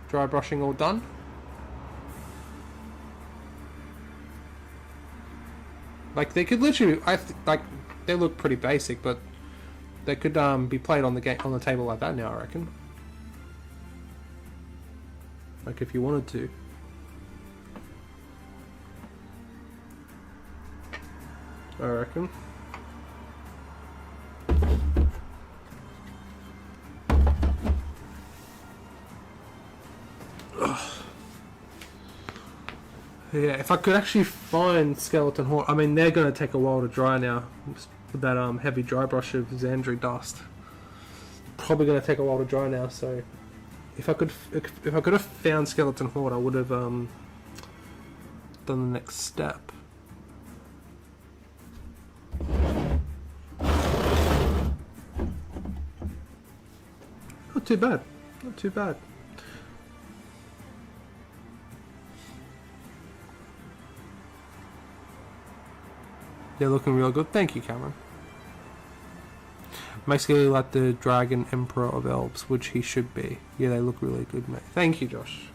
Dry brushing all done. Like they could literally, like they look pretty basic, but they could be played on the table like that now, I reckon. Like if you wanted to. I reckon. Yeah, if I could actually find skeleton horn, I mean they're going to take a while to dry now with that heavy dry brush of Xandri dust. Probably going to take a while to dry now. So if I could have found skeleton horn, I would have done the next step. Not too bad. Not too bad. They're looking real good. Thank you, Cameron. Basically like the Dragon Emperor of Elves, which he should be. Yeah, they look really good, mate. Thank you, Josh.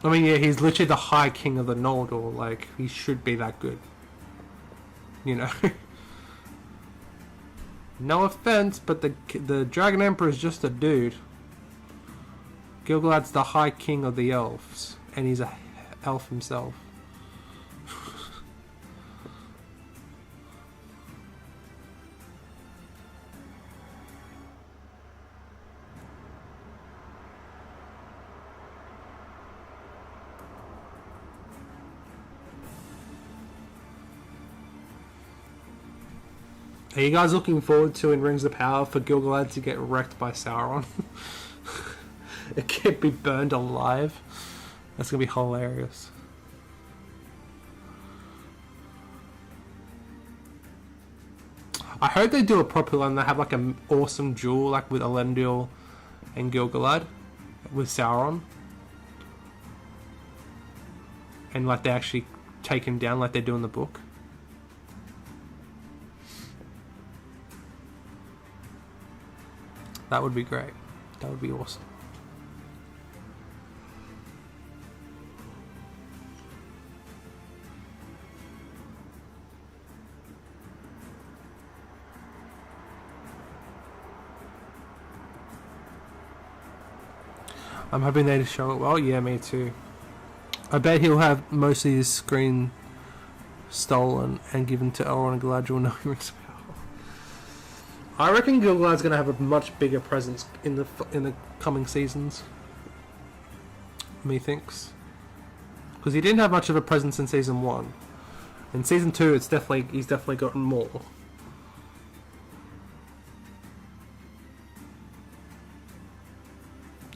I mean, yeah, he's literally the High King of the Noldor. Like, he should be that good. You know? No offense, but the Dragon Emperor is just a dude. Gil-galad's the High King of the Elves, and he's a elf himself. Are you guys looking forward to in Rings of Power for Gil-galad to get wrecked by Sauron? It can't be burned alive. That's gonna be hilarious. I hope they do a proper one. They have like an awesome duel, like with Elendil and Gil-galad with Sauron, and like they actually take him down like they do in the book. That would be great. That would be awesome. I'm hoping they show it well. Yeah, me too. I bet he'll have most of his screen stolen and given to Elrond and Galadriel knowing Rings of Power. I reckon Gil-galad's going to have a much bigger presence in the coming seasons. Methinks, because he didn't have much of a presence in season 1. In season 2, he's definitely gotten more.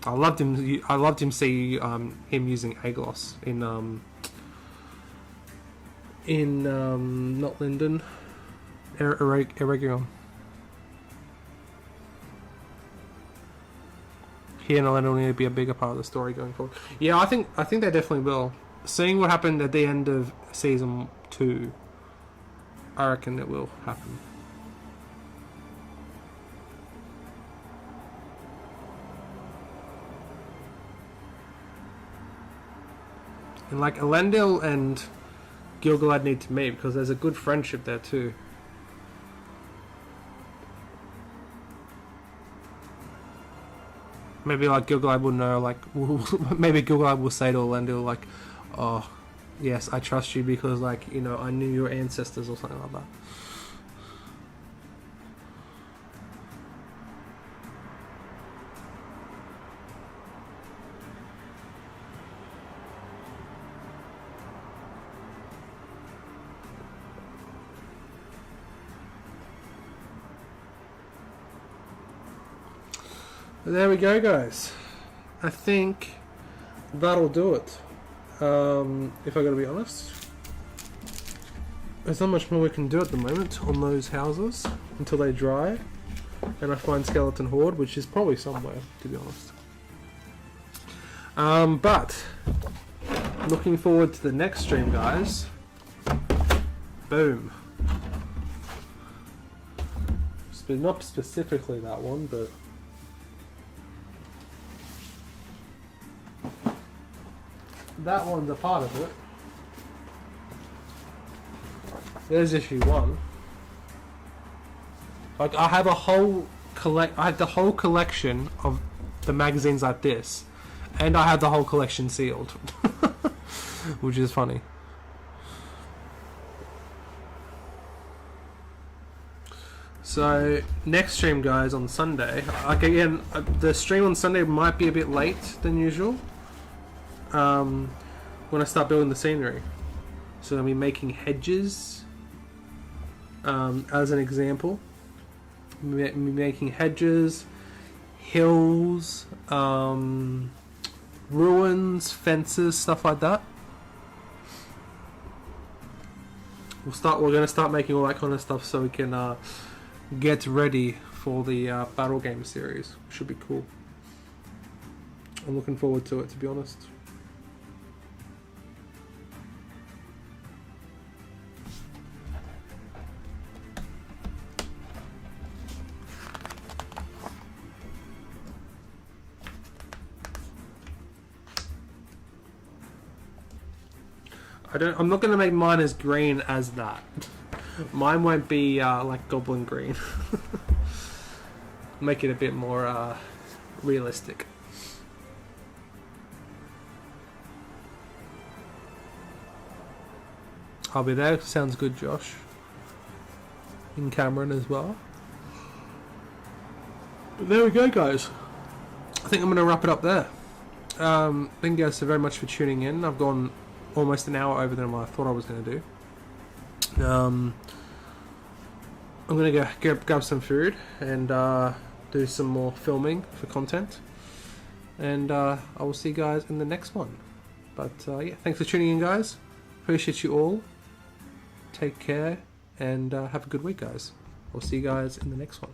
I loved him see him using Aglos in not Linden, Eregion. He and Elendil need to be a bigger part of the story going forward. Yeah, I think they definitely will. Seeing what happened at the end of season 2, I reckon it will happen. And like Elendil and Gil-galad need to meet because there's a good friendship there too. Maybe like Gil-galad will know, like maybe Gil-galad will say to Elendil like, "Oh, yes, I trust you because like you know I knew your ancestors" or something like that. But there we go, guys. I think that'll do it. If I gotta be honest, there's not much more we can do at the moment on those houses until they dry and I find Skeleton Horde, which is probably somewhere, to be honest. But looking forward to the next stream, guys. Boom. Not specifically that one, but that one's a part of it. There's issue 1. Like, I have the whole collection of the magazines like this, and I have the whole collection sealed, which is funny. So next stream, guys, on Sunday. Like, again, the stream on Sunday might be a bit late than usual. When I start building the scenery, so I'll be making hedges. As an example, making hedges, hills, ruins, fences, stuff like that. We're gonna start making all that kind of stuff so we can get ready for the battle game series. Should be cool. I'm looking forward to it, to be honest. I'm not gonna make mine as green as that. Mine won't be like goblin green. Make it a bit more realistic. I'll be there. Sounds good, Josh. And Cameron as well. But there we go, guys. I think I'm going to wrap it up there. Thank you guys so very much for tuning in. I've gone almost an hour over than I thought I was going to do. I'm going to go grab some food and do some more filming for content. And I will see you guys in the next one. But yeah, thanks for tuning in, guys. Appreciate you all. Take care and have a good week, guys. I'll see you guys in the next one.